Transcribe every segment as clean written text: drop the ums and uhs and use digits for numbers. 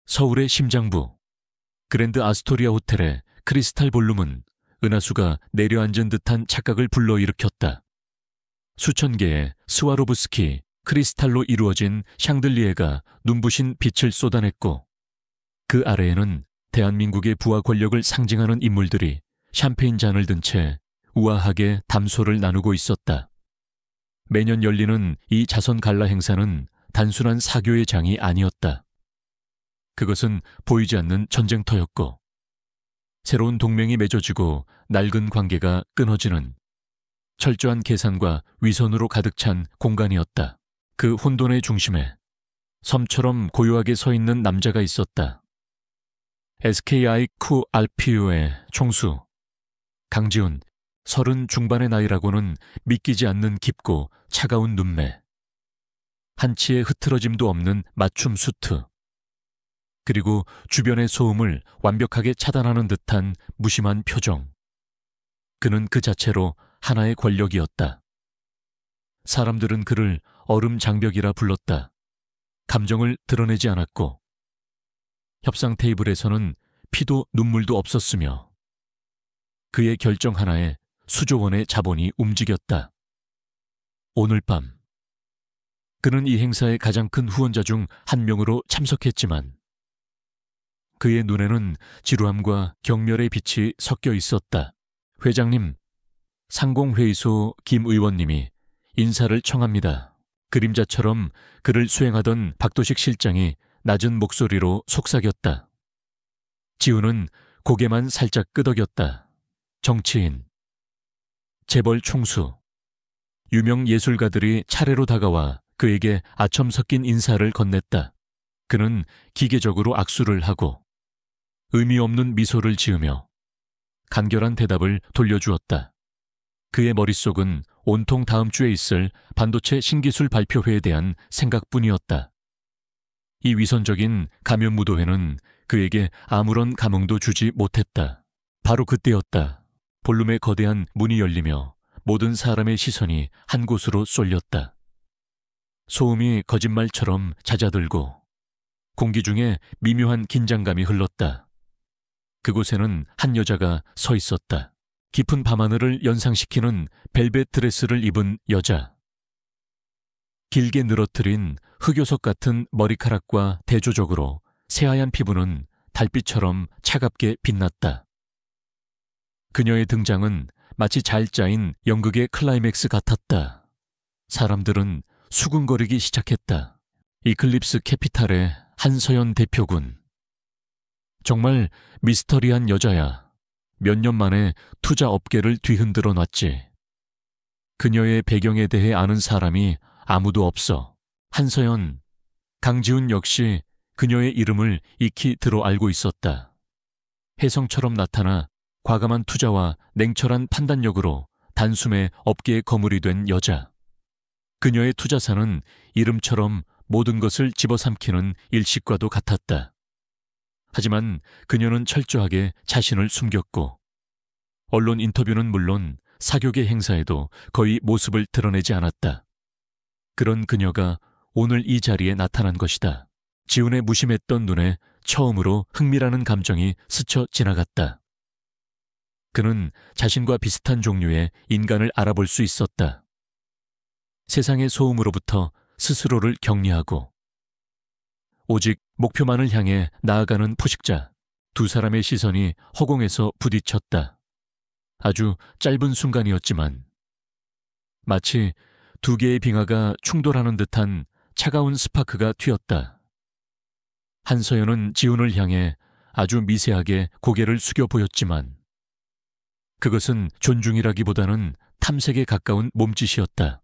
서울의 심장부 그랜드 아스토리아 호텔의 크리스탈 볼룸은 은하수가 내려앉은 듯한 착각을 불러일으켰다. 수천 개의 스와로브스키 크리스탈로 이루어진 샹들리에가 눈부신 빛을 쏟아냈고 그 아래에는 대한민국의 부하 권력을 상징하는 인물들이 샴페인 잔을 든 채 우아하게 담소를 나누고 있었다. 매년 열리는 이 자선 갈라 행사는 단순한 사교의 장이 아니었다. 그것은 보이지 않는 전쟁터였고 새로운 동맹이 맺어지고 낡은 관계가 끊어지는 철저한 계산과 위선으로 가득 찬 공간이었다. 그 혼돈의 중심에 섬처럼 고요하게 서 있는 남자가 있었다. SKI 쿠 알피우의 총수 강지훈, 30 중반의 나이라고는 믿기지 않는 깊고 차가운 눈매, 한치의 흐트러짐도 없는 맞춤 수트, 그리고 주변의 소음을 완벽하게 차단하는 듯한 무심한 표정. 그는 그 자체로 하나의 권력이었다. 사람들은 그를 얼음 장벽이라 불렀다. 감정을 드러내지 않았고 협상 테이블에서는 피도 눈물도 없었으며 그의 결정 하나에 수조 원의 자본이 움직였다. 오늘 밤 그는 이 행사의 가장 큰 후원자 중 한 명으로 참석했지만 그의 눈에는 지루함과 경멸의 빛이 섞여 있었다. 회장님, 상공회의소 김 의원님이 인사를 청합니다. 그림자처럼 그를 수행하던 박도식 실장이 낮은 목소리로 속삭였다. 지훈은 고개만 살짝 끄덕였다. 정치인, 재벌 총수, 유명 예술가들이 차례로 다가와 그에게 아첨 섞인 인사를 건넸다. 그는 기계적으로 악수를 하고 의미 없는 미소를 지으며 간결한 대답을 돌려주었다. 그의 머릿속은 온통 다음 주에 있을 반도체 신기술 발표회에 대한 생각뿐이었다. 이 위선적인 가면무도회는 그에게 아무런 감흥도 주지 못했다. 바로 그때였다. 볼룸의 거대한 문이 열리며 모든 사람의 시선이 한 곳으로 쏠렸다. 소음이 거짓말처럼 잦아들고 공기 중에 미묘한 긴장감이 흘렀다. 그곳에는 한 여자가 서 있었다. 깊은 밤하늘을 연상시키는 벨벳 드레스를 입은 여자. 길게 늘어뜨린 흑요석 같은 머리카락과 대조적으로 새하얀 피부는 달빛처럼 차갑게 빛났다. 그녀의 등장은 마치 잘 짜인 연극의 클라이맥스 같았다. 사람들은 수군거리기 시작했다. 이클립스 캐피탈의 한서연 대표군. 정말 미스터리한 여자야. 몇 년 만에 투자 업계를 뒤흔들어 놨지. 그녀의 배경에 대해 아는 사람이 아무도 없어. 한서연, 강지훈 역시 그녀의 이름을 익히 들어 알고 있었다. 혜성처럼 나타나 과감한 투자와 냉철한 판단력으로 단숨에 업계의 거물이 된 여자. 그녀의 투자사는 이름처럼 모든 것을 집어삼키는 일식과도 같았다. 하지만 그녀는 철저하게 자신을 숨겼고 언론 인터뷰는 물론 사교계 행사에도 거의 모습을 드러내지 않았다. 그런 그녀가 오늘 이 자리에 나타난 것이다. 지훈의 무심했던 눈에 처음으로 흥미라는 감정이 스쳐 지나갔다. 그는 자신과 비슷한 종류의 인간을 알아볼 수 있었다. 세상의 소음으로부터 스스로를 격리하고 오직 목표만을 향해 나아가는 포식자. 두 사람의 시선이 허공에서 부딪혔다. 아주 짧은 순간이었지만 마치 두 개의 빙하가 충돌하는 듯한 차가운 스파크가 튀었다. 한서연은 지훈을 향해 아주 미세하게 고개를 숙여 보였지만 그것은 존중이라기보다는 탐색에 가까운 몸짓이었다.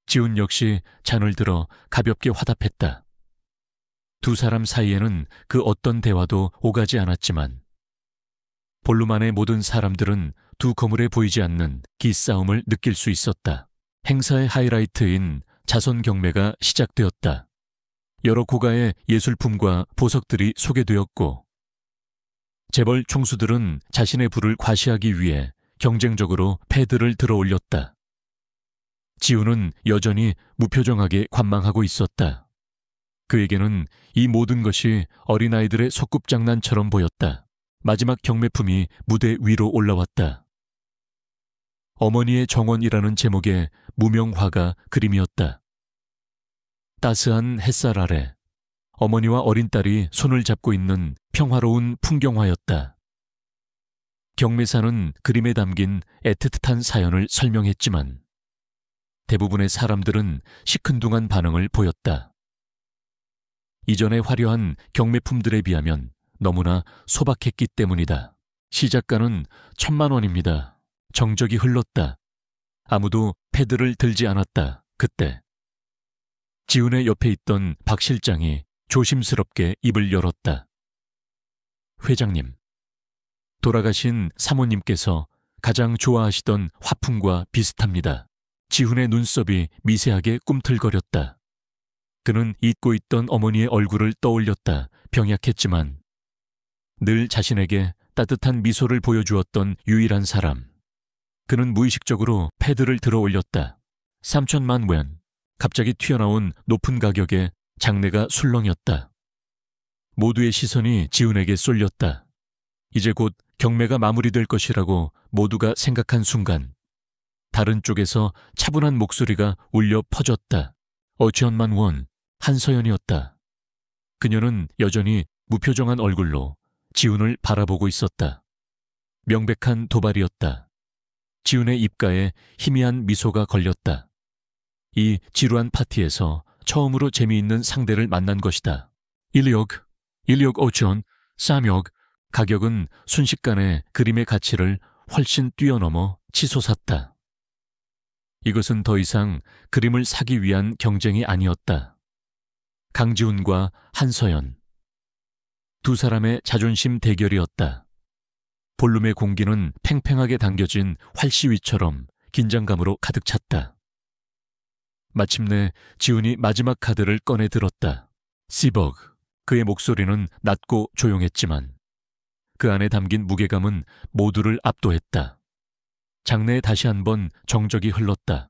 지훈 역시 잔을 들어 가볍게 화답했다. 두 사람 사이에는 그 어떤 대화도 오가지 않았지만 볼룸 안의 모든 사람들은 두 거물에 보이지 않는 기싸움을 느낄 수 있었다. 행사의 하이라이트인 자선 경매가 시작되었다. 여러 고가의 예술품과 보석들이 소개되었고 재벌 총수들은 자신의 부를 과시하기 위해 경쟁적으로 패드를 들어 올렸다. 지훈은 여전히 무표정하게 관망하고 있었다. 그에게는 이 모든 것이 어린아이들의 소꿉장난처럼 보였다. 마지막 경매품이 무대 위로 올라왔다. 어머니의 정원이라는 제목의 무명화가 그림이었다. 따스한 햇살 아래 어머니와 어린 딸이 손을 잡고 있는 평화로운 풍경화였다. 경매사는 그림에 담긴 애틋한 사연을 설명했지만 대부분의 사람들은 시큰둥한 반응을 보였다. 이전의 화려한 경매품들에 비하면 너무나 소박했기 때문이다. 시작가는 1,000,000원입니다. 정적이 흘렀다. 아무도 패드를 들지 않았다. 그때 지훈의 옆에 있던 박 실장이 조심스럽게 입을 열었다. 회장님, 돌아가신 사모님께서 가장 좋아하시던 화풍과 비슷합니다. 지훈의 눈썹이 미세하게 꿈틀거렸다. 그는 잊고 있던 어머니의 얼굴을 떠올렸다. 병약했지만 늘 자신에게 따뜻한 미소를 보여주었던 유일한 사람. 그는 무의식적으로 패드를 들어 올렸다. 3,000,000 원. 갑자기 튀어나온 높은 가격에 장내가 술렁였다. 모두의 시선이 지훈에게 쏠렸다. 이제 곧 경매가 마무리될 것이라고 모두가 생각한 순간 다른 쪽에서 차분한 목소리가 울려 퍼졌다. 5천만 원. 한서연이었다. 그녀는 여전히 무표정한 얼굴로 지훈을 바라보고 있었다. 명백한 도발이었다. 지훈의 입가에 희미한 미소가 걸렸다. 이 지루한 파티에서 처음으로 재미있는 상대를 만난 것이다. 1억 5천, 3억. 가격은 순식간에 그림의 가치를 훨씬 뛰어넘어 치솟았다. 이것은 더 이상 그림을 사기 위한 경쟁이 아니었다. 강지훈과 한서연. 두 사람의 자존심 대결이었다. 볼룸의 공기는 팽팽하게 당겨진 활시위처럼 긴장감으로 가득 찼다. 마침내 지훈이 마지막 카드를 꺼내 들었다. 10억. 그의 목소리는 낮고 조용했지만 그 안에 담긴 무게감은 모두를 압도했다. 장내에 다시 한번 정적이 흘렀다.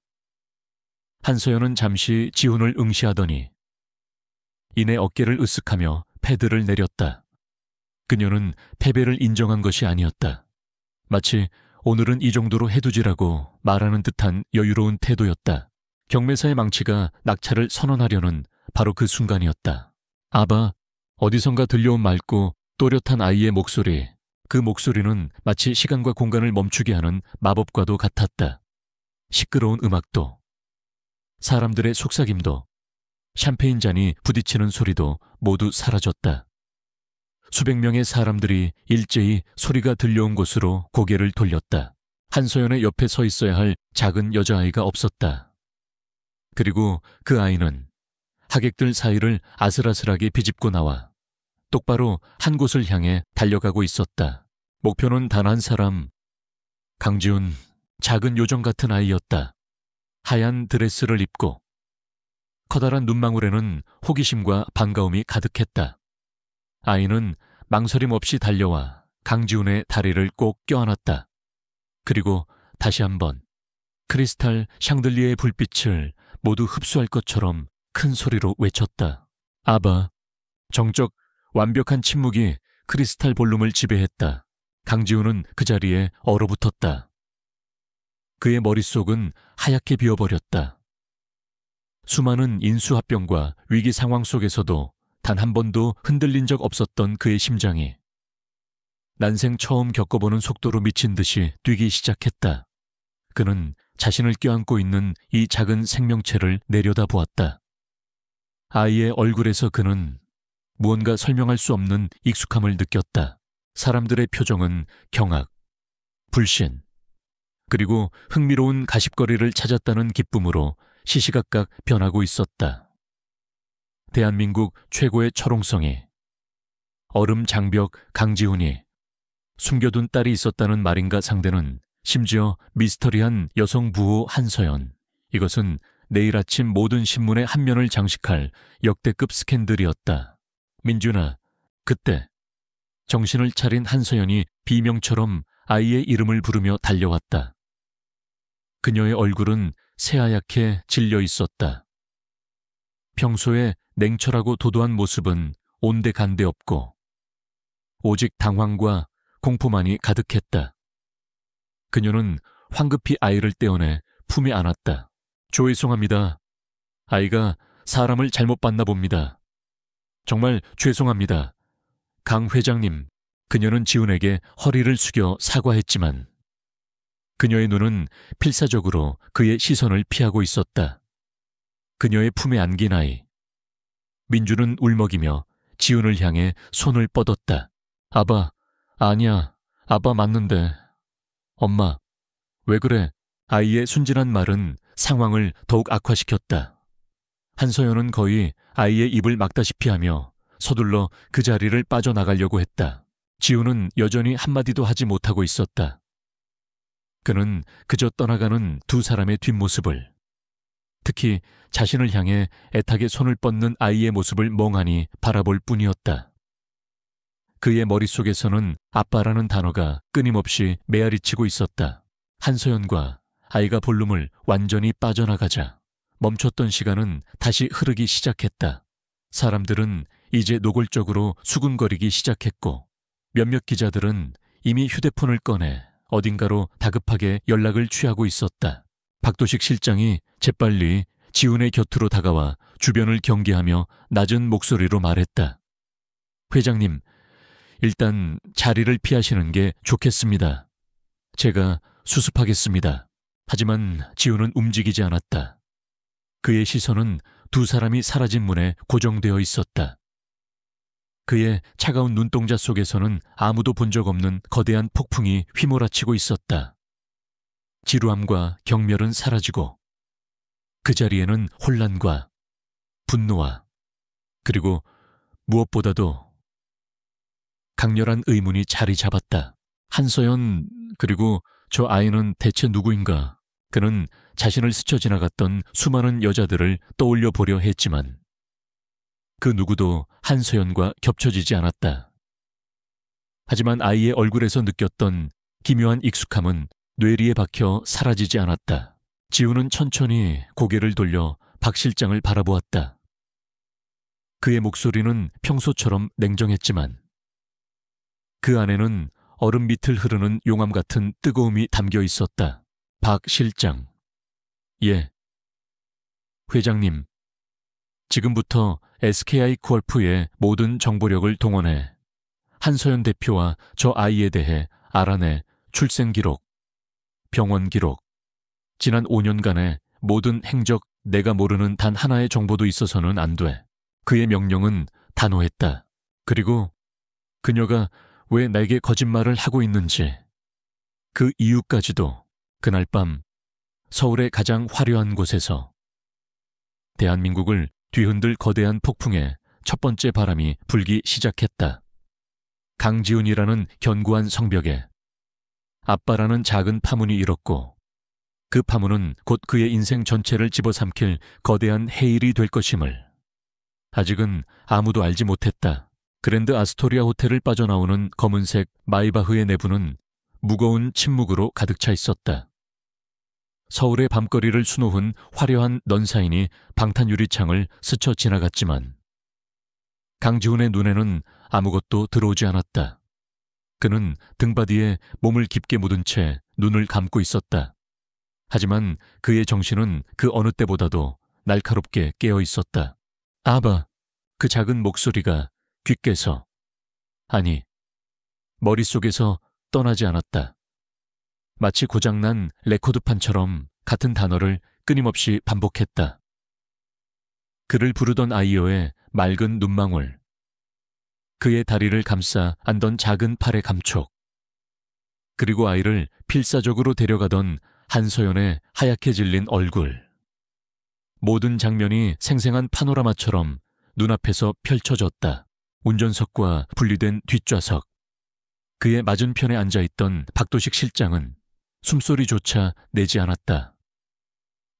한서연은 잠시 지훈을 응시하더니 이내 어깨를 으쓱하며 패드를 내렸다. 그녀는 패배를 인정한 것이 아니었다. 마치 오늘은 이 정도로 해두지라고 말하는 듯한 여유로운 태도였다. 경매사의 망치가 낙찰을 선언하려는 바로 그 순간이었다. 아바, 어디선가 들려온 맑고 또렷한 아이의 목소리. 그 목소리는 마치 시간과 공간을 멈추게 하는 마법과도 같았다. 시끄러운 음악도, 사람들의 속삭임도, 샴페인 잔이 부딪히는 소리도 모두 사라졌다. 수백 명의 사람들이 일제히 소리가 들려온 곳으로 고개를 돌렸다. 한서연의 옆에 서 있어야 할 작은 여자아이가 없었다. 그리고 그 아이는 하객들 사이를 아슬아슬하게 비집고 나와 똑바로 한 곳을 향해 달려가고 있었다. 목표는 단 한 사람, 강지훈. 작은 요정 같은 아이였다. 하얀 드레스를 입고 커다란 눈망울에는 호기심과 반가움이 가득했다. 아이는 망설임 없이 달려와 강지훈의 다리를 꼭 껴안았다. 그리고 다시 한번 크리스탈 샹들리에의 불빛을 모두 흡수할 것처럼 큰 소리로 외쳤다. 아바. 정적 완벽한 침묵이 크리스탈 볼룸을 지배했다. 강지훈은 그 자리에 얼어붙었다. 그의 머릿속은 하얗게 비어버렸다. 수많은 인수합병과 위기 상황 속에서도 단 한 번도 흔들린 적 없었던 그의 심장이 난생 처음 겪어보는 속도로 미친 듯이 뛰기 시작했다. 그는 자신을 껴안고 있는 이 작은 생명체를 내려다보았다. 아이의 얼굴에서 그는 무언가 설명할 수 없는 익숙함을 느꼈다. 사람들의 표정은 경악, 불신, 그리고 흥미로운 가십거리를 찾았다는 기쁨으로 시시각각 변하고 있었다. 대한민국 최고의 철옹성이, 얼음 장벽 강지훈이, 숨겨둔 딸이 있었다는 말인가 상대는 심지어 미스터리한 여성 부호 한서연. 이것은 내일 아침 모든 신문의 한 면을 장식할 역대급 스캔들이었다. 민준아, 그때 정신을 차린 한서연이 비명처럼 아이의 이름을 부르며 달려왔다. 그녀의 얼굴은 새하얗게 질려 있었다. 평소에 냉철하고 도도한 모습은 온데간데 없고 오직 당황과 공포만이 가득했다. 그녀는 황급히 아이를 떼어내 품에 안았다. 죄송합니다. 아이가 사람을 잘못 봤나 봅니다. 정말 죄송합니다. 강 회장님, 그녀는 지훈에게 허리를 숙여 사과했지만 그녀의 눈은 필사적으로 그의 시선을 피하고 있었다. 그녀의 품에 안긴 아이. 민주는 울먹이며 지훈을 향해 손을 뻗었다. 아바, 아니야. 아빠 맞는데. 엄마, 왜 그래? 아이의 순진한 말은 상황을 더욱 악화시켰다. 한서연은 거의 아이의 입을 막다시피 하며 서둘러 그 자리를 빠져나가려고 했다. 지훈은 여전히 한마디도 하지 못하고 있었다. 그는 그저 떠나가는 두 사람의 뒷모습을, 특히 자신을 향해 애타게 손을 뻗는 아이의 모습을 멍하니 바라볼 뿐이었다. 그의 머릿속에서는 아빠라는 단어가 끊임없이 메아리치고 있었다. 한서연과 아이가 볼룸을 완전히 빠져나가자 멈췄던 시간은 다시 흐르기 시작했다. 사람들은 이제 노골적으로 수군거리기 시작했고 몇몇 기자들은 이미 휴대폰을 꺼내 어딘가로 다급하게 연락을 취하고 있었다. 박도식 실장이 재빨리 지훈의 곁으로 다가와 주변을 경계하며 낮은 목소리로 말했다. 회장님, 일단 자리를 피하시는 게 좋겠습니다. 제가 수습하겠습니다. 하지만 지훈은 움직이지 않았다. 그의 시선은 두 사람이 사라진 문에 고정되어 있었다. 그의 차가운 눈동자 속에서는 아무도 본 적 없는 거대한 폭풍이 휘몰아치고 있었다. 지루함과 경멸은 사라지고 그 자리에는 혼란과 분노와 그리고 무엇보다도 강렬한 의문이 자리 잡았다. 한서연, 그리고 저 아이는 대체 누구인가? 그는 자신을 스쳐 지나갔던 수많은 여자들을 떠올려 보려 했지만 그 누구도 한서연과 겹쳐지지 않았다. 하지만 아이의 얼굴에서 느꼈던 기묘한 익숙함은 뇌리에 박혀 사라지지 않았다. 지훈은 천천히 고개를 돌려 박 실장을 바라보았다. 그의 목소리는 평소처럼 냉정했지만 그 안에는 얼음 밑을 흐르는 용암 같은 뜨거움이 담겨 있었다. 박 실장. 예. 회장님, 지금부터 SKI 코르프의 모든 정보력을 동원해 한서연 대표와 저 아이에 대해 알아내 출생 기록, 병원 기록, 지난 5년간의 모든 행적 내가 모르는 단 하나의 정보도 있어서는 안 돼. 그의 명령은 단호했다. 그리고 그녀가 왜 나에게 거짓말을 하고 있는지, 그 이유까지도. 그날 밤 서울의 가장 화려한 곳에서 대한민국을 뒤흔들 거대한 폭풍의 첫 번째 바람이 불기 시작했다. 강지훈이라는 견고한 성벽에 아빠라는 작은 파문이 일었고 그 파문은 곧 그의 인생 전체를 집어삼킬 거대한 해일이 될 것임을 아직은 아무도 알지 못했다. 그랜드 아스토리아 호텔을 빠져나오는 검은색 마이바흐의 내부는 무거운 침묵으로 가득 차 있었다. 서울의 밤거리를 수놓은 화려한 넌사인이 방탄 유리창을 스쳐 지나갔지만 강지훈의 눈에는 아무것도 들어오지 않았다. 그는 등바디에 몸을 깊게 묻은 채 눈을 감고 있었다. 하지만 그의 정신은 그 어느 때보다도 날카롭게 깨어 있었다. 아바, 그 작은 목소리가 귓께서, 아니, 머릿속에서 떠나지 않았다. 마치 고장난 레코드판처럼 같은 단어를 끊임없이 반복했다. 그를 부르던 아이여의 맑은 눈망울, 그의 다리를 감싸 안던 작은 팔의 감촉, 그리고 아이를 필사적으로 데려가던 한서연의 하얗게 질린 얼굴. 모든 장면이 생생한 파노라마처럼 눈앞에서 펼쳐졌다. 운전석과 분리된 뒷좌석. 그의 맞은편에 앉아있던 박도식 실장은 숨소리조차 내지 않았다.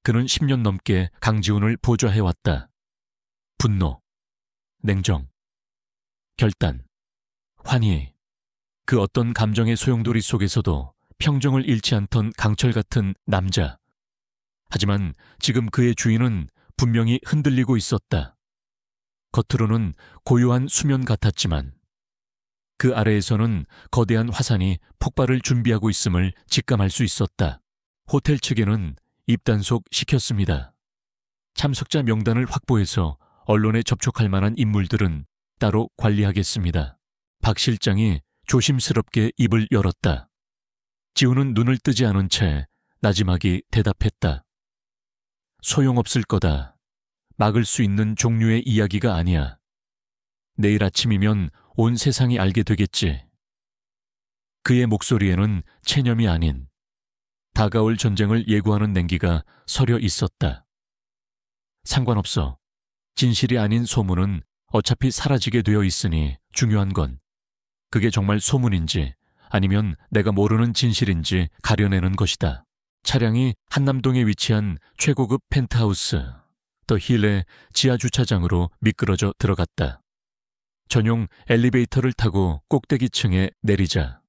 그는 10년 넘게 강지훈을 보좌해왔다. 분노, 냉정, 결단, 환희, 그 어떤 감정의 소용돌이 속에서도 평정을 잃지 않던 강철 같은 남자. 하지만 지금 그의 주인은 분명히 흔들리고 있었다. 겉으로는 고요한 수면 같았지만 그 아래에서는 거대한 화산이 폭발을 준비하고 있음을 직감할 수 있었다. 호텔 측에는 입단속 시켰습니다. 참석자 명단을 확보해서 언론에 접촉할 만한 인물들은 따로 관리하겠습니다. 박 실장이 조심스럽게 입을 열었다. 지우는 눈을 뜨지 않은 채 나지막이 대답했다. 소용없을 거다. 막을 수 있는 종류의 이야기가 아니야. 내일 아침이면 온 세상이 알게 되겠지. 그의 목소리에는 체념이 아닌 다가올 전쟁을 예고하는 냉기가 서려 있었다. 상관없어. 진실이 아닌 소문은 어차피 사라지게 되어 있으니 중요한 건 그게 정말 소문인지 아니면 내가 모르는 진실인지 가려내는 것이다. 차량이 한남동에 위치한 최고급 펜트하우스 더 힐의 지하주차장으로 미끄러져 들어갔다. 전용 엘리베이터를 타고 꼭대기층에 내리자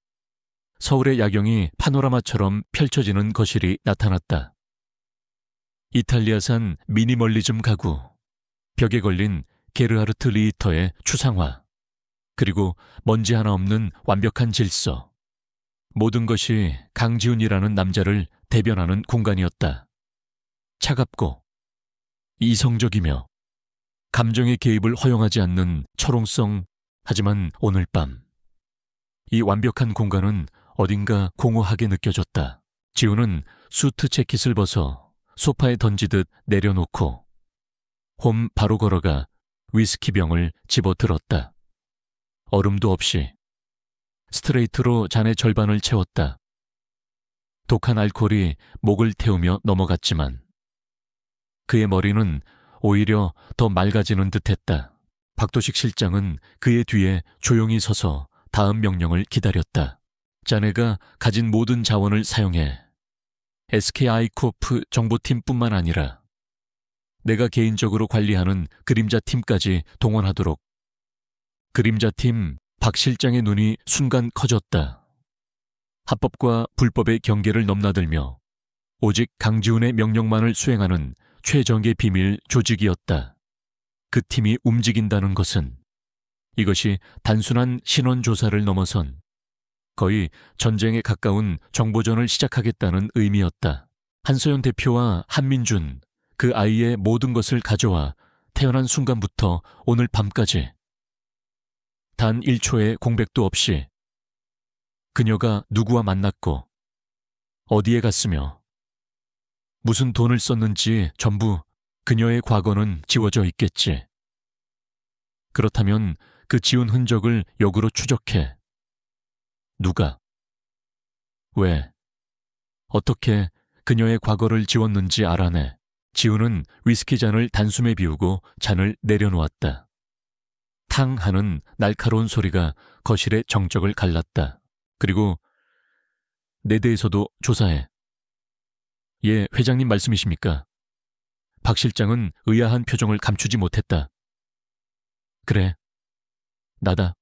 서울의 야경이 파노라마처럼 펼쳐지는 거실이 나타났다. 이탈리아산 미니멀리즘 가구, 벽에 걸린 게르하르트 리히터의 추상화, 그리고 먼지 하나 없는 완벽한 질서. 모든 것이 강지훈이라는 남자를 대변하는 공간이었다. 차갑고 이성적이며 감정의 개입을 허용하지 않는 철옹성, 하지만 오늘 밤 이 완벽한 공간은 어딘가 공허하게 느껴졌다. 지훈은 수트 재킷을 벗어 소파에 던지듯 내려놓고 홈 바로 걸어가 위스키병을 집어들었다. 얼음도 없이 스트레이트로 잔의 절반을 채웠다. 독한 알코올이 목을 태우며 넘어갔지만 그의 머리는 오히려 더 맑아지는 듯했다. 박도식 실장은 그의 뒤에 조용히 서서 다음 명령을 기다렸다. 자네가 가진 모든 자원을 사용해 SK아이코프 정보팀뿐만 아니라 내가 개인적으로 관리하는 그림자팀까지 동원하도록. 그림자팀 박 실장의 눈이 순간 커졌다. 합법과 불법의 경계를 넘나들며 오직 강지훈의 명령만을 수행하는 최정예 비밀 조직이었다. 그 팀이 움직인다는 것은 이것이 단순한 신원조사를 넘어선 거의 전쟁에 가까운 정보전을 시작하겠다는 의미였다. 한소연 대표와 한민준, 그 아이의 모든 것을 가져와 태어난 순간부터 오늘 밤까지 단 1초의 공백도 없이 그녀가 누구와 만났고 어디에 갔으며 무슨 돈을 썼는지 전부 그녀의 과거는 지워져 있겠지. 그렇다면 그 지운 흔적을 역으로 추적해 누가, 왜, 어떻게 그녀의 과거를 지웠는지 알아내. 지훈은 위스키 잔을 단숨에 비우고 잔을 내려놓았다. 탕 하는 날카로운 소리가 거실의 정적을 갈랐다. 그리고 내 대해서도 조사해. 예, 회장님 말씀이십니까? 박 실장은 의아한 표정을 감추지 못했다. 그래, 나다.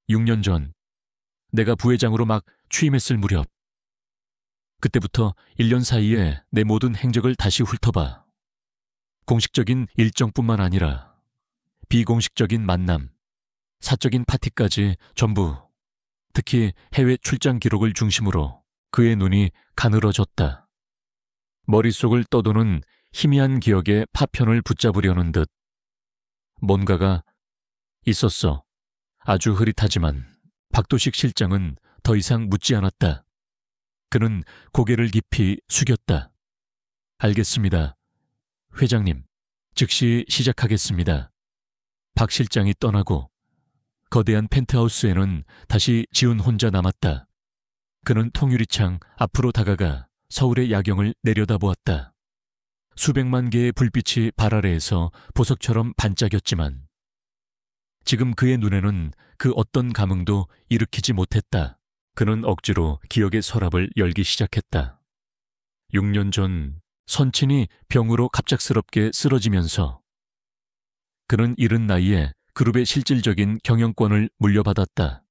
6년 전 내가 부회장으로 막 취임했을 무렵 그때부터 1년 사이에 내 모든 행적을 다시 훑어봐. 공식적인 일정뿐만 아니라 비공식적인 만남, 사적인 파티까지 전부, 특히 해외 출장 기록을 중심으로 그의 눈이 가늘어졌다. 머릿속을 떠도는 희미한 기억의 파편을 붙잡으려는 듯 뭔가가 있었어. 아주 흐릿하지만 박도식 실장은 더 이상 묻지 않았다. 그는 고개를 깊이 숙였다. 알겠습니다. 회장님, 즉시 시작하겠습니다. 박 실장이 떠나고 거대한 펜트하우스에는 다시 지훈 혼자 남았다. 그는 통유리창 앞으로 다가가 서울의 야경을 내려다보았다. 수백만 개의 불빛이 발 아래에서 보석처럼 반짝였지만 지금 그의 눈에는 그 어떤 감흥도 일으키지 못했다. 그는 억지로 기억의 서랍을 열기 시작했다. 6년 전 선친이 병으로 갑작스럽게 쓰러지면서 그는 이른 나이에 그룹의 실질적인 경영권을 물려받았다.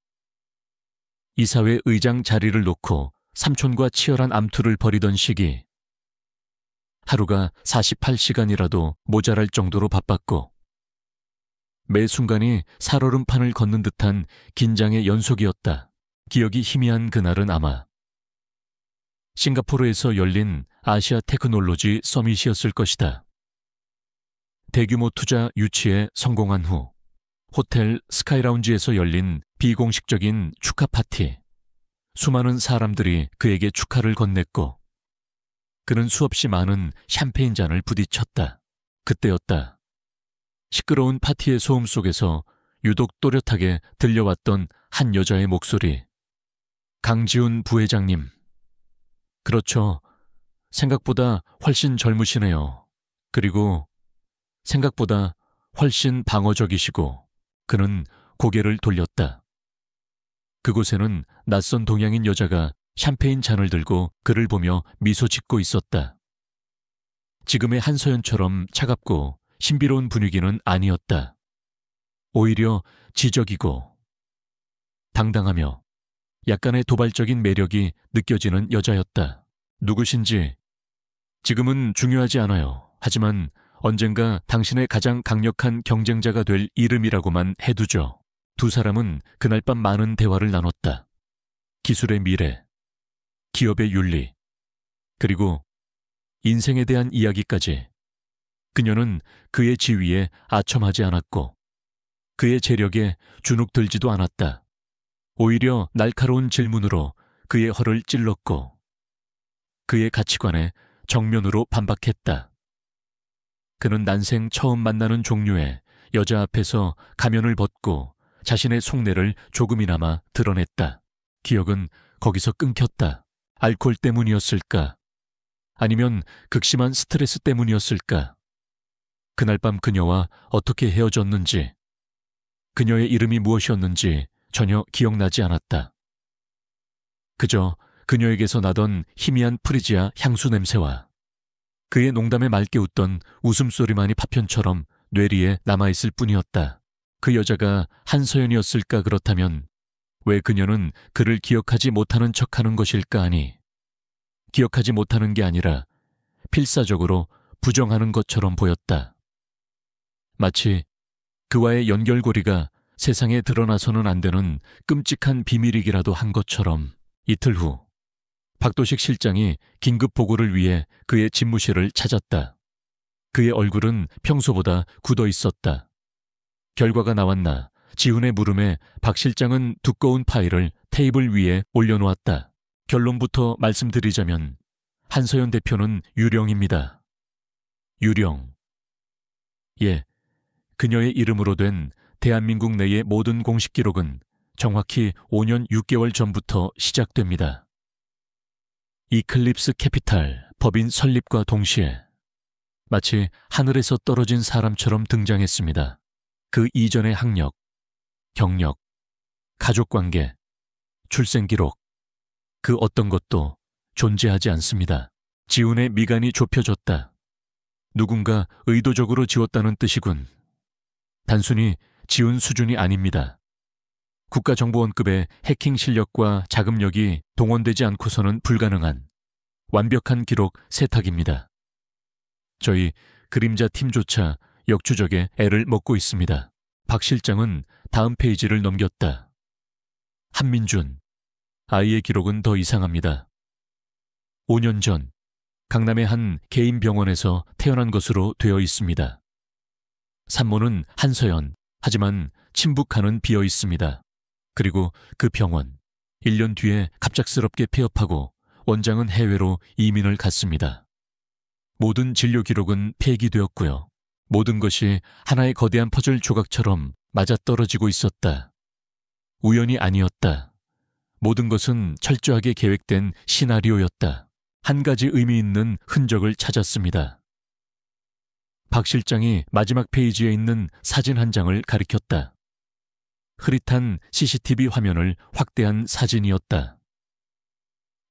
이사회 의장 자리를 놓고 삼촌과 치열한 암투를 벌이던 시기. 하루가 48시간이라도 모자랄 정도로 바빴고 매 순간이 살얼음판을 걷는 듯한 긴장의 연속이었다. 기억이 희미한 그날은 아마 싱가포르에서 열린 아시아 테크놀로지 서밋이었을 것이다. 대규모 투자 유치에 성공한 후 호텔 스카이라운지에서 열린 비공식적인 축하 파티. 수많은 사람들이 그에게 축하를 건넸고 그는 수없이 많은 샴페인 잔을 부딪혔다. 그때였다. 시끄러운 파티의 소음 속에서 유독 또렷하게 들려왔던 한 여자의 목소리. 강지훈 부회장님. 그렇죠. 생각보다 훨씬 젊으시네요. 그리고 생각보다 훨씬 방어적이시고. 그는 고개를 돌렸다. 그곳에는 낯선 동양인 여자가 샴페인 잔을 들고 그를 보며 미소 짓고 있었다. 지금의 한서연처럼 차갑고 신비로운 분위기는 아니었다. 오히려 지적이고 당당하며 약간의 도발적인 매력이 느껴지는 여자였다. 누구신지 지금은 중요하지 않아요. 하지만 언젠가 당신의 가장 강력한 경쟁자가 될 이름이라고만 해두죠. 두 사람은 그날 밤 많은 대화를 나눴다. 기술의 미래, 기업의 윤리, 그리고 인생에 대한 이야기까지. 그녀는 그의 지위에 아첨하지 않았고 그의 재력에 주눅들지도 않았다. 오히려 날카로운 질문으로 그의 허를 찔렀고 그의 가치관에 정면으로 반박했다. 그는 난생 처음 만나는 종류의 여자 앞에서 가면을 벗고 자신의 속내를 조금이나마 드러냈다. 기억은 거기서 끊겼다. 알코올 때문이었을까? 아니면 극심한 스트레스 때문이었을까? 그날 밤 그녀와 어떻게 헤어졌는지, 그녀의 이름이 무엇이었는지 전혀 기억나지 않았다. 그저 그녀에게서 나던 희미한 프리지아 향수 냄새와 그의 농담에 맑게 웃던 웃음소리만이 파편처럼 뇌리에 남아있을 뿐이었다. 그 여자가 한서연이었을까? 그렇다면 왜 그녀는 그를 기억하지 못하는 척하는 것일까? 아니, 기억하지 못하는 게 아니라 필사적으로 부정하는 것처럼 보였다. 마치 그와의 연결고리가 세상에 드러나서는 안 되는 끔찍한 비밀이기라도 한 것처럼. 이틀 후 박도식 실장이 긴급 보고를 위해 그의 집무실을 찾았다. 그의 얼굴은 평소보다 굳어 있었다. 결과가 나왔나 지훈의 물음에 박 실장은 두꺼운 파일을 테이블 위에 올려놓았다. 결론부터 말씀드리자면 한서연 대표는 유령입니다. 유령. 예, 그녀의 이름으로 된 대한민국 내의 모든 공식 기록은 정확히 5년 6개월 전부터 시작됩니다. 이클립스 캐피탈 법인 설립과 동시에 마치 하늘에서 떨어진 사람처럼 등장했습니다. 그 이전의 학력, 경력, 가족관계, 출생기록, 그 어떤 것도 존재하지 않습니다. 지훈의 미간이 좁혀졌다. 누군가 의도적으로 지웠다는 뜻이군. 단순히 지운 수준이 아닙니다. 국가정보원급의 해킹 실력과 자금력이 동원되지 않고서는 불가능한 완벽한 기록 세탁입니다. 저희 그림자 팀조차 역추적에 애를 먹고 있습니다. 박 실장은 다음 페이지를 넘겼다. 한민준, 아이의 기록은 더 이상합니다. 5년 전 강남의 한 개인 병원에서 태어난 것으로 되어 있습니다. 산모는 한서연, 하지만 친북한은 비어 있습니다. 그리고 그 병원, 1년 뒤에 갑작스럽게 폐업하고 원장은 해외로 이민을 갔습니다. 모든 진료 기록은 폐기되었고요. 모든 것이 하나의 거대한 퍼즐 조각처럼 맞아떨어지고 있었다. 우연이 아니었다. 모든 것은 철저하게 계획된 시나리오였다. 한 가지 의미 있는 흔적을 찾았습니다. 박 실장이 마지막 페이지에 있는 사진 한 장을 가리켰다. 흐릿한 CCTV 화면을 확대한 사진이었다.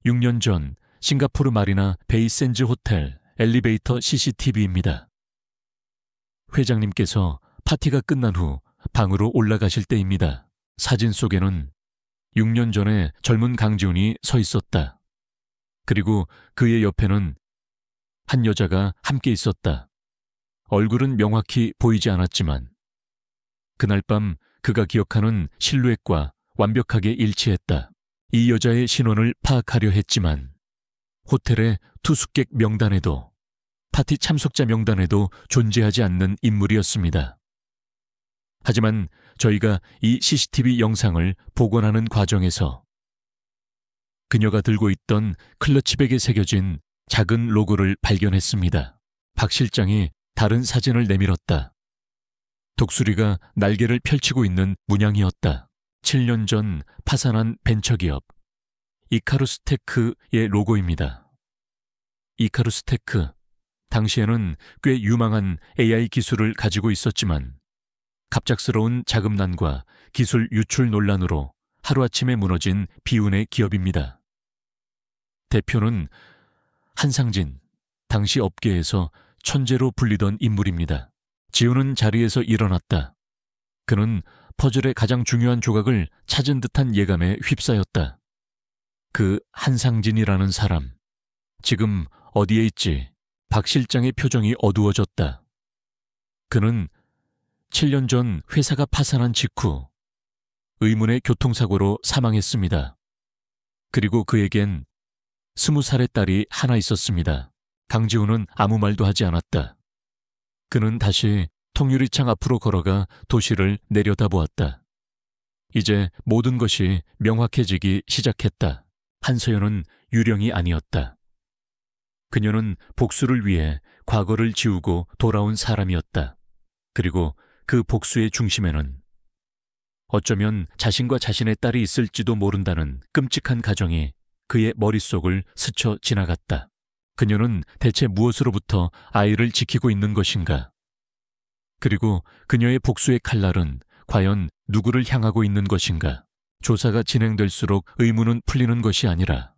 6년 전 싱가포르 마리나 베이샌즈 호텔 엘리베이터 CCTV입니다. 회장님께서 파티가 끝난 후 방으로 올라가실 때입니다. 사진 속에는 6년 전에 젊은 강지훈이 서 있었다. 그리고 그의 옆에는 한 여자가 함께 있었다. 얼굴은 명확히 보이지 않았지만 그날 밤 그가 기억하는 실루엣과 완벽하게 일치했다. 이 여자의 신원을 파악하려 했지만 호텔의 투숙객 명단에도 파티 참석자 명단에도 존재하지 않는 인물이었습니다. 하지만 저희가 이 CCTV 영상을 복원하는 과정에서 그녀가 들고 있던 클러치백에 새겨진 작은 로고를 발견했습니다. 박 실장이 다른 사진을 내밀었다. 독수리가 날개를 펼치고 있는 문양이었다. 7년 전 파산한 벤처기업 이카루스테크의 로고입니다. 이카루스테크, 당시에는 꽤 유망한 AI 기술을 가지고 있었지만 갑작스러운 자금난과 기술 유출 논란으로 하루아침에 무너진 비운의 기업입니다. 대표는 한상진, 당시 업계에서 천재로 불리던 인물입니다. 지우는 자리에서 일어났다. 그는 퍼즐의 가장 중요한 조각을 찾은 듯한 예감에 휩싸였다. 그 한상진이라는 사람, 지금 어디에 있지? 박 실장의 표정이 어두워졌다. 그는 7년 전 회사가 파산한 직후 의문의 교통사고로 사망했습니다. 그리고 그에겐 20살의 딸이 하나 있었습니다. 강지우는 아무 말도 하지 않았다. 그는 다시 통유리창 앞으로 걸어가 도시를 내려다보았다. 이제 모든 것이 명확해지기 시작했다. 한서연은 유령이 아니었다. 그녀는 복수를 위해 과거를 지우고 돌아온 사람이었다. 그리고 그 복수의 중심에는 어쩌면 자신과 자신의 딸이 있을지도 모른다는 끔찍한 가정이 그의 머릿속을 스쳐 지나갔다. 그녀는 대체 무엇으로부터 아이를 지키고 있는 것인가? 그리고 그녀의 복수의 칼날은 과연 누구를 향하고 있는 것인가? 조사가 진행될수록 의문은 풀리는 것이 아니라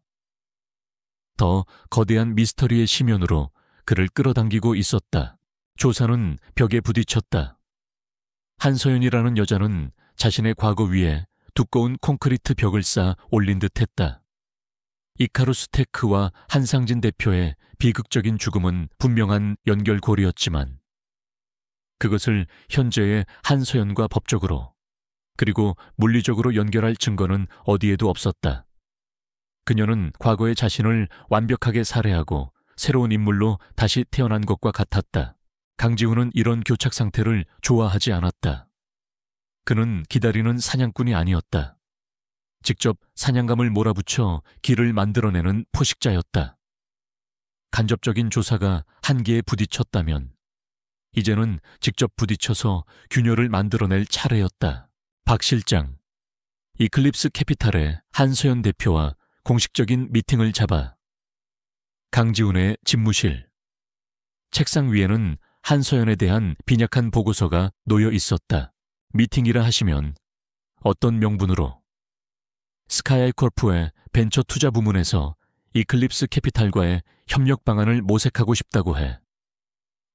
더 거대한 미스터리의 심연으로 그를 끌어당기고 있었다. 조사는 벽에 부딪혔다. 한서연이라는 여자는 자신의 과거 위에 두꺼운 콘크리트 벽을 쌓아 올린 듯했다. 이카루스테크와 한상진 대표의 비극적인 죽음은 분명한 연결고리였지만 그것을 현재의 한서연과 법적으로 그리고 물리적으로 연결할 증거는 어디에도 없었다. 그녀는 과거의 자신을 완벽하게 살해하고 새로운 인물로 다시 태어난 것과 같았다. 강지훈은 이런 교착 상태를 좋아하지 않았다. 그는 기다리는 사냥꾼이 아니었다. 직접 사냥감을 몰아붙여 길을 만들어내는 포식자였다. 간접적인 조사가 한계에 부딪혔다면 이제는 직접 부딪혀서 균열을 만들어낼 차례였다. 박 실장, 이클립스 캐피탈의 한서연 대표와 공식적인 미팅을 잡아 강지훈의 집무실. 책상 위에는 한서연에 대한 빈약한 보고서가 놓여 있었다. 미팅이라 하시면 어떤 명분으로? 스카이아이 콜프의 벤처 투자 부문에서 이클립스 캐피탈과의 협력 방안을 모색하고 싶다고 해.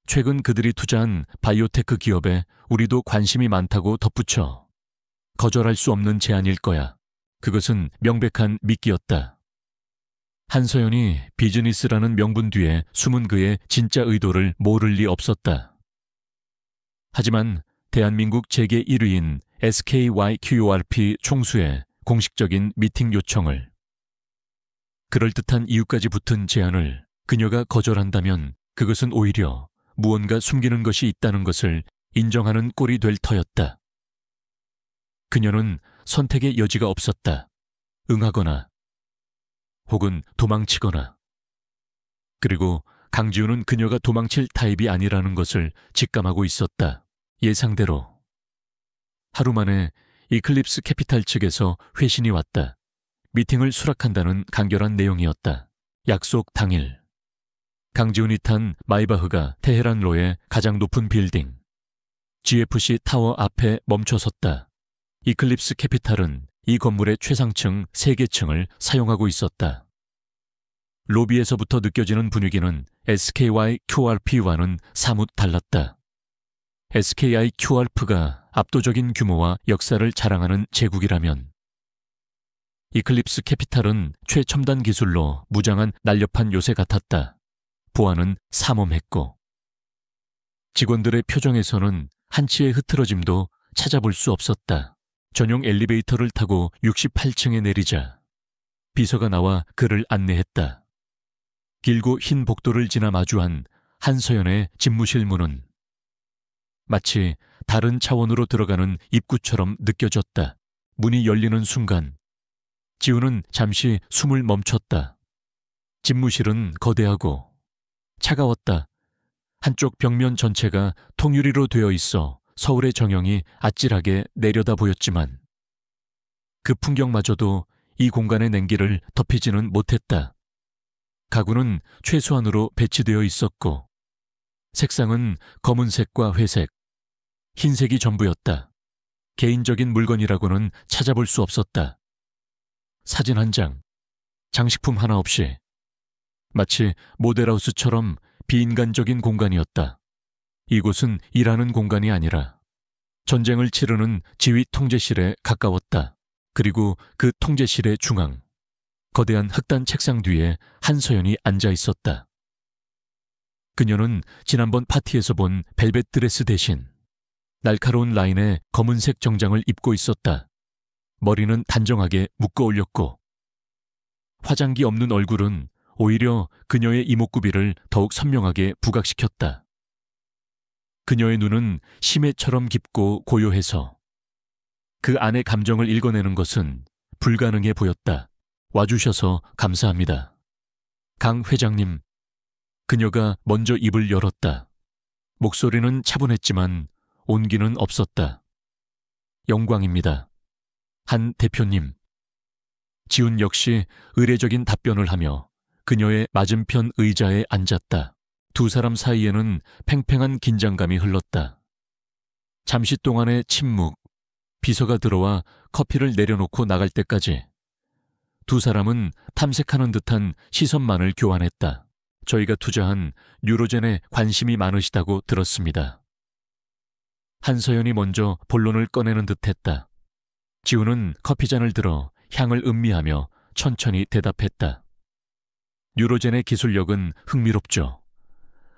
최근 그들이 투자한 바이오테크 기업에 우리도 관심이 많다고 덧붙여. 거절할 수 없는 제안일 거야. 그것은 명백한 미끼였다. 한서연이 비즈니스라는 명분 뒤에 숨은 그의 진짜 의도를 모를 리 없었다. 하지만 대한민국 재계 1위인 SKYQRP 총수의 공식적인 미팅 요청을, 그럴듯한 이유까지 붙은 제안을 그녀가 거절한다면 그것은 오히려 무언가 숨기는 것이 있다는 것을 인정하는 꼴이 될 터였다. 그녀는 선택의 여지가 없었다. 응하거나 혹은 도망치거나. 그리고 강지훈은 그녀가 도망칠 타입이 아니라는 것을 직감하고 있었다. 예상대로 하루 만에 이클립스 캐피탈 측에서 회신이 왔다. 미팅을 수락한다는 간결한 내용이었다. 약속 당일 강지훈이 탄 마이바흐가 테헤란로의 가장 높은 빌딩 GFC 타워 앞에 멈춰섰다. 이클립스 캐피탈은 이 건물의 최상층 3개층을 사용하고 있었다. 로비에서부터 느껴지는 분위기는 SKYQRP와는 사뭇 달랐다. SKIQRP가 압도적인 규모와 역사를 자랑하는 제국이라면 이클립스 캐피탈은 최첨단 기술로 무장한 날렵한 요새 같았다. 보안은 삼엄했고 직원들의 표정에서는 한치의 흐트러짐도 찾아볼 수 없었다. 전용 엘리베이터를 타고 68층에 내리자 비서가 나와 그를 안내했다. 길고 흰 복도를 지나 마주한 한서연의 집무실 문은 마치 다른 차원으로 들어가는 입구처럼 느껴졌다. 문이 열리는 순간 지우는 잠시 숨을 멈췄다. 집무실은 거대하고 차가웠다. 한쪽 벽면 전체가 통유리로 되어 있어 서울의 정형이 아찔하게 내려다 보였지만 그 풍경마저도 이 공간의 냉기를 덮이지는 못했다. 가구는 최소한으로 배치되어 있었고 색상은 검은색과 회색, 흰색이 전부였다. 개인적인 물건이라고는 찾아볼 수 없었다. 사진 한 장, 장식품 하나 없이 마치 모델하우스처럼 비인간적인 공간이었다. 이곳은 일하는 공간이 아니라 전쟁을 치르는 지휘 통제실에 가까웠다. 그리고 그 통제실의 중앙, 거대한 흑단 책상 뒤에 한서연이 앉아 있었다. 그녀는 지난번 파티에서 본 벨벳 드레스 대신 날카로운 라인의 검은색 정장을 입고 있었다. 머리는 단정하게 묶어 올렸고 화장기 없는 얼굴은 오히려 그녀의 이목구비를 더욱 선명하게 부각시켰다. 그녀의 눈은 심해처럼 깊고 고요해서 그 안의 감정을 읽어내는 것은 불가능해 보였다. 와주셔서 감사합니다. 강 회장님. 그녀가 먼저 입을 열었다. 목소리는 차분했지만 온기는 없었다. 영광입니다. 한 대표님. 지훈 역시 의례적인 답변을 하며 그녀의 맞은편 의자에 앉았다. 두 사람 사이에는 팽팽한 긴장감이 흘렀다. 잠시 동안의 침묵, 비서가 들어와 커피를 내려놓고 나갈 때까지 두 사람은 탐색하는 듯한 시선만을 교환했다. 저희가 투자한 뉴로젠에 관심이 많으시다고 들었습니다. 한서연이 먼저 본론을 꺼내는 듯했다. 지우는 커피잔을 들어 향을 음미하며 천천히 대답했다. 뉴로젠의 기술력은 흥미롭죠.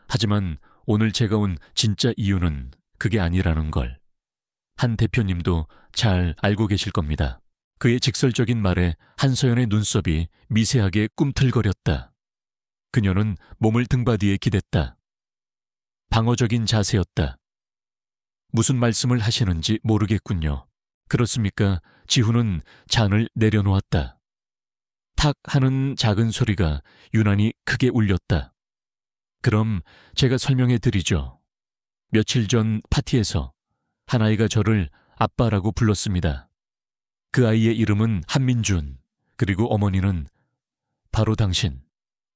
하지만 오늘 제가 온 진짜 이유는 그게 아니라는 걸 한 대표님도 잘 알고 계실 겁니다. 그의 직설적인 말에 한서연의 눈썹이 미세하게 꿈틀거렸다. 그녀는 몸을 등받이에 기댔다. 방어적인 자세였다. 무슨 말씀을 하시는지 모르겠군요. 그렇습니까? 지훈은 잔을 내려놓았다. 탁 하는 작은 소리가 유난히 크게 울렸다. 그럼 제가 설명해 드리죠. 며칠 전 파티에서 한 아이가 저를 아빠라고 불렀습니다. 그 아이의 이름은 한민준, 그리고 어머니는 바로 당신,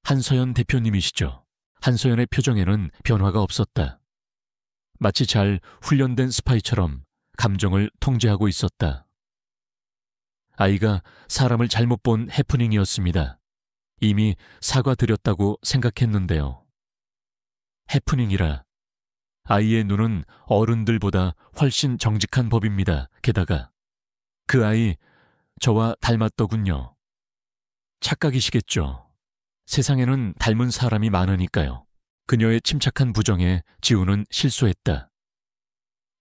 한서연 대표님이시죠. 한서연의 표정에는 변화가 없었다. 마치 잘 훈련된 스파이처럼 감정을 통제하고 있었다. 아이가 사람을 잘못 본 해프닝이었습니다. 이미 사과드렸다고 생각했는데요. 해프닝이라. 아이의 눈은 어른들보다 훨씬 정직한 법입니다. 게다가 그 아이 저와 닮았더군요. 착각이시겠죠. 세상에는 닮은 사람이 많으니까요. 그녀의 침착한 부정에 지우는 실소했다.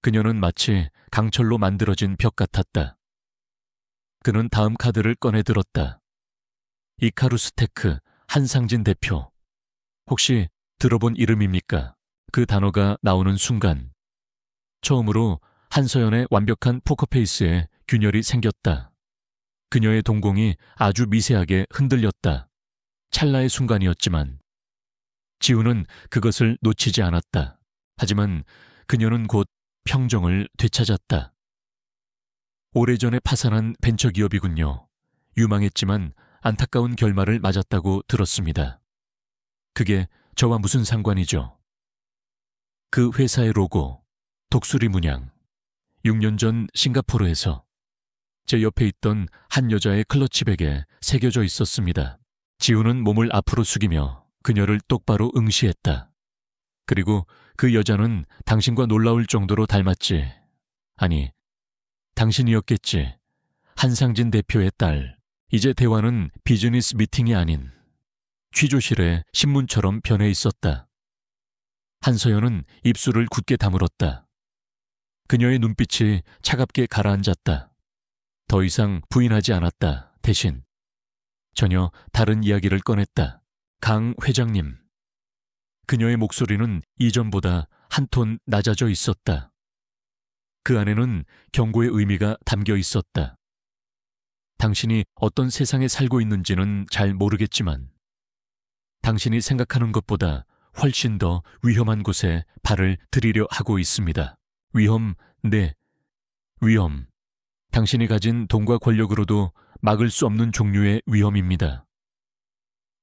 그녀는 마치 강철로 만들어진 벽 같았다. 그는 다음 카드를 꺼내 들었다. 이카루스테크 한상진 대표. 혹시 들어본 이름입니까? 그 단어가 나오는 순간 처음으로 한서연의 완벽한 포커페이스에 균열이 생겼다. 그녀의 동공이 아주 미세하게 흔들렸다. 찰나의 순간이었지만 지우는 그것을 놓치지 않았다. 하지만 그녀는 곧 평정을 되찾았다. 오래전에 파산한 벤처기업이군요. 유망했지만 안타까운 결말을 맞았다고 들었습니다. 그게 저와 무슨 상관이죠? 그 회사의 로고, 독수리 문양. 6년 전 싱가포르에서 제 옆에 있던 한 여자의 클러치백에 새겨져 있었습니다. 지우는 몸을 앞으로 숙이며 그녀를 똑바로 응시했다. 그리고 그 여자는 당신과 놀라울 정도로 닮았지. 아니, 당신이었겠지. 한상진 대표의 딸. 이제 대화는 비즈니스 미팅이 아닌 취조실의 신문처럼 변해 있었다. 한서연은 입술을 굳게 다물었다. 그녀의 눈빛이 차갑게 가라앉았다. 더 이상 부인하지 않았다. 대신 전혀 다른 이야기를 꺼냈다. 강 회장님. 그녀의 목소리는 이전보다 한 톤 낮아져 있었다. 그 안에는 경고의 의미가 담겨 있었다. 당신이 어떤 세상에 살고 있는지는 잘 모르겠지만 당신이 생각하는 것보다 훨씬 더 위험한 곳에 발을 들이려 하고 있습니다. 위험, 네. 위험. 당신이 가진 돈과 권력으로도 막을 수 없는 종류의 위험입니다.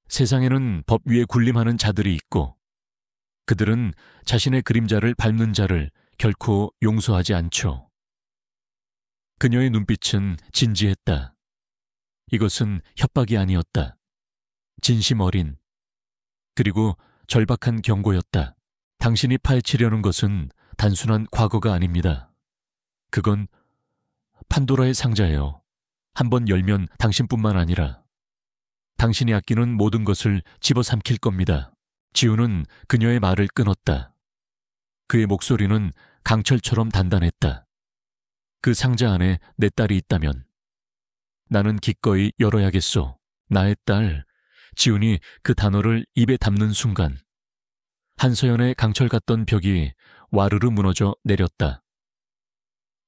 세상에는 법 위에 군림하는 자들이 있고 그들은 자신의 그림자를 밟는 자를 결코 용서하지 않죠. 그녀의 눈빛은 진지했다. 이것은 협박이 아니었다. 진심 어린 그리고 절박한 경고였다. 당신이 파헤치려는 것은 단순한 과거가 아닙니다. 그건 판도라의 상자예요. 한번 열면 당신뿐만 아니라 당신이 아끼는 모든 것을 집어삼킬 겁니다. 지우는 그녀의 말을 끊었다. 그의 목소리는 강철처럼 단단했다. 그 상자 안에 내 딸이 있다면 나는 기꺼이 열어야겠소. 나의 딸. 지훈이 그 단어를 입에 담는 순간 한서연의 강철 같던 벽이 와르르 무너져 내렸다.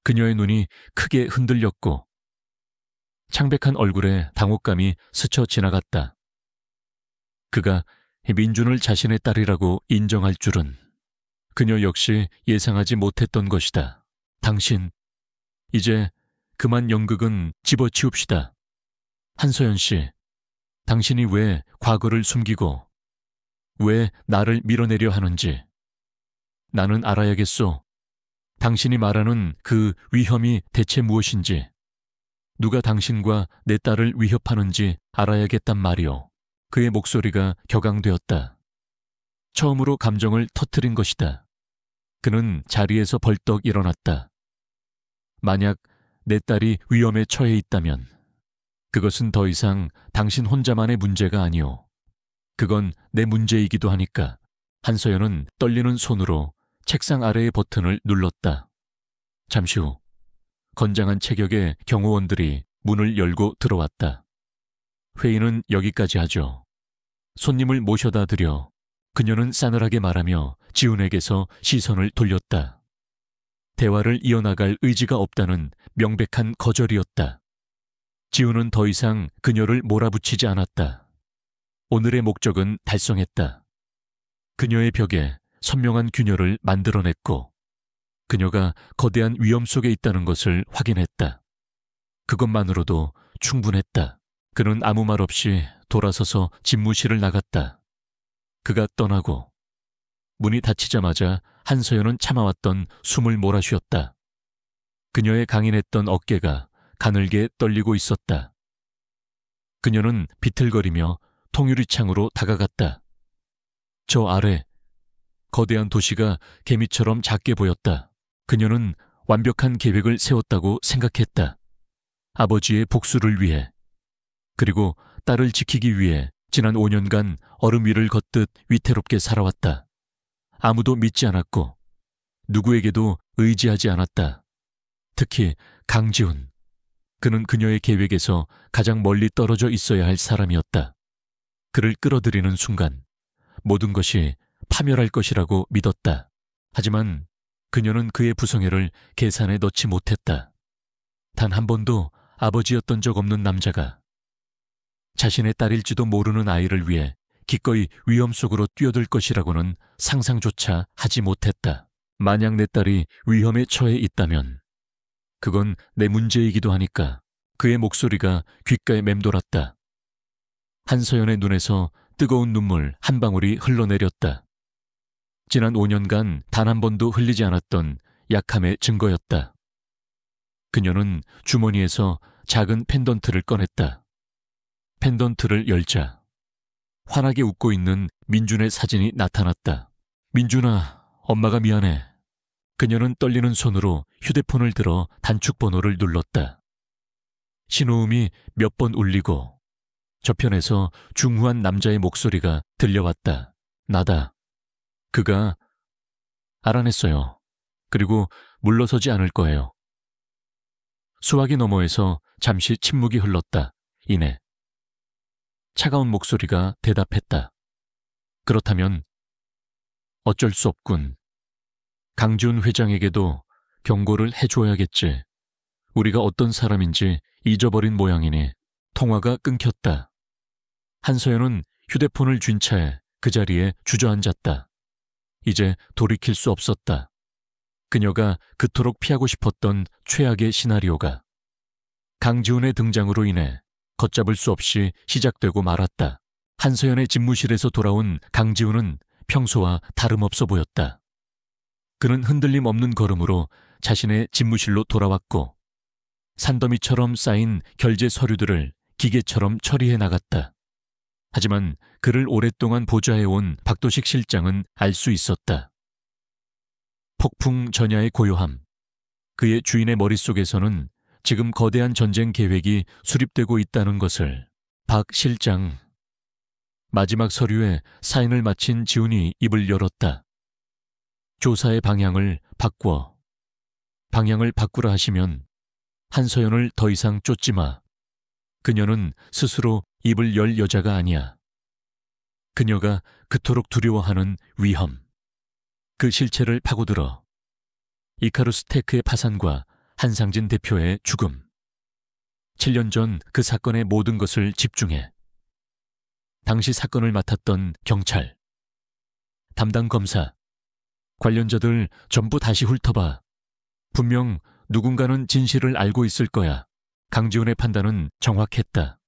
그녀의 눈이 크게 흔들렸고 창백한 얼굴에 당혹감이 스쳐 지나갔다. 그가 민준을 자신의 딸이라고 인정할 줄은 그녀 역시 예상하지 못했던 것이다. 당신, 이제 그만 연극은 집어치웁시다. 한서연 씨, 당신이 왜 과거를 숨기고 왜 나를 밀어내려 하는지 나는 알아야겠소. 당신이 말하는 그 위험이 대체 무엇인지, 누가 당신과 내 딸을 위협하는지 알아야겠단 말이오. 그의 목소리가 격앙되었다. 처음으로 감정을 터뜨린 것이다. 그는 자리에서 벌떡 일어났다. 만약 내 딸이 위험에 처해 있다면 그것은 더 이상 당신 혼자만의 문제가 아니오. 그건 내 문제이기도 하니까. 한서연은 떨리는 손으로 책상 아래의 버튼을 눌렀다. 잠시 후 건장한 체격의 경호원들이 문을 열고 들어왔다. 회의는 여기까지 하죠. 손님을 모셔다 드려. 그녀는 싸늘하게 말하며 지훈에게서 시선을 돌렸다. 대화를 이어나갈 의지가 없다는 명백한 거절이었다. 지훈은 더 이상 그녀를 몰아붙이지 않았다. 오늘의 목적은 달성했다. 그녀의 벽에 선명한 균열을 만들어냈고 그녀가 거대한 위험 속에 있다는 것을 확인했다. 그것만으로도 충분했다. 그는 아무 말 없이 돌아서서 집무실을 나갔다. 그가 떠나고 문이 닫히자마자 한서연은 참아왔던 숨을 몰아쉬었다. 그녀의 강인했던 어깨가 가늘게 떨리고 있었다. 그녀는 비틀거리며 통유리창으로 다가갔다. 저 아래 거대한 도시가 개미처럼 작게 보였다. 그녀는 완벽한 계획을 세웠다고 생각했다. 아버지의 복수를 위해, 그리고 딸을 지키기 위해 지난 5년간 얼음 위를 걷듯 위태롭게 살아왔다. 아무도 믿지 않았고 누구에게도 의지하지 않았다. 특히 강지훈. 그는 그녀의 계획에서 가장 멀리 떨어져 있어야 할 사람이었다. 그를 끌어들이는 순간 모든 것이 파멸할 것이라고 믿었다. 하지만 그녀는 그의 부성애를 계산에 넣지 못했다. 단 한 번도 아버지였던 적 없는 남자가 자신의 딸일지도 모르는 아이를 위해 기꺼이 위험 속으로 뛰어들 것이라고는 상상조차 하지 못했다. 만약 내 딸이 위험에 처해 있다면 그건 내 문제이기도 하니까. 그의 목소리가 귓가에 맴돌았다. 한서연의 눈에서 뜨거운 눈물 한 방울이 흘러내렸다. 지난 5년간 단 한 번도 흘리지 않았던 약함의 증거였다. 그녀는 주머니에서 작은 펜던트를 꺼냈다. 펜던트를 열자 환하게 웃고 있는 민준의 사진이 나타났다. 민준아, 엄마가 미안해. 그녀는 떨리는 손으로 휴대폰을 들어 단축 번호를 눌렀다. 신호음이 몇 번 울리고 저편에서 중후한 남자의 목소리가 들려왔다. 나다. 그가 알아냈어요. 그리고 물러서지 않을 거예요. 수화기 너머에서 잠시 침묵이 흘렀다. 이내 차가운 목소리가 대답했다. 그렇다면 어쩔 수 없군. 강지훈 회장에게도 경고를 해줘야겠지. 우리가 어떤 사람인지 잊어버린 모양이니. 통화가 끊겼다. 한서연은 휴대폰을 쥔 채 그 자리에 주저앉았다. 이제 돌이킬 수 없었다. 그녀가 그토록 피하고 싶었던 최악의 시나리오가 강지훈의 등장으로 인해 걷잡을 수 없이 시작되고 말았다. 한서연의 집무실에서 돌아온 강지훈은 평소와 다름없어 보였다. 그는 흔들림 없는 걸음으로 자신의 집무실로 돌아왔고 산더미처럼 쌓인 결제 서류들을 기계처럼 처리해 나갔다. 하지만 그를 오랫동안 보좌해온 박도식 실장은 알 수 있었다. 폭풍 전야의 고요함. 그의 주인의 머릿속에서는 지금 거대한 전쟁 계획이 수립되고 있다는 것을. 박 실장. 마지막 서류에 사인을 마친 지훈이 입을 열었다. 조사의 방향을 바꾸어. 방향을 바꾸라 하시면 한서연을 더 이상 쫓지 마. 그녀는 스스로 입을 열 여자가 아니야. 그녀가 그토록 두려워하는 위험. 그 실체를 파고들어. 이카루스 테크의 파산과 한상진 대표의 죽음. 7년 전 그 사건의 모든 것을 집중해. 당시 사건을 맡았던 경찰, 담당 검사, 관련자들 전부 다시 훑어봐. 분명 누군가는 진실을 알고 있을 거야. 강지훈의 판단은 정확했다.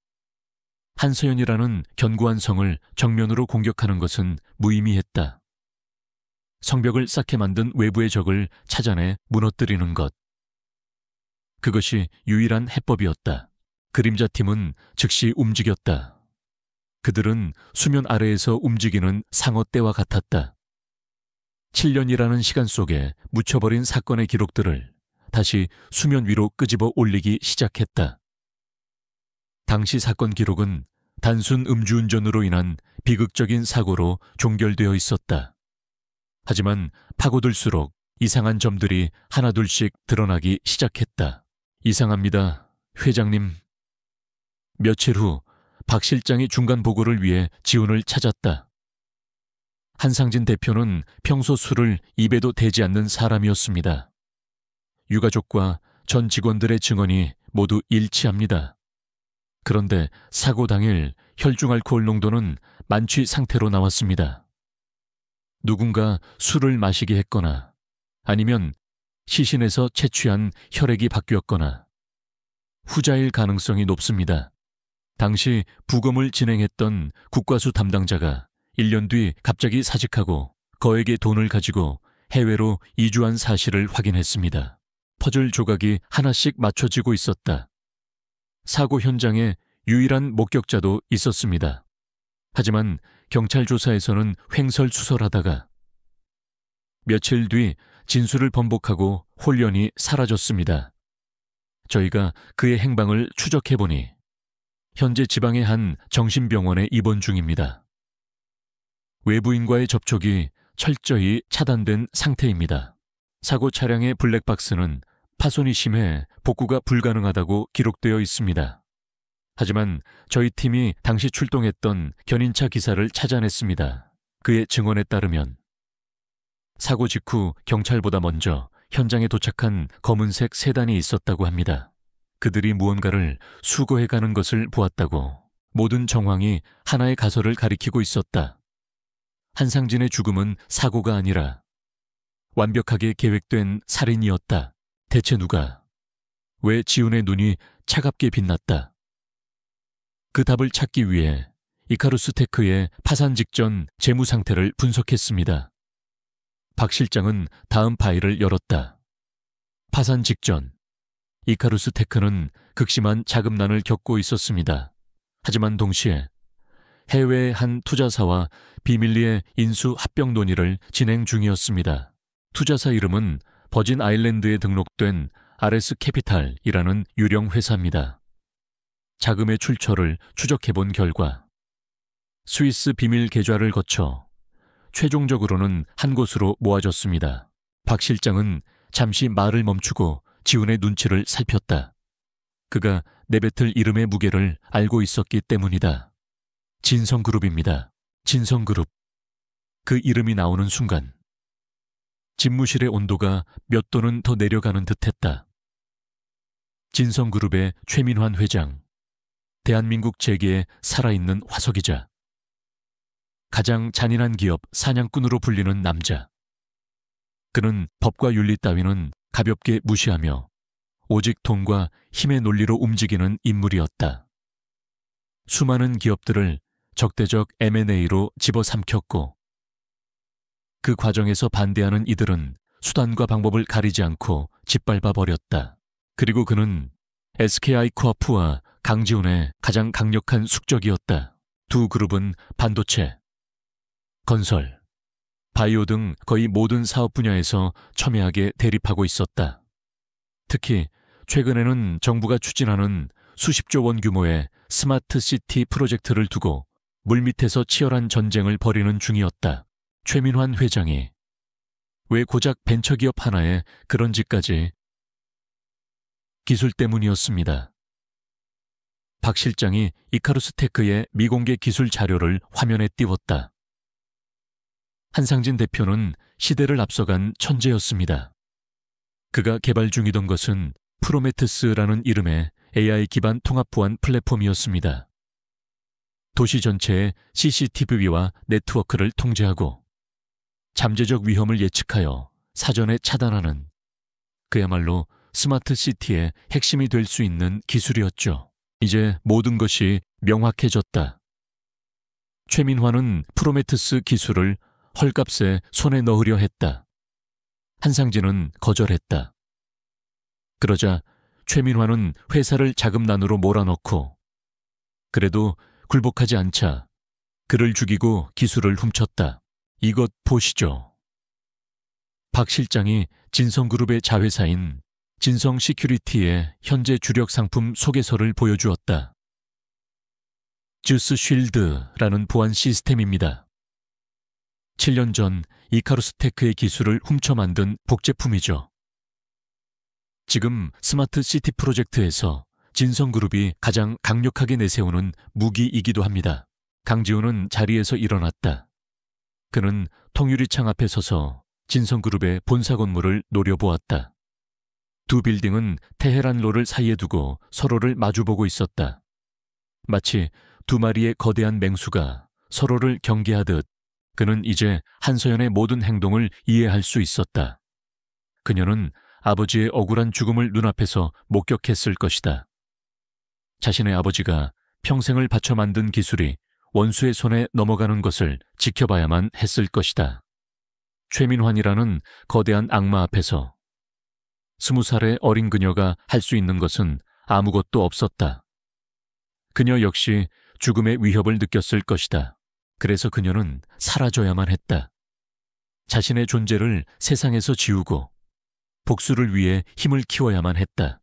한서연이라는 견고한 성을 정면으로 공격하는 것은 무의미했다. 성벽을 쌓게 만든 외부의 적을 찾아내 무너뜨리는 것. 그것이 유일한 해법이었다. 그림자팀은 즉시 움직였다. 그들은 수면 아래에서 움직이는 상어떼와 같았다. 7년이라는 시간 속에 묻혀버린 사건의 기록들을 다시 수면 위로 끄집어 올리기 시작했다. 당시 사건 기록은 단순 음주운전으로 인한 비극적인 사고로 종결되어 있었다. 하지만 파고들수록 이상한 점들이 하나둘씩 드러나기 시작했다. 이상합니다, 회장님. 며칠 후 박 실장이 중간 보고를 위해 지훈을 찾았다. 한상진 대표는 평소 술을 입에도 대지 않는 사람이었습니다. 유가족과 전 직원들의 증언이 모두 일치합니다. 그런데 사고 당일 혈중 알코올 농도는 만취 상태로 나왔습니다. 누군가 술을 마시게 했거나 아니면 시신에서 채취한 혈액이 바뀌었거나 후자일 가능성이 높습니다. 당시 부검을 진행했던 국과수 담당자가 1년 뒤 갑자기 사직하고 거액의 돈을 가지고 해외로 이주한 사실을 확인했습니다. 퍼즐 조각이 하나씩 맞춰지고 있었다. 사고 현장에 유일한 목격자도 있었습니다. 하지만 경찰 조사에서는 횡설수설하다가 며칠 뒤 진술을 번복하고 홀연히 사라졌습니다. 저희가 그의 행방을 추적해보니 현재 지방의 한 정신병원에 입원 중입니다. 외부인과의 접촉이 철저히 차단된 상태입니다. 사고 차량의 블랙박스는 파손이 심해 복구가 불가능하다고 기록되어 있습니다. 하지만 저희 팀이 당시 출동했던 견인차 기사를 찾아냈습니다. 그의 증언에 따르면 사고 직후 경찰보다 먼저 현장에 도착한 검은색 세단이 있었다고 합니다. 그들이 무언가를 수거해가는 것을 보았다고. 모든 정황이 하나의 가설을 가리키고 있었다. 한상진의 죽음은 사고가 아니라 완벽하게 계획된 살인이었다. 대체 누가? 왜 지훈의 눈이 차갑게 빛났다? 그 답을 찾기 위해 이카루스 테크의 파산 직전 재무 상태를 분석했습니다. 박 실장은 다음 파일을 열었다. 파산 직전 이카루스 테크는 극심한 자금난을 겪고 있었습니다. 하지만 동시에 해외의 한 투자사와 비밀리에 인수 합병 논의를 진행 중이었습니다. 투자사 이름은 버진 아일랜드에 등록된 RS 캐피탈이라는 유령 회사입니다. 자금의 출처를 추적해본 결과 스위스 비밀 계좌를 거쳐 최종적으로는 한 곳으로 모아졌습니다. 박 실장은 잠시 말을 멈추고 지훈의 눈치를 살폈다. 그가 내뱉을 이름의 무게를 알고 있었기 때문이다. 진성그룹입니다. 진성그룹. 그 이름이 나오는 순간 집무실의 온도가 몇 도는 더 내려가는 듯했다. 진성그룹의 최민환 회장, 대한민국 재계의 살아있는 화석이자 가장 잔인한 기업 사냥꾼으로 불리는 남자. 그는 법과 윤리 따위는 가볍게 무시하며 오직 돈과 힘의 논리로 움직이는 인물이었다. 수많은 기업들을 적대적 M&A로 집어삼켰고 그 과정에서 반대하는 이들은 수단과 방법을 가리지 않고 짓밟아 버렸다. 그리고 그는 SKI 코아프와 강지훈의 가장 강력한 숙적이었다. 두 그룹은 반도체, 건설, 바이오 등 거의 모든 사업 분야에서 첨예하게 대립하고 있었다. 특히 최근에는 정부가 추진하는 수십조 원 규모의 스마트 시티 프로젝트를 두고 물밑에서 치열한 전쟁을 벌이는 중이었다. 최민환 회장이 왜 고작 벤처기업 하나에 그런 짓까지? 기술 때문이었습니다. 박 실장이 이카루스 테크의 미공개 기술 자료를 화면에 띄웠다. 한상진 대표는 시대를 앞서간 천재였습니다. 그가 개발 중이던 것은 프로메테스라는 이름의 AI 기반 통합 보안 플랫폼이었습니다. 도시 전체의 CCTV와 네트워크를 통제하고 잠재적 위험을 예측하여 사전에 차단하는 그야말로 스마트 시티의 핵심이 될 수 있는 기술이었죠. 이제 모든 것이 명확해졌다. 최민환은 프로메테스 기술을 헐값에 손에 넣으려 했다. 한상진은 거절했다. 그러자 최민환은 회사를 자금난으로 몰아넣고 그래도 굴복하지 않자 그를 죽이고 기술을 훔쳤다. 이것 보시죠. 박 실장이 진성그룹의 자회사인 진성시큐리티의 현재 주력 상품 소개서를 보여주었다. 주스 쉴드라는 보안 시스템입니다. 7년 전 이카루스 테크의 기술을 훔쳐 만든 복제품이죠. 지금 스마트 시티 프로젝트에서 진성그룹이 가장 강력하게 내세우는 무기이기도 합니다. 강지훈은 자리에서 일어났다. 그는 통유리창 앞에 서서 진성그룹의 본사 건물을 노려보았다. 두 빌딩은 테헤란로를 사이에 두고 서로를 마주보고 있었다. 마치 두 마리의 거대한 맹수가 서로를 경계하듯 그는 이제 한서연의 모든 행동을 이해할 수 있었다. 그녀는 아버지의 억울한 죽음을 눈앞에서 목격했을 것이다. 자신의 아버지가 평생을 바쳐 만든 기술이 원수의 손에 넘어가는 것을 지켜봐야만 했을 것이다. 최민환이라는 거대한 악마 앞에서 20살의 어린 그녀가 할 수 있는 것은 아무것도 없었다. 그녀 역시 죽음의 위협을 느꼈을 것이다. 그래서 그녀는 사라져야만 했다. 자신의 존재를 세상에서 지우고 복수를 위해 힘을 키워야만 했다.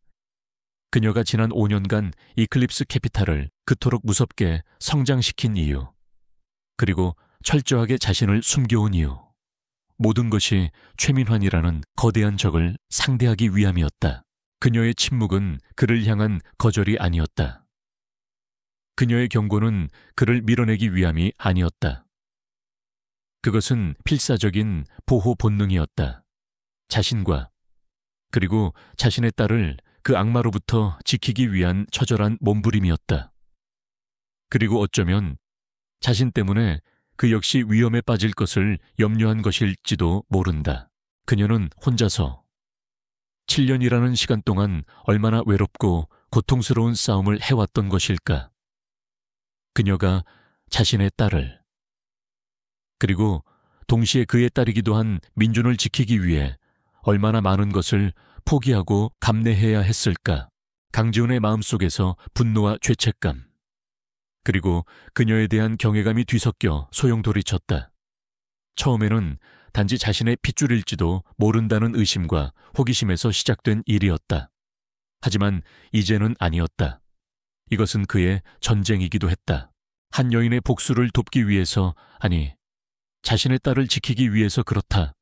그녀가 지난 5년간 이클립스 캐피탈을 그토록 무섭게 성장시킨 이유, 그리고 철저하게 자신을 숨겨온 이유, 모든 것이 최민환이라는 거대한 적을 상대하기 위함이었다. 그녀의 침묵은 그를 향한 거절이 아니었다. 그녀의 경고는 그를 밀어내기 위함이 아니었다. 그것은 필사적인 보호 본능이었다. 자신과 그리고 자신의 딸을 그 악마로부터 지키기 위한 처절한 몸부림이었다. 그리고 어쩌면 자신 때문에 그 역시 위험에 빠질 것을 염려한 것일지도 모른다. 그녀는 혼자서 7년이라는 시간 동안 얼마나 외롭고 고통스러운 싸움을 해왔던 것일까. 그녀가 자신의 딸을, 그리고 동시에 그의 딸이기도 한 민준을 지키기 위해 얼마나 많은 것을 포기하고 감내해야 했을까. 강지훈의 마음속에서 분노와 죄책감, 그리고 그녀에 대한 경외감이 뒤섞여 소용돌이쳤다. 처음에는 단지 자신의 핏줄일지도 모른다는 의심과 호기심에서 시작된 일이었다. 하지만 이제는 아니었다. 이것은 그의 전쟁이기도 했다. 한 여인의 복수를 돕기 위해서, 아니, 자신의 딸을 지키기 위해서 그렇다.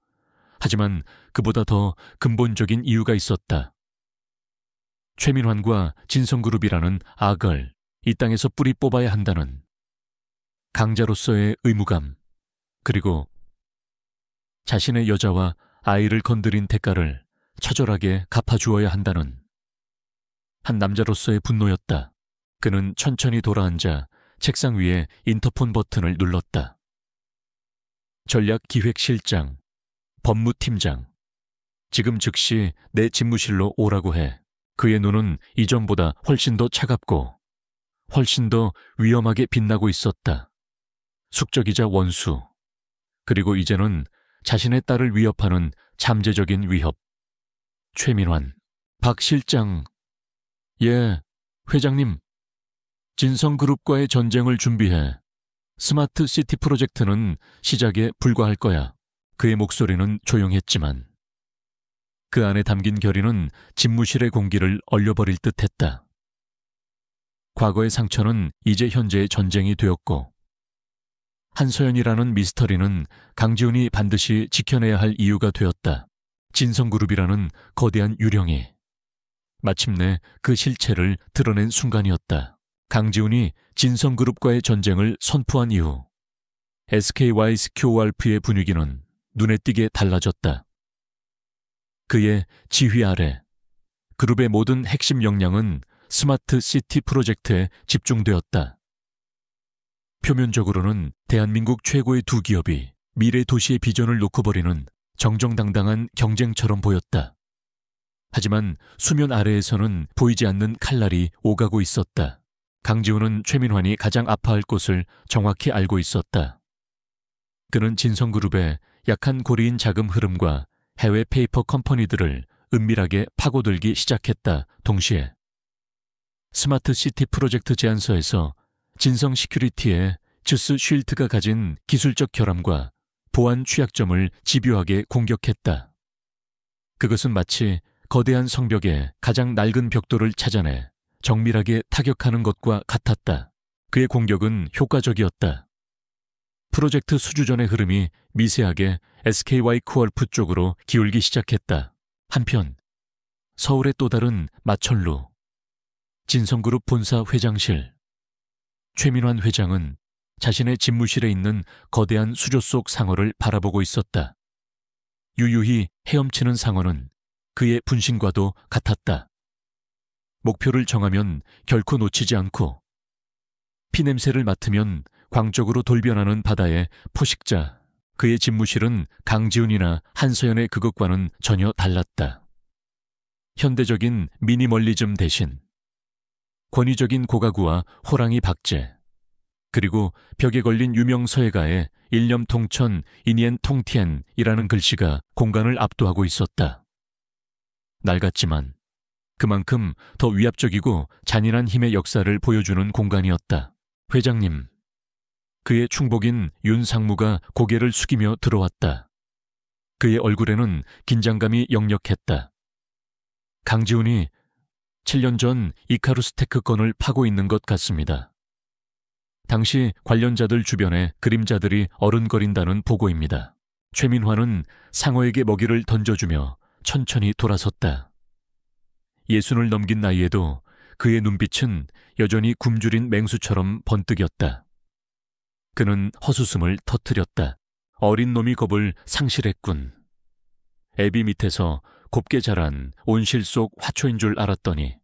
하지만 그보다 더 근본적인 이유가 있었다. 최민환과 진성그룹이라는 악을 이 땅에서 뿌리 뽑아야 한다는 강자로서의 의무감, 그리고 자신의 여자와 아이를 건드린 대가를 처절하게 갚아주어야 한다는 한 남자로서의 분노였다. 그는 천천히 돌아앉아 책상 위에 인터폰 버튼을 눌렀다. 전략기획실장, 법무팀장, 지금 즉시 내 집무실로 오라고 해. 그의 눈은 이전보다 훨씬 더 차갑고 훨씬 더 위험하게 빛나고 있었다. 숙적이자 원수, 그리고 이제는 자신의 딸을 위협하는 잠재적인 위협. 최민환, 박 실장. 예, 회장님. 진성그룹과의 전쟁을 준비해. 스마트 시티 프로젝트는 시작에 불과할 거야. 그의 목소리는 조용했지만 그 안에 담긴 결의는 집무실의 공기를 얼려버릴 듯했다. 과거의 상처는 이제 현재의 전쟁이 되었고 한서연이라는 미스터리는 강지훈이 반드시 지켜내야 할 이유가 되었다. 진성그룹이라는 거대한 유령이 마침내 그 실체를 드러낸 순간이었다. 강지훈이 진성그룹과의 전쟁을 선포한 이후 SKY스큐어프의 분위기는 눈에 띄게 달라졌다. 그의 지휘 아래 그룹의 모든 핵심 역량은 스마트 시티 프로젝트에 집중되었다. 표면적으로는 대한민국 최고의 두 기업이 미래 도시의 비전을 놓고 벌이는 정정당당한 경쟁처럼 보였다. 하지만 수면 아래에서는 보이지 않는 칼날이 오가고 있었다. 강지훈은 최민환이 가장 아파할 곳을 정확히 알고 있었다. 그는 진성그룹의 약한 고리인 자금 흐름과 해외 페이퍼 컴퍼니들을 은밀하게 파고들기 시작했다. 동시에 스마트 시티 프로젝트 제안서에서 진성 시큐리티의 주스 쉴트가 가진 기술적 결함과 보안 취약점을 집요하게 공격했다. 그것은 마치 거대한 성벽의 가장 낡은 벽돌을 찾아내 정밀하게 타격하는 것과 같았다. 그의 공격은 효과적이었다. 프로젝트 수주전의 흐름이 미세하게 SKY 코얼프 쪽으로 기울기 시작했다. 한편 서울의 또 다른 마천루 진성그룹 본사 회장실. 최민환 회장은 자신의 집무실에 있는 거대한 수조 속 상어를 바라보고 있었다. 유유히 헤엄치는 상어는 그의 분신과도 같았다. 목표를 정하면 결코 놓치지 않고 피냄새를 맡으면 광적으로 돌변하는 바다의 포식자. 그의 집무실은 강지훈이나 한서연의 그것과는 전혀 달랐다. 현대적인 미니멀리즘 대신 권위적인 고가구와 호랑이 박제, 그리고 벽에 걸린 유명 서예가의 일념통천 이니엔 통티엔이라는 글씨가 공간을 압도하고 있었다. 낡았지만 그만큼 더 위압적이고 잔인한 힘의 역사를 보여주는 공간이었다. 회장님. 그의 충복인 윤 상무가 고개를 숙이며 들어왔다. 그의 얼굴에는 긴장감이 역력했다. 강지훈이 7년 전 이카루스 테크 건을 파고 있는 것 같습니다. 당시 관련자들 주변에 그림자들이 어른거린다는 보고입니다. 최민환은 상어에게 먹이를 던져주며 천천히 돌아섰다. 60을 넘긴 나이에도 그의 눈빛은 여전히 굶주린 맹수처럼 번뜩였다. 그는 헛웃음을 터뜨렸다. 어린 놈이 겁을 상실했군. 애비 밑에서 곱게 자란 온실 속 화초인 줄 알았더니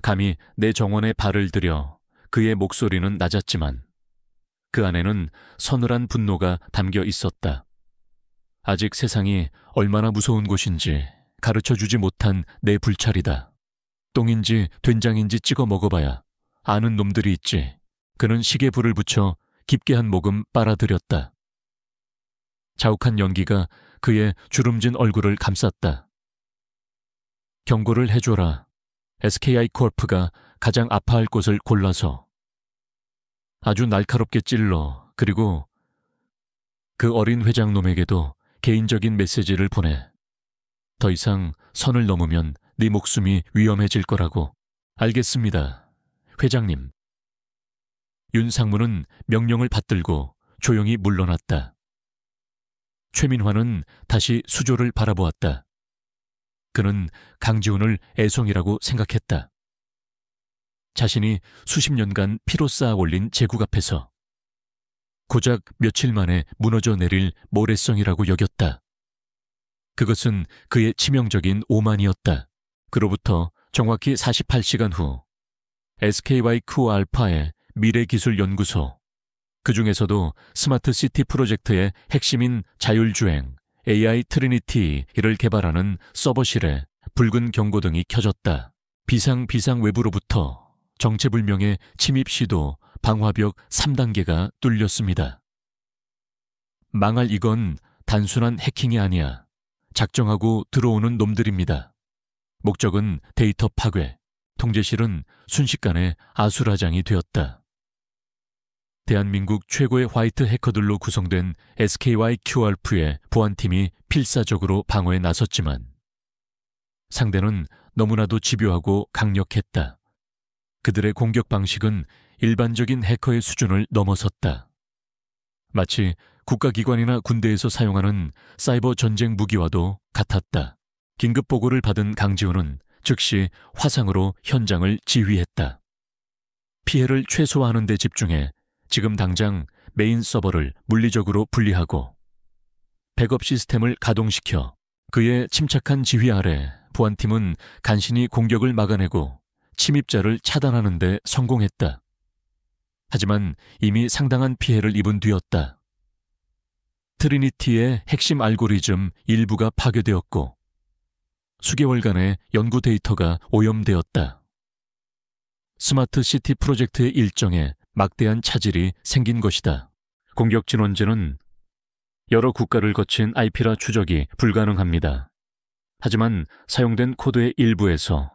감히 내 정원에 발을 들여. 그의 목소리는 낮았지만 그 안에는 서늘한 분노가 담겨 있었다. 아직 세상이 얼마나 무서운 곳인지 가르쳐주지 못한 내 불찰이다. 똥인지 된장인지 찍어 먹어봐야 아는 놈들이 있지. 그는 시계 불을 붙여 깊게 한 모금 빨아들였다. 자욱한 연기가 그의 주름진 얼굴을 감쌌다. 경고를 해줘라. SKI 코르프가 가장 아파할 곳을 골라서 아주 날카롭게 찔러. 그리고 그 어린 회장놈에게도 개인적인 메시지를 보내. 더 이상 선을 넘으면 네 목숨이 위험해질 거라고. 알겠습니다, 회장님. 윤 상무는 명령을 받들고 조용히 물러났다. 최민환은 다시 수조를 바라보았다. 그는 강지훈을 애송이라고 생각했다. 자신이 수십 년간 피로 쌓아 올린 제국 앞에서 고작 며칠 만에 무너져 내릴 모래성이라고 여겼다. 그것은 그의 치명적인 오만이었다. 그로부터 정확히 48시간 후 SKYQ 알파의 미래기술연구소, 그 중에서도 스마트시티 프로젝트의 핵심인 자율주행 AI 트리니티를 개발하는 서버실에 붉은 경고등이 켜졌다. 비상 외부로부터 정체불명의 침입 시도 방화벽 3단계가 뚫렸습니다. 망할 이건 단순한 해킹이 아니야. 작정하고 들어오는 놈들입니다. 목적은 데이터 파괴, 통제실은 순식간에 아수라장이 되었다. 대한민국 최고의 화이트 해커들로 구성된 SKYQRF의 보안팀이 필사적으로 방어에 나섰지만 상대는 너무나도 집요하고 강력했다. 그들의 공격 방식은 일반적인 해커의 수준을 넘어섰다. 마치 국가기관이나 군대에서 사용하는 사이버 전쟁 무기와도 같았다. 긴급 보고를 받은 강지훈은 즉시 화상으로 현장을 지휘했다. 피해를 최소화하는 데 집중해 지금 당장 메인 서버를 물리적으로 분리하고 백업 시스템을 가동시켜 그의 침착한 지휘 아래 보안팀은 간신히 공격을 막아내고 침입자를 차단하는 데 성공했다. 하지만 이미 상당한 피해를 입은 뒤였다. 트리니티의 핵심 알고리즘 일부가 파괴되었고 수개월간의 연구 데이터가 오염되었다. 스마트 시티 프로젝트의 일정에 막대한 차질이 생긴 것이다. 공격 진원지는 여러 국가를 거친 IP라 추적이 불가능합니다. 하지만 사용된 코드의 일부에서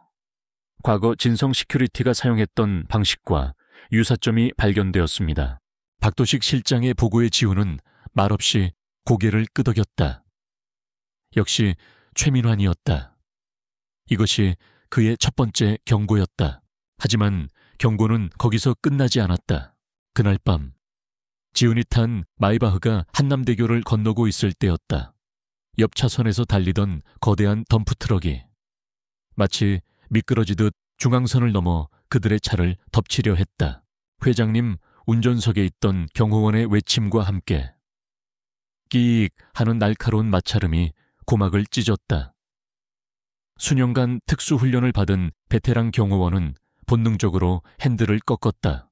과거 진성 시큐리티가 사용했던 방식과 유사점이 발견되었습니다. 박도식 실장의 보고에 지훈은 말없이 고개를 끄덕였다. 역시 최민환이었다. 이것이 그의 첫 번째 경고였다. 하지만 경고는 거기서 끝나지 않았다. 그날 밤 지훈이 탄 마이바흐가 한남대교를 건너고 있을 때였다. 옆 차선에서 달리던 거대한 덤프트럭이 마치 미끄러지듯 중앙선을 넘어 그들의 차를 덮치려 했다. 회장님 운전석에 있던 경호원의 외침과 함께 끼익 하는 날카로운 마찰음이 고막을 찢었다. 수년간 특수훈련을 받은 베테랑 경호원은 본능적으로 핸들을 꺾었다.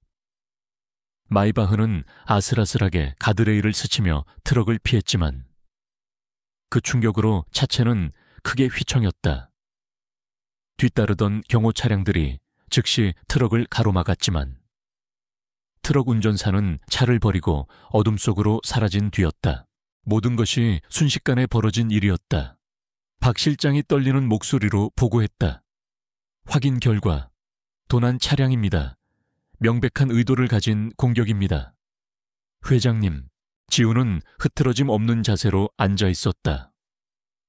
마이바흐는 아슬아슬하게 가드레일을 스치며 트럭을 피했지만 그 충격으로 차체는 크게 휘청였다. 뒤따르던 경호 차량들이 즉시 트럭을 가로막았지만 트럭 운전사는 차를 버리고 어둠 속으로 사라진 뒤였다. 모든 것이 순식간에 벌어진 일이었다. 박 실장이 떨리는 목소리로 보고했다. 확인 결과 도난 차량입니다. 명백한 의도를 가진 공격입니다. 회장님, 지훈은 흐트러짐 없는 자세로 앉아 있었다.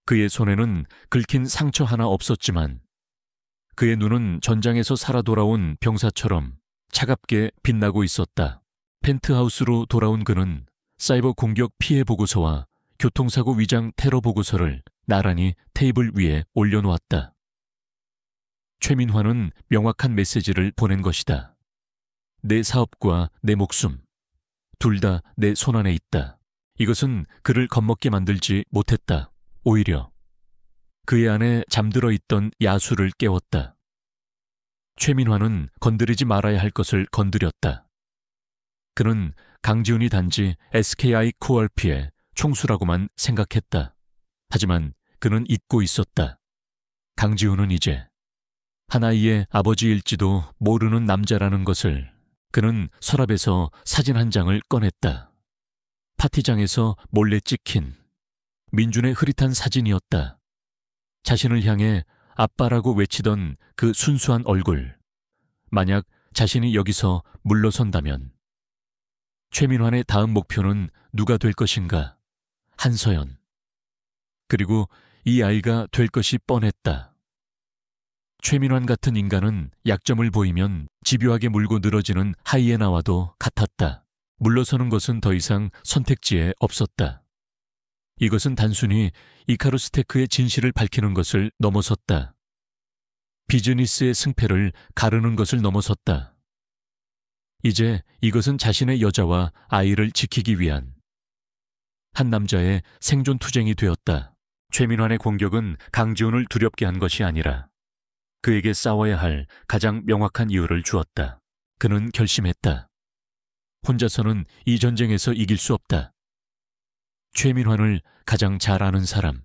그의 손에는 긁힌 상처 하나 없었지만 그의 눈은 전장에서 살아 돌아온 병사처럼 차갑게 빛나고 있었다. 펜트하우스로 돌아온 그는 사이버 공격 피해 보고서와 교통사고 위장 테러 보고서를 나란히 테이블 위에 올려놓았다. 최민환은 명확한 메시지를 보낸 것이다. 내 사업과 내 목숨, 둘 다 내 손안에 있다. 이것은 그를 겁먹게 만들지 못했다. 오히려 그의 안에 잠들어 있던 야수를 깨웠다. 최민환은 건드리지 말아야 할 것을 건드렸다. 그는 강지훈이 단지 SKI 코얼피의 총수라고만 생각했다. 하지만 그는 잊고 있었다. 강지훈은 이제 한 아이의 아버지일지도 모르는 남자라는 것을. 그는 서랍에서 사진 한 장을 꺼냈다. 파티장에서 몰래 찍힌 민준의 흐릿한 사진이었다. 자신을 향해 아빠라고 외치던 그 순수한 얼굴. 만약 자신이 여기서 물러선다면 최민환의 다음 목표는 누가 될 것인가? 한서연. 그리고 이 아이가 될 것이 뻔했다. 최민환 같은 인간은 약점을 보이면 집요하게 물고 늘어지는 하이에나와도 같았다. 물러서는 것은 더 이상 선택지에 없었다. 이것은 단순히 이카루스 테크의 진실을 밝히는 것을 넘어섰다. 비즈니스의 승패를 가르는 것을 넘어섰다. 이제 이것은 자신의 여자와 아이를 지키기 위한 한 남자의 생존 투쟁이 되었다. 최민환의 공격은 강지훈을 두렵게 한 것이 아니라 그에게 싸워야 할 가장 명확한 이유를 주었다. 그는 결심했다. 혼자서는 이 전쟁에서 이길 수 없다. 최민환을 가장 잘 아는 사람,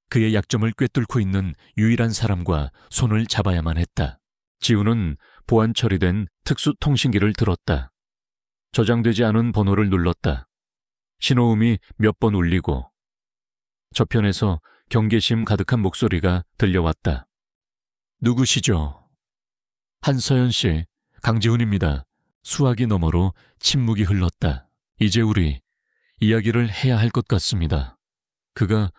그의 약점을 꿰뚫고 있는 유일한 사람과 손을 잡아야만 했다. 지훈은 보안 처리된 특수 통신기를 들었다. 저장되지 않은 번호를 눌렀다. 신호음이 몇 번 울리고 저편에서 경계심 가득한 목소리가 들려왔다. 누구시죠? 한서연 씨, 강지훈입니다. 수화기 너머로 침묵이 흘렀다. 이제 우리 이야기를 해야 할 것 같습니다. 그가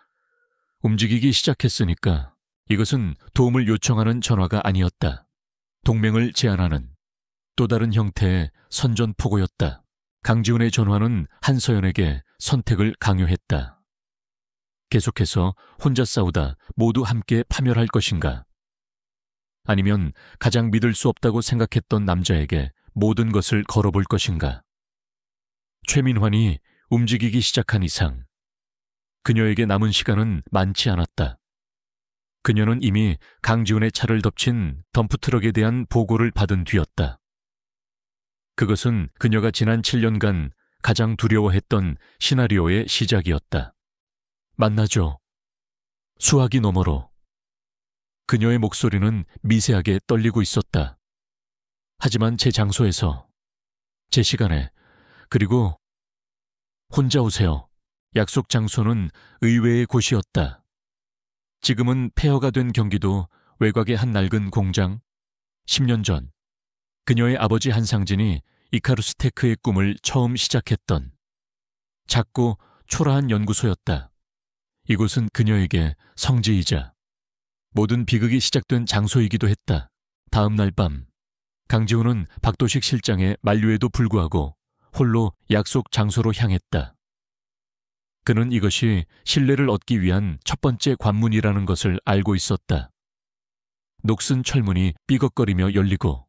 움직이기 시작했으니까 이것은 도움을 요청하는 전화가 아니었다. 동맹을 제안하는 또 다른 형태의 선전포고였다. 강지훈의 전화는 한서연에게 선택을 강요했다. 계속해서 혼자 싸우다 모두 함께 파멸할 것인가? 아니면 가장 믿을 수 없다고 생각했던 남자에게 모든 것을 걸어볼 것인가? 최민환이 움직이기 시작한 이상 그녀에게 남은 시간은 많지 않았다. 그녀는 이미 강지훈의 차를 덮친 덤프트럭에 대한 보고를 받은 뒤였다. 그것은 그녀가 지난 7년간 가장 두려워했던 시나리오의 시작이었다. 만나죠. 수화기 너머로. 그녀의 목소리는 미세하게 떨리고 있었다. 하지만 제 장소에서, 제 시간에, 그리고 혼자 오세요. 약속 장소는 의외의 곳이었다. 지금은 폐허가 된 경기도 외곽의 한 낡은 공장. 10년 전 그녀의 아버지 한상진이 이카루스 테크의 꿈을 처음 시작했던 작고 초라한 연구소였다. 이곳은 그녀에게 성지이자 모든 비극이 시작된 장소이기도 했다. 다음 날 밤 강지훈은 박도식 실장의 만류에도 불구하고 홀로 약속 장소로 향했다. 그는 이것이 신뢰를 얻기 위한 첫 번째 관문이라는 것을 알고 있었다. 녹슨 철문이 삐걱거리며 열리고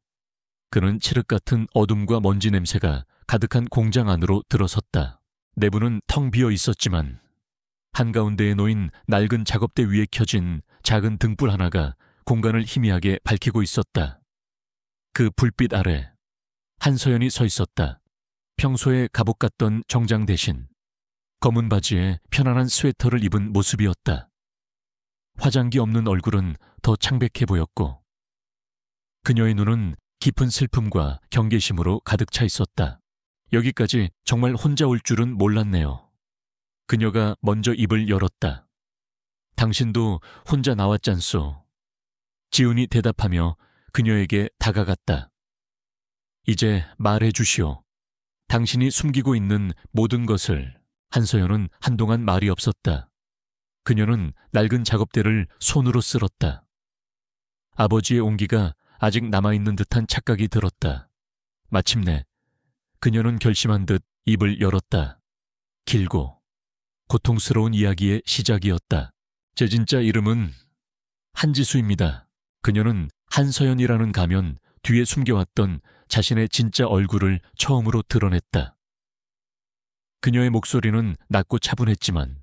그는 칠흑 같은 어둠과 먼지 냄새가 가득한 공장 안으로 들어섰다. 내부는 텅 비어 있었지만 한가운데에 놓인 낡은 작업대 위에 켜진 작은 등불 하나가 공간을 희미하게 밝히고 있었다. 그 불빛 아래 한서연이 서 있었다. 평소에 갑옷 같던 정장 대신 검은 바지에 편안한 스웨터를 입은 모습이었다. 화장기 없는 얼굴은 더 창백해 보였고 그녀의 눈은 깊은 슬픔과 경계심으로 가득 차 있었다. 여기까지 정말 혼자 올 줄은 몰랐네요. 그녀가 먼저 입을 열었다. 당신도 혼자 나왔잖소. 지훈이 대답하며 그녀에게 다가갔다. 이제 말해 주시오. 당신이 숨기고 있는 모든 것을. 한서연은 한동안 말이 없었다. 그녀는 낡은 작업대를 손으로 쓸었다. 아버지의 온기가 아직 남아있는 듯한 착각이 들었다. 마침내 그녀는 결심한 듯 입을 열었다. 길고 고통스러운 이야기의 시작이었다. 제 진짜 이름은 한지수입니다. 그녀는 한서연이라는 가면 뒤에 숨겨왔던 자신의 진짜 얼굴을 처음으로 드러냈다. 그녀의 목소리는 낮고 차분했지만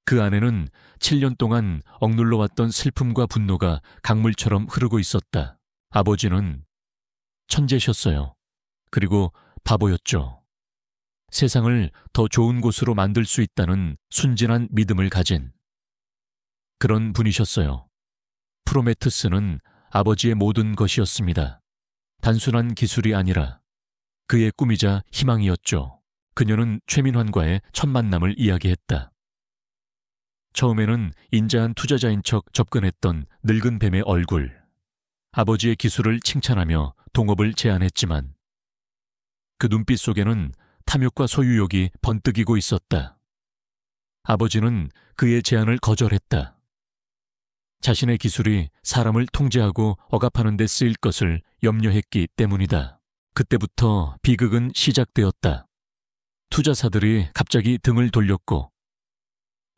그 안에는 7년 동안 억눌러왔던 슬픔과 분노가 강물처럼 흐르고 있었다. 아버지는 천재셨어요. 그리고 바보였죠. 세상을 더 좋은 곳으로 만들 수 있다는 순진한 믿음을 가진 그런 분이셨어요. 프로메테우스는 아버지의 모든 것이었습니다. 단순한 기술이 아니라 그의 꿈이자 희망이었죠. 그녀는 최민환과의 첫 만남을 이야기했다. 처음에는 인자한 투자자인 척 접근했던 늙은 뱀의 얼굴. 아버지의 기술을 칭찬하며 동업을 제안했지만 그 눈빛 속에는 탐욕과 소유욕이 번뜩이고 있었다. 아버지는 그의 제안을 거절했다. 자신의 기술이 사람을 통제하고 억압하는 데 쓰일 것을 염려했기 때문이다. 그때부터 비극은 시작되었다. 투자사들이 갑자기 등을 돌렸고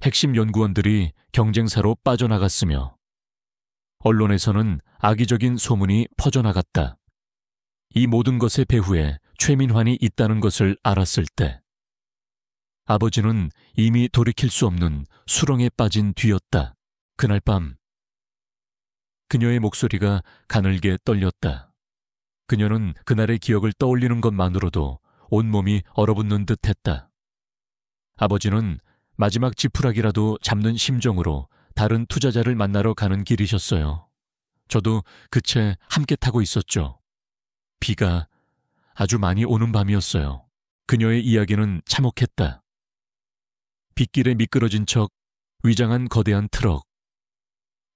핵심 연구원들이 경쟁사로 빠져나갔으며 언론에서는 악의적인 소문이 퍼져나갔다. 이 모든 것의 배후에 최민환이 있다는 것을 알았을 때 아버지는 이미 돌이킬 수 없는 수렁에 빠진 뒤였다. 그날 밤 그녀의 목소리가 가늘게 떨렸다. 그녀는 그날의 기억을 떠올리는 것만으로도 온몸이 얼어붙는 듯했다. 아버지는 마지막 지푸라기라도 잡는 심정으로 다른 투자자를 만나러 가는 길이셨어요. 저도 그 채 함께 타고 있었죠. 비가 아주 많이 오는 밤이었어요. 그녀의 이야기는 참혹했다. 빗길에 미끄러진 척 위장한 거대한 트럭,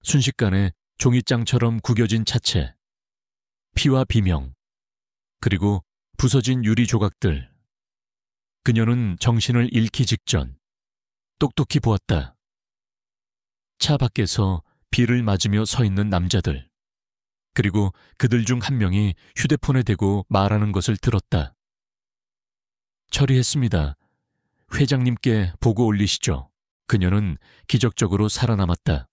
순식간에 종이장처럼 구겨진 차체, 피와 비명, 그리고 부서진 유리 조각들. 그녀는 정신을 잃기 직전 똑똑히 보았다. 차 밖에서 비를 맞으며 서 있는 남자들, 그리고 그들 중 한 명이 휴대폰에 대고 말하는 것을 들었다. 처리했습니다. 회장님께 보고 올리시죠. 그녀는 기적적으로 살아남았다.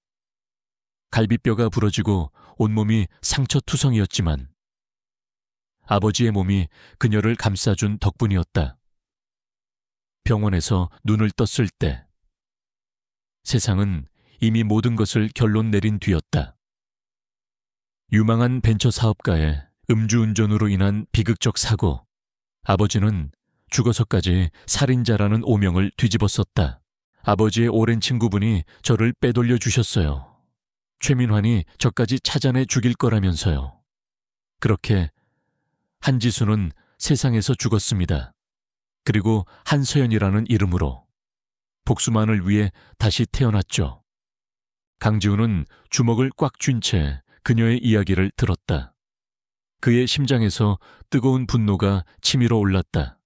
갈비뼈가 부러지고 온몸이 상처투성이었지만 아버지의 몸이 그녀를 감싸준 덕분이었다. 병원에서 눈을 떴을 때 세상은 이미 모든 것을 결론 내린 뒤였다. 유망한 벤처 사업가의 음주운전으로 인한 비극적 사고, 아버지는 죽어서까지 살인자라는 오명을 뒤집었었다. 아버지의 오랜 친구분이 저를 빼돌려 주셨어요. 최민환이 저까지 찾아내 죽일 거라면서요. 그렇게 한지수는 세상에서 죽었습니다. 그리고 한서연이라는 이름으로 복수만을 위해 다시 태어났죠. 강지훈은 주먹을 꽉 쥔 채 그녀의 이야기를 들었다. 그의 심장에서 뜨거운 분노가 치밀어 올랐다.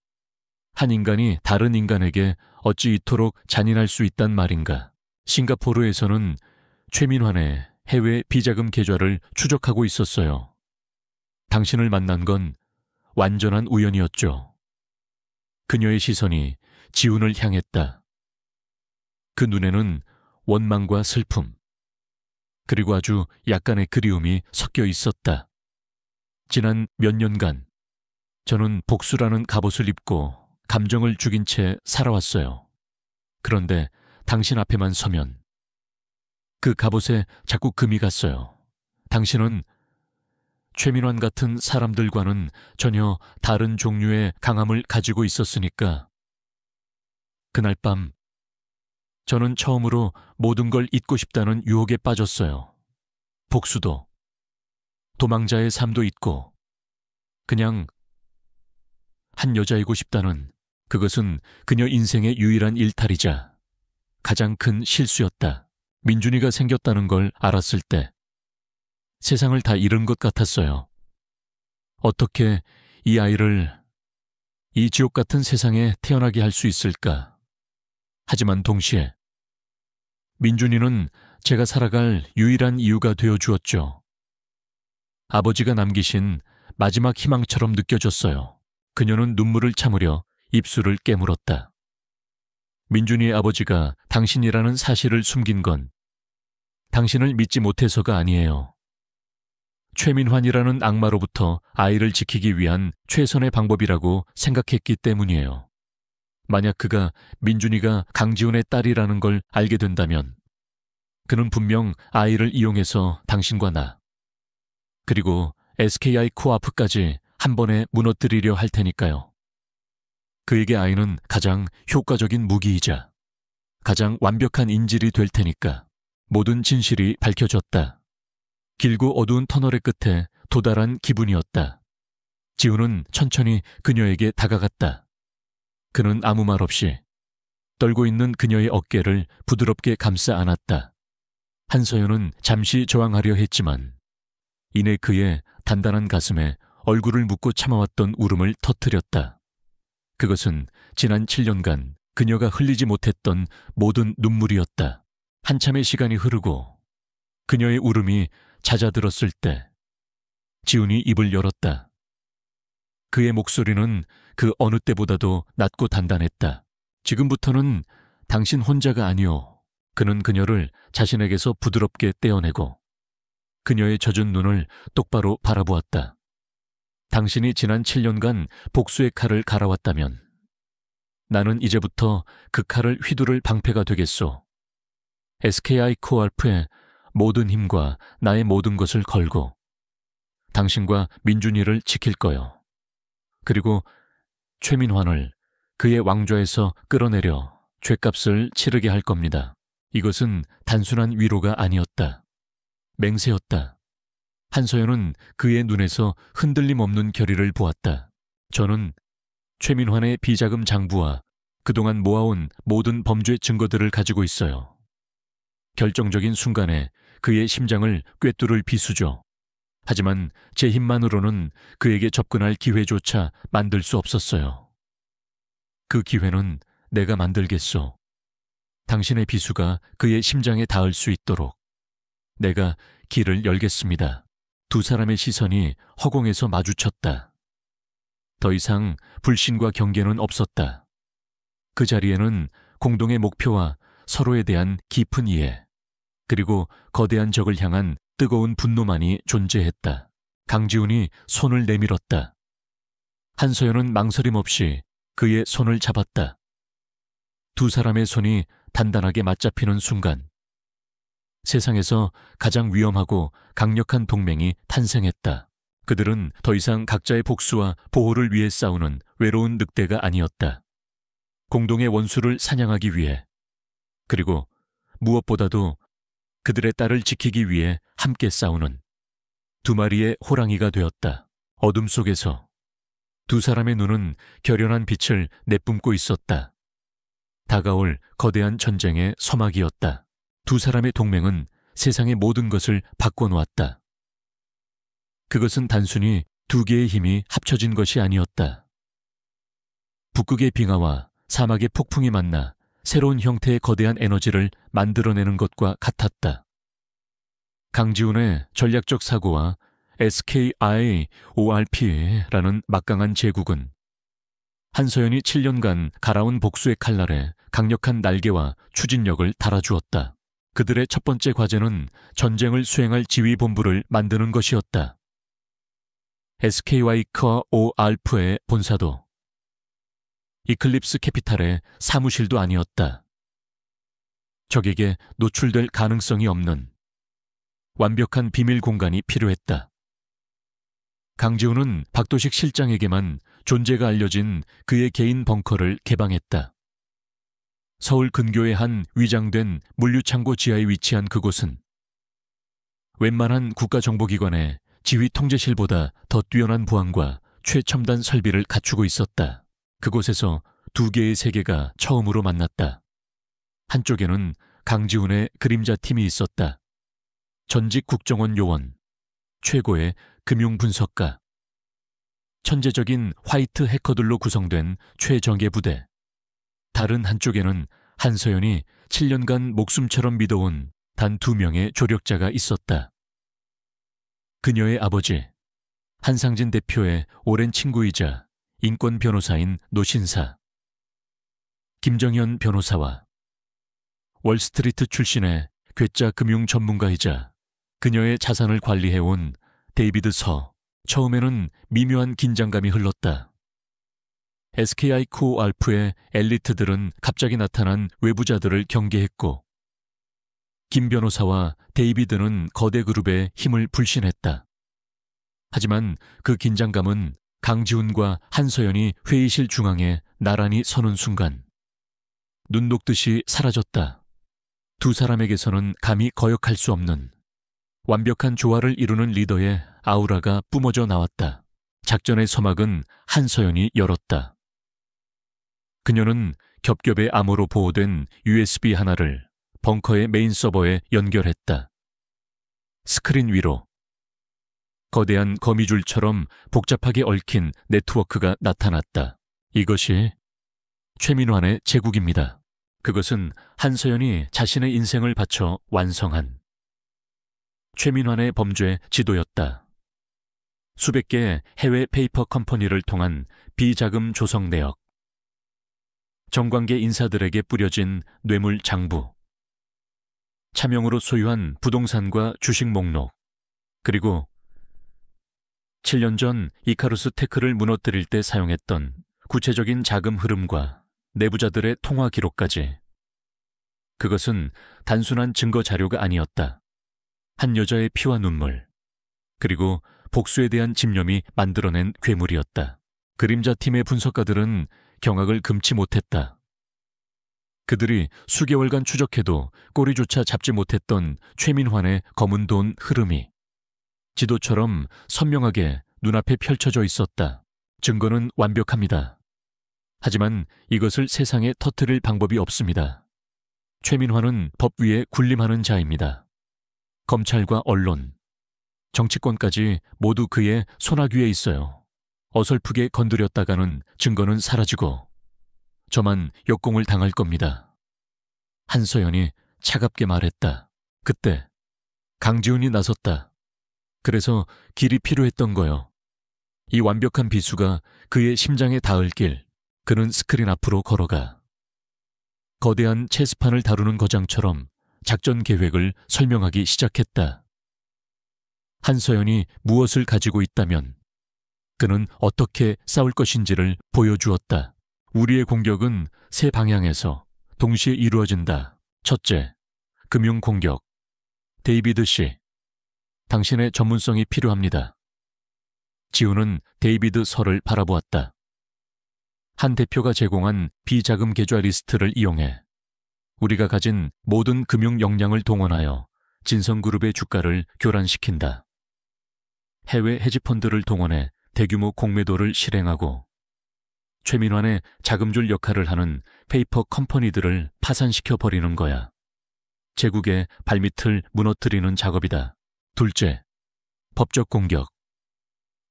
한 인간이 다른 인간에게 어찌 이토록 잔인할 수 있단 말인가. 싱가포르에서는 최민환의 해외 비자금 계좌를 추적하고 있었어요. 당신을 만난 건 완전한 우연이었죠. 그녀의 시선이 지훈을 향했다. 그 눈에는 원망과 슬픔, 그리고 아주 약간의 그리움이 섞여 있었다. 지난 몇 년간 저는 복수라는 갑옷을 입고 감정을 죽인 채 살아왔어요. 그런데 당신 앞에만 서면 그 갑옷에 자꾸 금이 갔어요. 당신은 최민환 같은 사람들과는 전혀 다른 종류의 강함을 가지고 있었으니까. 그날 밤 저는 처음으로 모든 걸 잊고 싶다는 유혹에 빠졌어요. 복수도, 도망자의 삶도 잊고 그냥 한 여자이고 싶다는, 그것은 그녀 인생의 유일한 일탈이자 가장 큰 실수였다. 민준이가 생겼다는 걸 알았을 때 세상을 다 잃은 것 같았어요. 어떻게 이 아이를 이 지옥 같은 세상에 태어나게 할 수 있을까? 하지만 동시에 민준이는 제가 살아갈 유일한 이유가 되어 주었죠. 아버지가 남기신 마지막 희망처럼 느껴졌어요. 그녀는 눈물을 참으려 입술을 깨물었다. 민준이의 아버지가 당신이라는 사실을 숨긴 건 당신을 믿지 못해서가 아니에요. 최민환이라는 악마로부터 아이를 지키기 위한 최선의 방법이라고 생각했기 때문이에요. 만약 그가 민준이가 강지훈의 딸이라는 걸 알게 된다면 그는 분명 아이를 이용해서 당신과 나, 그리고 SKI 코아프까지 한 번에 무너뜨리려 할 테니까요. 그에게 아이는 가장 효과적인 무기이자 가장 완벽한 인질이 될 테니까. 모든 진실이 밝혀졌다. 길고 어두운 터널의 끝에 도달한 기분이었다. 지훈은 천천히 그녀에게 다가갔다. 그는 아무 말 없이 떨고 있는 그녀의 어깨를 부드럽게 감싸 안았다. 한서연은 잠시 저항하려 했지만 이내 그의 단단한 가슴에 얼굴을 묻고 참아왔던 울음을 터뜨렸다. 그것은 지난 7년간 그녀가 흘리지 못했던 모든 눈물이었다. 한참의 시간이 흐르고 그녀의 울음이 잦아들었을 때 지훈이 입을 열었다. 그의 목소리는 그 어느 때보다도 낮고 단단했다. 지금부터는 당신 혼자가 아니오. 그는 그녀를 자신에게서 부드럽게 떼어내고 그녀의 젖은 눈을 똑바로 바라보았다. 당신이 지난 7년간 복수의 칼을 갈아왔다면 나는 이제부터 그 칼을 휘두를 방패가 되겠소. SKI 코알프의 모든 힘과 나의 모든 것을 걸고 당신과 민준이를 지킬 거요. 그리고 최민환을 그의 왕좌에서 끌어내려 죗값을 치르게 할 겁니다. 이것은 단순한 위로가 아니었다. 맹세였다. 한서연은 그의 눈에서 흔들림 없는 결의를 보았다. 저는 최민환의 비자금 장부와 그동안 모아온 모든 범죄 증거들을 가지고 있어요. 결정적인 순간에 그의 심장을 꿰뚫을 비수죠. 하지만 제 힘만으로는 그에게 접근할 기회조차 만들 수 없었어요. 그 기회는 내가 만들겠소. 당신의 비수가 그의 심장에 닿을 수 있도록 내가 길을 열겠습니다. 두 사람의 시선이 허공에서 마주쳤다. 더 이상 불신과 경계는 없었다. 그 자리에는 공동의 목표와 서로에 대한 깊은 이해, 그리고 거대한 적을 향한 뜨거운 분노만이 존재했다. 강지훈이 손을 내밀었다. 한서연은 망설임 없이 그의 손을 잡았다. 두 사람의 손이 단단하게 맞잡히는 순간 세상에서 가장 위험하고 강력한 동맹이 탄생했다. 그들은 더 이상 각자의 복수와 보호를 위해 싸우는 외로운 늑대가 아니었다. 공동의 원수를 사냥하기 위해, 그리고 무엇보다도 그들의 딸을 지키기 위해 함께 싸우는 두 마리의 호랑이가 되었다. 어둠 속에서 두 사람의 눈은 결연한 빛을 내뿜고 있었다. 다가올 거대한 전쟁의 서막이었다. 두 사람의 동맹은 세상의 모든 것을 바꿔놓았다. 그것은 단순히 두 개의 힘이 합쳐진 것이 아니었다. 북극의 빙하와 사막의 폭풍이 만나 새로운 형태의 거대한 에너지를 만들어내는 것과 같았다. 강지훈의 전략적 사고와 SKIORP라는 막강한 제국은 한서연이 7년간 갈아온 복수의 칼날에 강력한 날개와 추진력을 달아주었다. 그들의 첫 번째 과제는 전쟁을 수행할 지휘본부를 만드는 것이었다. SKY코알프의 본사도 이클립스 캐피탈의 사무실도 아니었다. 적에게 노출될 가능성이 없는 완벽한 비밀 공간이 필요했다. 강지훈은 박도식 실장에게만 존재가 알려진 그의 개인 벙커를 개방했다. 서울 근교의 한 위장된 물류창고 지하에 위치한 그곳은 웬만한 국가정보기관의 지휘 통제실보다 더 뛰어난 보안과 최첨단 설비를 갖추고 있었다. 그곳에서 두 개의 세계가 처음으로 만났다. 한쪽에는 강지훈의 그림자 팀이 있었다. 전직 국정원 요원, 최고의 금융분석가, 천재적인 화이트 해커들로 구성된 최정예 부대. 다른 한쪽에는 한서연이 7년간 목숨처럼 믿어온 단 2명의 조력자가 있었다. 그녀의 아버지, 한상진 대표의 오랜 친구이자 인권 변호사인 노신사, 김정현 변호사와 월스트리트 출신의 괴짜 금융 전문가이자 그녀의 자산을 관리해온 데이비드 서. 처음에는 미묘한 긴장감이 흘렀다. SKI 코알프의 엘리트들은 갑자기 나타난 외부자들을 경계했고 김 변호사와 데이비드는 거대 그룹의 힘을 불신했다. 하지만 그 긴장감은 강지훈과 한서연이 회의실 중앙에 나란히 서는 순간 눈 녹듯이 사라졌다. 두 사람에게서는 감히 거역할 수 없는 완벽한 조화를 이루는 리더의 아우라가 뿜어져 나왔다. 작전의 서막은 한서연이 열었다. 그녀는 겹겹의 암호로 보호된 USB 하나를 벙커의 메인 서버에 연결했다. 스크린 위로 거대한 거미줄처럼 복잡하게 얽힌 네트워크가 나타났다. 이것이 최민환의 제국입니다. 그것은 한서연이 자신의 인생을 바쳐 완성한 최민환의 범죄 지도였다. 수백 개의 해외 페이퍼 컴퍼니를 통한 비자금 조성 내역, 정관계 인사들에게 뿌려진 뇌물 장부, 차명으로 소유한 부동산과 주식 목록, 그리고 7년 전 이카루스 테크를 무너뜨릴 때 사용했던 구체적인 자금 흐름과 내부자들의 통화 기록까지. 그것은 단순한 증거 자료가 아니었다. 한 여자의 피와 눈물, 그리고 복수에 대한 집념이 만들어낸 괴물이었다. 그림자 팀의 분석가들은 경악을 금치 못했다. 그들이 수개월간 추적해도 꼬리조차 잡지 못했던 최민환의 검은 돈 흐름이 지도처럼 선명하게 눈앞에 펼쳐져 있었다. 증거는 완벽합니다. 하지만 이것을 세상에 터뜨릴 방법이 없습니다. 최민환은 법 위에 군림하는 자입니다. 검찰과 언론, 정치권까지 모두 그의 손아귀에 있어요. 어설프게 건드렸다가는 증거는 사라지고 저만 역공을 당할 겁니다. 한서연이 차갑게 말했다. 그때 강지훈이 나섰다. 그래서 길이 필요했던 거요. 이 완벽한 비수가 그의 심장에 닿을 길, 그는 스크린 앞으로 걸어가. 거대한 체스판을 다루는 거장처럼 작전 계획을 설명하기 시작했다. 한서연이 무엇을 가지고 있다면 그는 어떻게 싸울 것인지를 보여주었다. 우리의 공격은 세 방향에서 동시에 이루어진다. 첫째, 금융 공격. 데이비드 씨, 당신의 전문성이 필요합니다. 지훈은 데이비드 설을 바라보았다. 한 대표가 제공한 비자금 계좌 리스트를 이용해 우리가 가진 모든 금융 역량을 동원하여 진성그룹의 주가를 교란시킨다. 해외 헤지펀드를 동원해 대규모 공매도를 실행하고 최민환의 자금줄 역할을 하는 페이퍼 컴퍼니들을 파산시켜 버리는 거야. 제국의 발밑을 무너뜨리는 작업이다. 둘째, 법적 공격.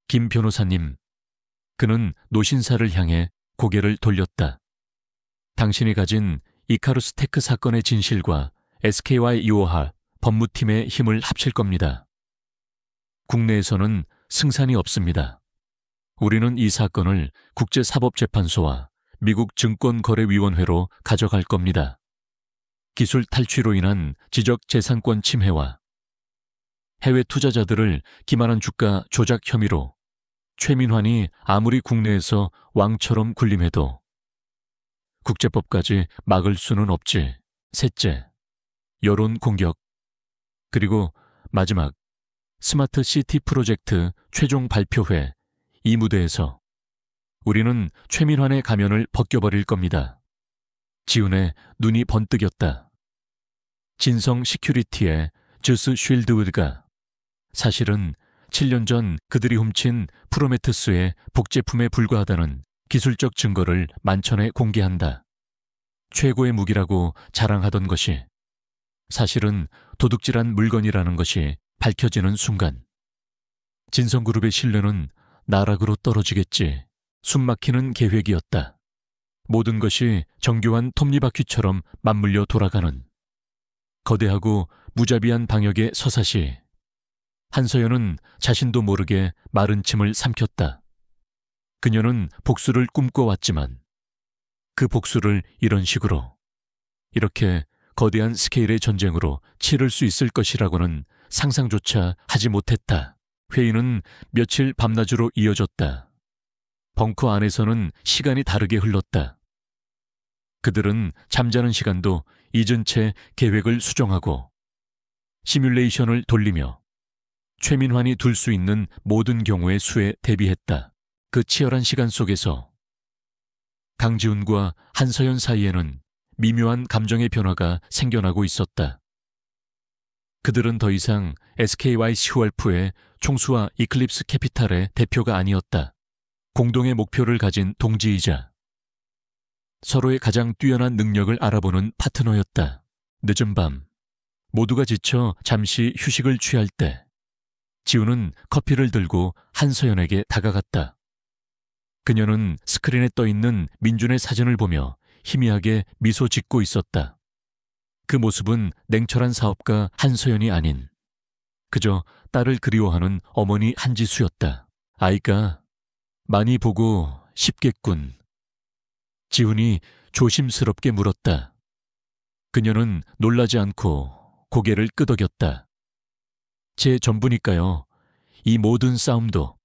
김 변호사님, 그는 노신사를 향해 고개를 돌렸다. 당신이 가진 이카루스 테크 사건의 진실과 SKY 이오하 법무팀의 힘을 합칠 겁니다. 국내에서는 승산이 없습니다. 우리는 이 사건을 국제사법재판소와 미국 증권거래위원회로 가져갈 겁니다. 기술 탈취로 인한 지적재산권 침해와 해외 투자자들을 기만한 주가 조작 혐의로 최민환이 아무리 국내에서 왕처럼 군림해도 국제법까지 막을 수는 없지. 셋째, 여론 공격. 그리고 마지막, 스마트 시티 프로젝트 최종 발표회. 이 무대에서 우리는 최민환의 가면을 벗겨버릴 겁니다. 지훈의 눈이 번뜩였다. 진성 시큐리티의 주스 쉴드우드가 사실은 7년 전 그들이 훔친 프로메테스의 복제품에 불과하다는 기술적 증거를 만천에 공개한다. 최고의 무기라고 자랑하던 것이 사실은 도둑질한 물건이라는 것이 밝혀지는 순간 진성그룹의 신뢰는 나락으로 떨어지겠지. 숨막히는 계획이었다. 모든 것이 정교한 톱니바퀴처럼 맞물려 돌아가는 거대하고 무자비한 방역의 서사시. 한서연은 자신도 모르게 마른 침을 삼켰다. 그녀는 복수를 꿈꿔왔지만 그 복수를 이런 식으로, 이렇게 거대한 스케일의 전쟁으로 치를 수 있을 것이라고는 상상조차 하지 못했다. 회의는 며칠 밤낮으로 이어졌다. 벙커 안에서는 시간이 다르게 흘렀다. 그들은 잠자는 시간도 잊은 채 계획을 수정하고 시뮬레이션을 돌리며 최민환이 둘 수 있는 모든 경우의 수에 대비했다. 그 치열한 시간 속에서 강지훈과 한서연 사이에는 미묘한 감정의 변화가 생겨나고 있었다. 그들은 더 이상 SKY 시월프의 총수와 이클립스 캐피탈의 대표가 아니었다. 공동의 목표를 가진 동지이자 서로의 가장 뛰어난 능력을 알아보는 파트너였다. 늦은 밤, 모두가 지쳐 잠시 휴식을 취할 때 지훈은 커피를 들고 한서연에게 다가갔다. 그녀는 스크린에 떠있는 민준의 사진을 보며 희미하게 미소 짓고 있었다. 그 모습은 냉철한 사업가 한서연이 아닌 그저 딸을 그리워하는 어머니 한지수였다. 아이가 많이 보고 싶겠군. 지훈이 조심스럽게 물었다. 그녀는 놀라지 않고 고개를 끄덕였다. 제 전부니까요. 이 모든 싸움도.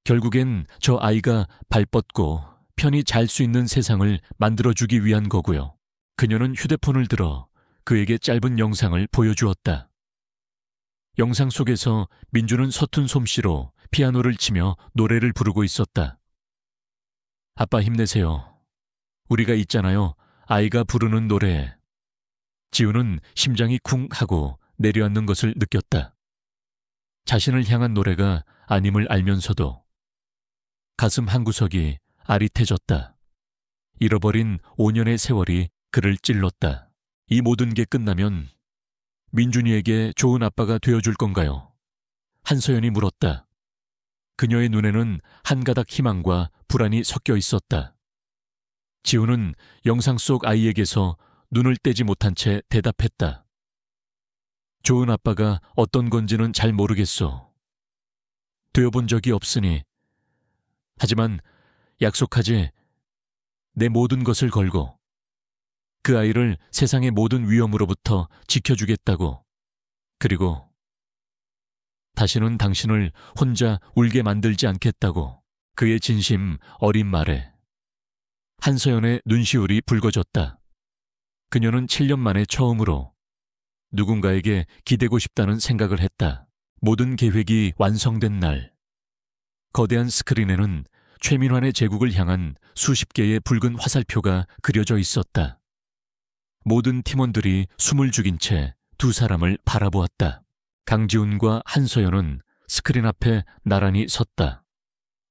결국엔 저 아이가 발 뻗고 편히 잘 수 있는 세상을 만들어주기 위한 거고요. 그녀는 휴대폰을 들어 그에게 짧은 영상을 보여주었다. 영상 속에서 민주는 서툰 솜씨로 피아노를 치며 노래를 부르고 있었다. 아빠 힘내세요. 우리가 있잖아요. 아이가 부르는 노래에. 지우는 심장이 쿵 하고 내려앉는 것을 느꼈다. 자신을 향한 노래가 아님을 알면서도 가슴 한구석이 아릿해졌다. 잃어버린 5년의 세월이 그를 찔렀다. 이 모든 게 끝나면 민준이에게 좋은 아빠가 되어줄 건가요? 한서연이 물었다. 그녀의 눈에는 한 가닥 희망과 불안이 섞여 있었다. 지우는 영상 속 아이에게서 눈을 떼지 못한 채 대답했다. 좋은 아빠가 어떤 건지는 잘 모르겠소. 되어본 적이 없으니. 하지만 약속하지. 내 모든 것을 걸고 그 아이를 세상의 모든 위험으로부터 지켜주겠다고. 그리고 다시는 당신을 혼자 울게 만들지 않겠다고. 그의 진심 어린 말에 한서연의 눈시울이 붉어졌다. 그녀는 7년 만에 처음으로 누군가에게 기대고 싶다는 생각을 했다. 모든 계획이 완성된 날, 거대한 스크린에는 최민환의 제국을 향한 수십 개의 붉은 화살표가 그려져 있었다. 모든 팀원들이 숨을 죽인 채 두 사람을 바라보았다. 강지훈과 한서연은 스크린 앞에 나란히 섰다.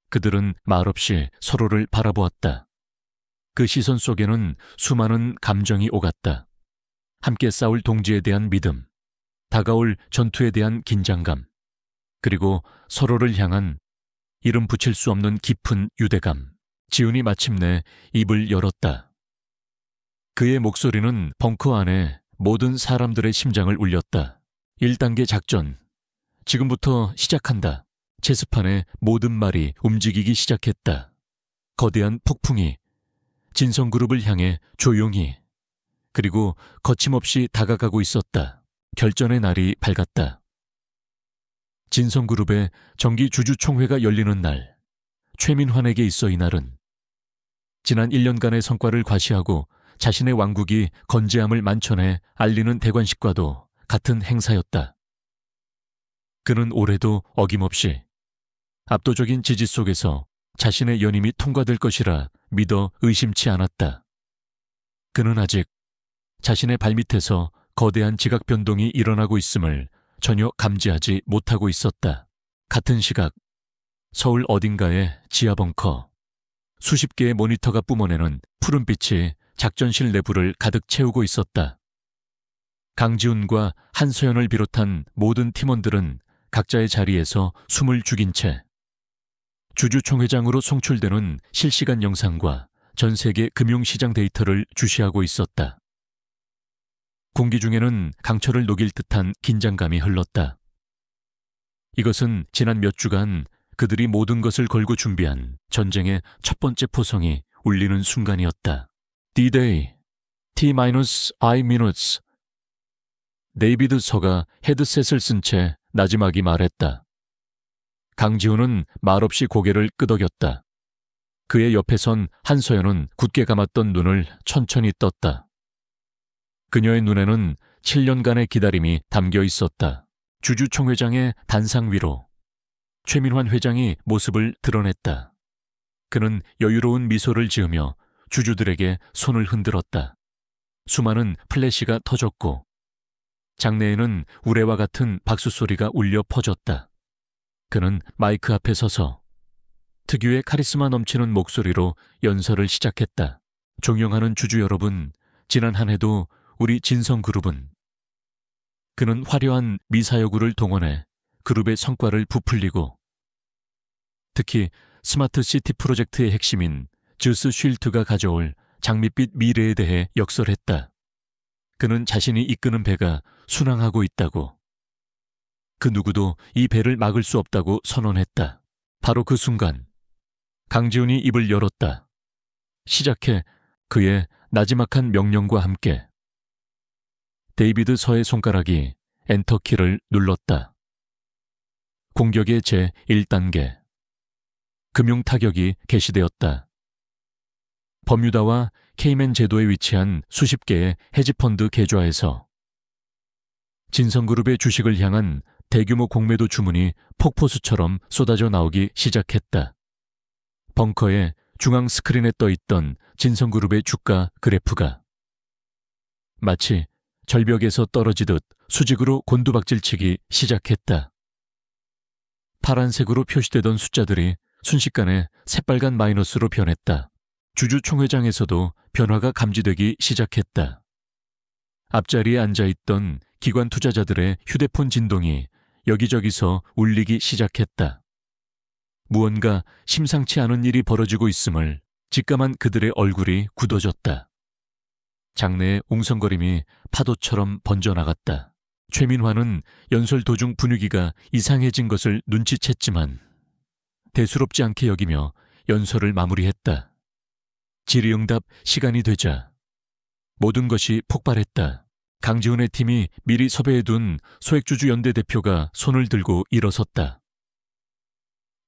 그들은 말없이 서로를 바라보았다. 그 시선 속에는 수많은 감정이 오갔다. 함께 싸울 동지에 대한 믿음, 다가올 전투에 대한 긴장감, 그리고 서로를 향한 이름 붙일 수 없는 깊은 유대감. 지훈이 마침내 입을 열었다. 그의 목소리는 벙커 안에 모든 사람들의 심장을 울렸다. 1단계 작전. 지금부터 시작한다. 체스판의 모든 말이 움직이기 시작했다. 거대한 폭풍이 진성그룹을 향해 조용히 그리고 거침없이 다가가고 있었다. 결전의 날이 밝았다. 진성그룹의 정기 주주총회가 열리는 날, 최민환에게 있어 이 날은 지난 1년간의 성과를 과시하고 자신의 왕국이 건재함을 만천해 알리는 대관식과도 같은 행사였다. 그는 올해도 어김없이 압도적인 지지 속에서 자신의 연임이 통과될 것이라 믿어 의심치 않았다. 그는 아직 자신의 발밑에서 거대한 지각 변동이 일어나고 있음을 전혀 감지하지 못하고 있었다. 같은 시각, 서울 어딘가의 지하 벙커. 수십 개의 모니터가 뿜어내는 푸른빛이 작전실 내부를 가득 채우고 있었다. 강지훈과 한서연을 비롯한 모든 팀원들은 각자의 자리에서 숨을 죽인 채 주주총회장으로 송출되는 실시간 영상과 전 세계 금융시장 데이터를 주시하고 있었다. 공기 중에는 강철을 녹일 듯한 긴장감이 흘렀다. 이것은 지난 몇 주간 그들이 모든 것을 걸고 준비한 전쟁의 첫 번째 포성이 울리는 순간이었다. D-Day, T-I minutes. 데이비드 서가 헤드셋을 쓴 채 나지막이 말했다. 강지훈은 말없이 고개를 끄덕였다. 그의 옆에 선 한서연은 굳게 감았던 눈을 천천히 떴다. 그녀의 눈에는 7년간의 기다림이 담겨 있었다. 주주총회장의 단상 위로 최민환 회장이 모습을 드러냈다. 그는 여유로운 미소를 지으며 주주들에게 손을 흔들었다. 수많은 플래시가 터졌고 장내에는 우레와 같은 박수 소리가 울려 퍼졌다. 그는 마이크 앞에 서서 특유의 카리스마 넘치는 목소리로 연설을 시작했다. 존경하는 주주 여러분, 지난 한 해도 우리 진성그룹은. 그는 화려한 미사여구를 동원해 그룹의 성과를 부풀리고 특히 스마트시티 프로젝트의 핵심인 즈스 쉴트가 가져올 장밋빛 미래에 대해 역설했다. 그는 자신이 이끄는 배가 순항하고 있다고. 그 누구도 이 배를 막을 수 없다고 선언했다. 바로 그 순간 강지훈이 입을 열었다. 시작해 그의 나지막한 명령과 함께 데이비드 서의 손가락이 엔터키를 눌렀다. 공격의 제1단계. 금융타격이 개시되었다. 버뮤다와 케이맨 제도에 위치한 수십 개의 헤지펀드 계좌에서 진성그룹의 주식을 향한 대규모 공매도 주문이 폭포수처럼 쏟아져 나오기 시작했다. 벙커의 중앙 스크린에 떠있던 진성그룹의 주가 그래프가 마치 절벽에서 떨어지듯 수직으로 곤두박질치기 시작했다. 파란색으로 표시되던 숫자들이 순식간에 새빨간 마이너스로 변했다. 주주 총회장에서도 변화가 감지되기 시작했다. 앞자리에 앉아있던 기관 투자자들의 휴대폰 진동이 여기저기서 울리기 시작했다. 무언가 심상치 않은 일이 벌어지고 있음을 직감한 그들의 얼굴이 굳어졌다. 장내의 웅성거림이 파도처럼 번져나갔다. 최민화는 연설 도중 분위기가 이상해진 것을 눈치챘지만 대수롭지 않게 여기며 연설을 마무리했다. 질의응답 시간이 되자 모든 것이 폭발했다. 강지훈의 팀이 미리 섭외해둔 소액주주연대 대표가 손을 들고 일어섰다.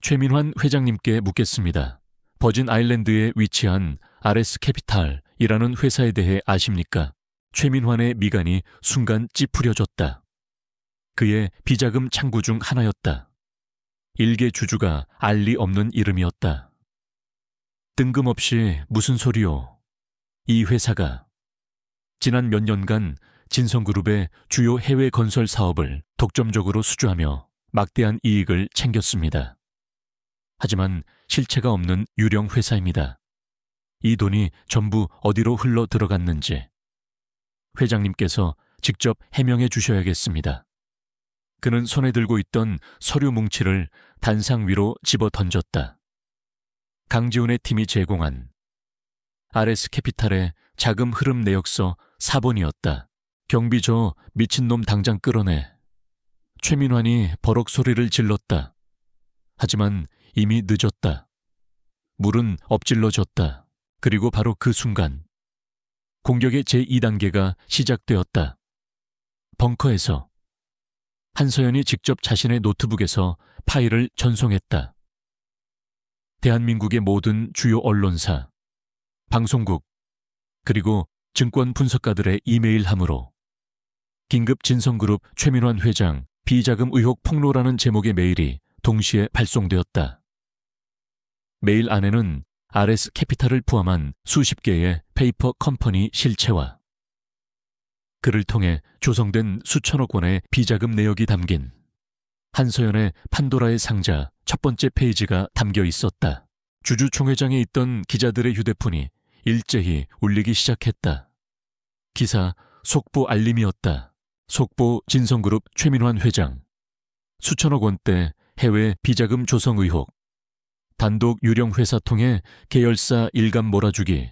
최민환 회장님께 묻겠습니다. 버진 아일랜드에 위치한 RS 캐피탈이라는 회사에 대해 아십니까? 최민환의 미간이 순간 찌푸려졌다. 그의 비자금 창구 중 하나였다. 일개 주주가 알 리 없는 이름이었다. 뜬금없이 무슨 소리요? 이 회사가 지난 몇 년간 진성그룹의 주요 해외 건설 사업을 독점적으로 수주하며 막대한 이익을 챙겼습니다. 하지만 실체가 없는 유령 회사입니다. 이 돈이 전부 어디로 흘러 들어갔는지 회장님께서 직접 해명해 주셔야겠습니다. 그는 손에 들고 있던 서류 뭉치를 단상 위로 집어 던졌다. 강지훈의 팀이 제공한 RS 캐피탈의 자금 흐름 내역서 4번이었다. 경비 저 미친놈 당장 끌어내. 최민환이 버럭 소리를 질렀다. 하지만 이미 늦었다. 물은 엎질러졌다. 그리고 바로 그 순간 공격의 제2단계가 시작되었다. 벙커에서 한서연이 직접 자신의 노트북에서 파일을 전송했다. 대한민국의 모든 주요 언론사, 방송국, 그리고 증권 분석가들의 이메일함으로 긴급 진성그룹 최민환 회장 비자금 의혹 폭로라는 제목의 메일이 동시에 발송되었다. 메일 안에는 RS 캐피탈을 포함한 수십 개의 페이퍼 컴퍼니 실체와 그를 통해 조성된 수천억 원의 비자금 내역이 담긴 한서연의 판도라의 상자 첫 번째 페이지가 담겨 있었다. 주주총회장에 있던 기자들의 휴대폰이 일제히 울리기 시작했다. 기사 속보 알림이었다. 속보 진성그룹 최민환 회장. 수천억 원대 해외 비자금 조성 의혹. 단독 유령 회사 통해 계열사 일감 몰아주기.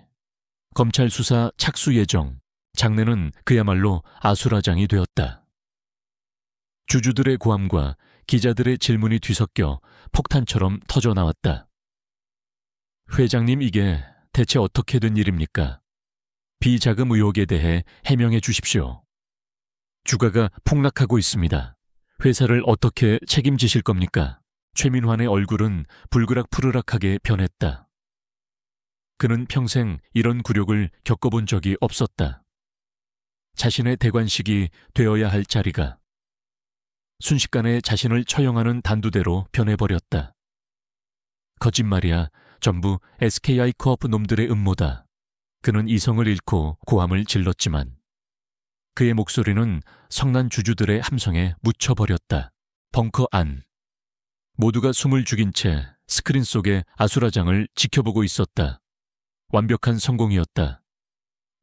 검찰 수사 착수 예정. 장내는 그야말로 아수라장이 되었다. 주주들의 고함과 기자들의 질문이 뒤섞여 폭탄처럼 터져나왔다. 회장님, 이게 대체 어떻게 된 일입니까? 비자금 의혹에 대해 해명해 주십시오. 주가가 폭락하고 있습니다. 회사를 어떻게 책임지실 겁니까? 최민환의 얼굴은 불그락푸르락하게 변했다. 그는 평생 이런 굴욕을 겪어본 적이 없었다. 자신의 대관식이 되어야 할 자리가 순식간에 자신을 처형하는 단두대로 변해버렸다. 거짓말이야. 전부 SKI 코업 놈들의 음모다. 그는 이성을 잃고 고함을 질렀지만 그의 목소리는 성난 주주들의 함성에 묻혀버렸다. 벙커 안. 모두가 숨을 죽인 채 스크린 속의 아수라장을 지켜보고 있었다. 완벽한 성공이었다.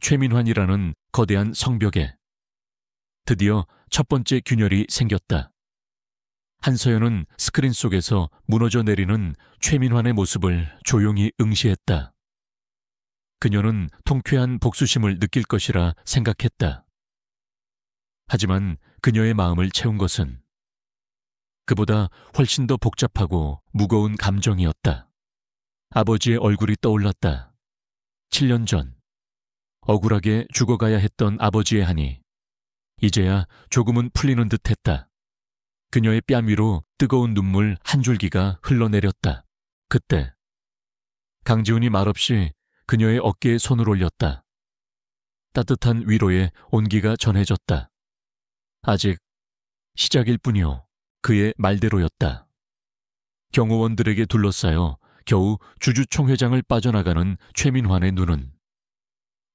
최민환이라는 거대한 성벽에 드디어 첫 번째 균열이 생겼다. 한서연은 스크린 속에서 무너져 내리는 최민환의 모습을 조용히 응시했다. 그녀는 통쾌한 복수심을 느낄 것이라 생각했다. 하지만 그녀의 마음을 채운 것은 그보다 훨씬 더 복잡하고 무거운 감정이었다. 아버지의 얼굴이 떠올랐다. 7년 전 억울하게 죽어가야 했던 아버지의 한이 이제야 조금은 풀리는 듯했다. 그녀의 뺨 위로 뜨거운 눈물 한 줄기가 흘러내렸다. 그때 강지훈이 말없이 그녀의 어깨에 손을 올렸다. 따뜻한 위로의 온기가 전해졌다. 아직 시작일 뿐이요. 그의 말대로였다. 경호원들에게 둘러싸여 겨우 주주총회장을 빠져나가는 최민환의 눈은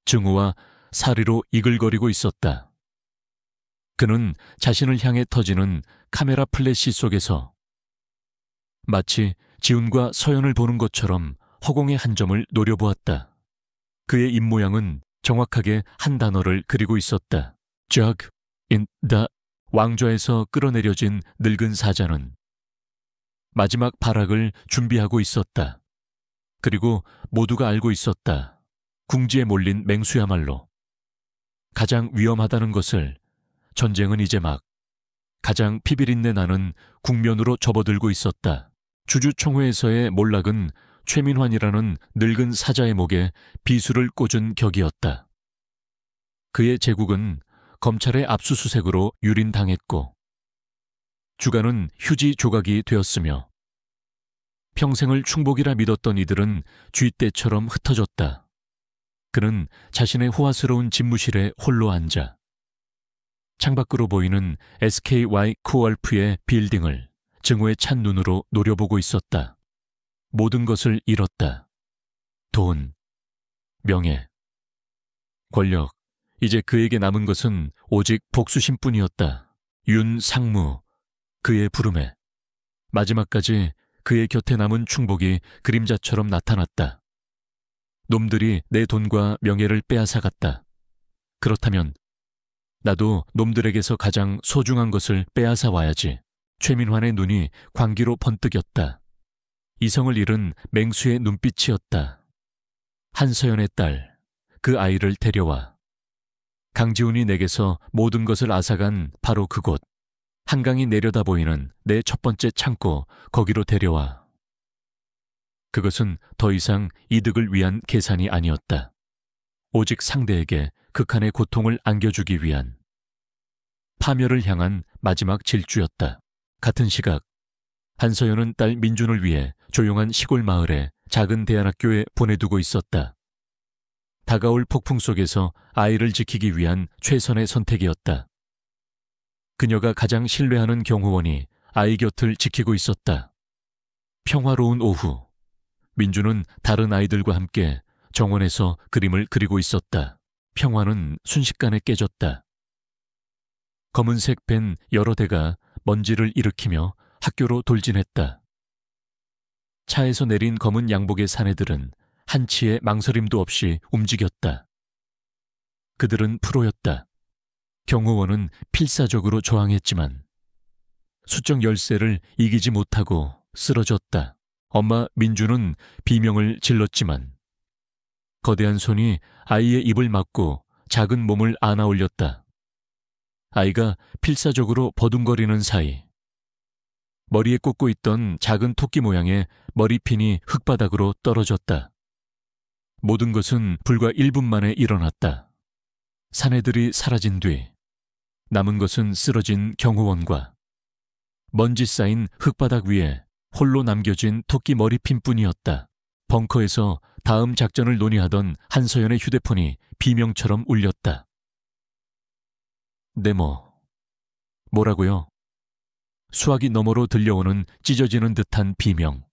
증오와 사리로 이글거리고 있었다. 그는 자신을 향해 터지는 카메라 플래시 속에서 마치 지훈과 서연을 보는 것처럼 허공의 한 점을 노려보았다. 그의 입모양은 정확하게 한 단어를 그리고 있었다. Jug in the 왕좌에서 끌어내려진 늙은 사자는 마지막 발악을 준비하고 있었다. 그리고 모두가 알고 있었다. 궁지에 몰린 맹수야말로 가장 위험하다는 것을. 전쟁은 이제 막 가장 피비린내 나는 국면으로 접어들고 있었다. 주주총회에서의 몰락은 최민환이라는 늙은 사자의 목에 비수를 꽂은 격이었다. 그의 제국은 검찰의 압수수색으로 유린당했고 주가는 휴지 조각이 되었으며 평생을 충복이라 믿었던 이들은 쥐떼처럼 흩어졌다. 그는 자신의 호화스러운 집무실에 홀로 앉아 창밖으로 보이는 SKY 코얼프의 빌딩을 증오에 찬 눈으로 노려보고 있었다. 모든 것을 잃었다. 돈, 명예, 권력. 이제 그에게 남은 것은 오직 복수심뿐이었다. 윤상무, 그의 부름에 마지막까지 그의 곁에 남은 충복이 그림자처럼 나타났다. 놈들이 내 돈과 명예를 빼앗아갔다. 그렇다면 나도 놈들에게서 가장 소중한 것을 빼앗아 와야지. 최민환의 눈이 광기로 번뜩였다. 이성을 잃은 맹수의 눈빛이었다. 한서연의 딸, 그 아이를 데려와. 강지훈이 내게서 모든 것을 앗아간 바로 그곳, 한강이 내려다 보이는 내 첫 번째 창고, 거기로 데려와. 그것은 더 이상 이득을 위한 계산이 아니었다. 오직 상대에게 극한의 고통을 안겨주기 위한 파멸을 향한 마지막 질주였다. 같은 시각 한서연은 딸 민준을 위해 조용한 시골 마을에 작은 대안학교에 보내두고 있었다. 다가올 폭풍 속에서 아이를 지키기 위한 최선의 선택이었다. 그녀가 가장 신뢰하는 경호원이 아이 곁을 지키고 있었다. 평화로운 오후, 민준은 다른 아이들과 함께 정원에서 그림을 그리고 있었다. 평화는 순식간에 깨졌다. 검은색 밴 여러 대가 먼지를 일으키며 학교로 돌진했다. 차에서 내린 검은 양복의 사내들은 한치의 망설임도 없이 움직였다. 그들은 프로였다. 경호원은 필사적으로 저항했지만 수정 열쇠를 이기지 못하고 쓰러졌다. 엄마 민주는 비명을 질렀지만 거대한 손이 아이의 입을 막고 작은 몸을 안아 올렸다. 아이가 필사적으로 버둥거리는 사이 머리에 꽂고 있던 작은 토끼 모양의 머리핀이 흙바닥으로 떨어졌다. 모든 것은 불과 1분 만에 일어났다. 사내들이 사라진 뒤 남은 것은 쓰러진 경호원과 먼지 쌓인 흙바닥 위에 홀로 남겨진 토끼 머리핀뿐이었다. 벙커에서 다음 작전을 논의하던 한서연의 휴대폰이 비명처럼 울렸다. 네모. 뭐라고요? 수화기 너머로 들려오는 찢어지는 듯한 비명.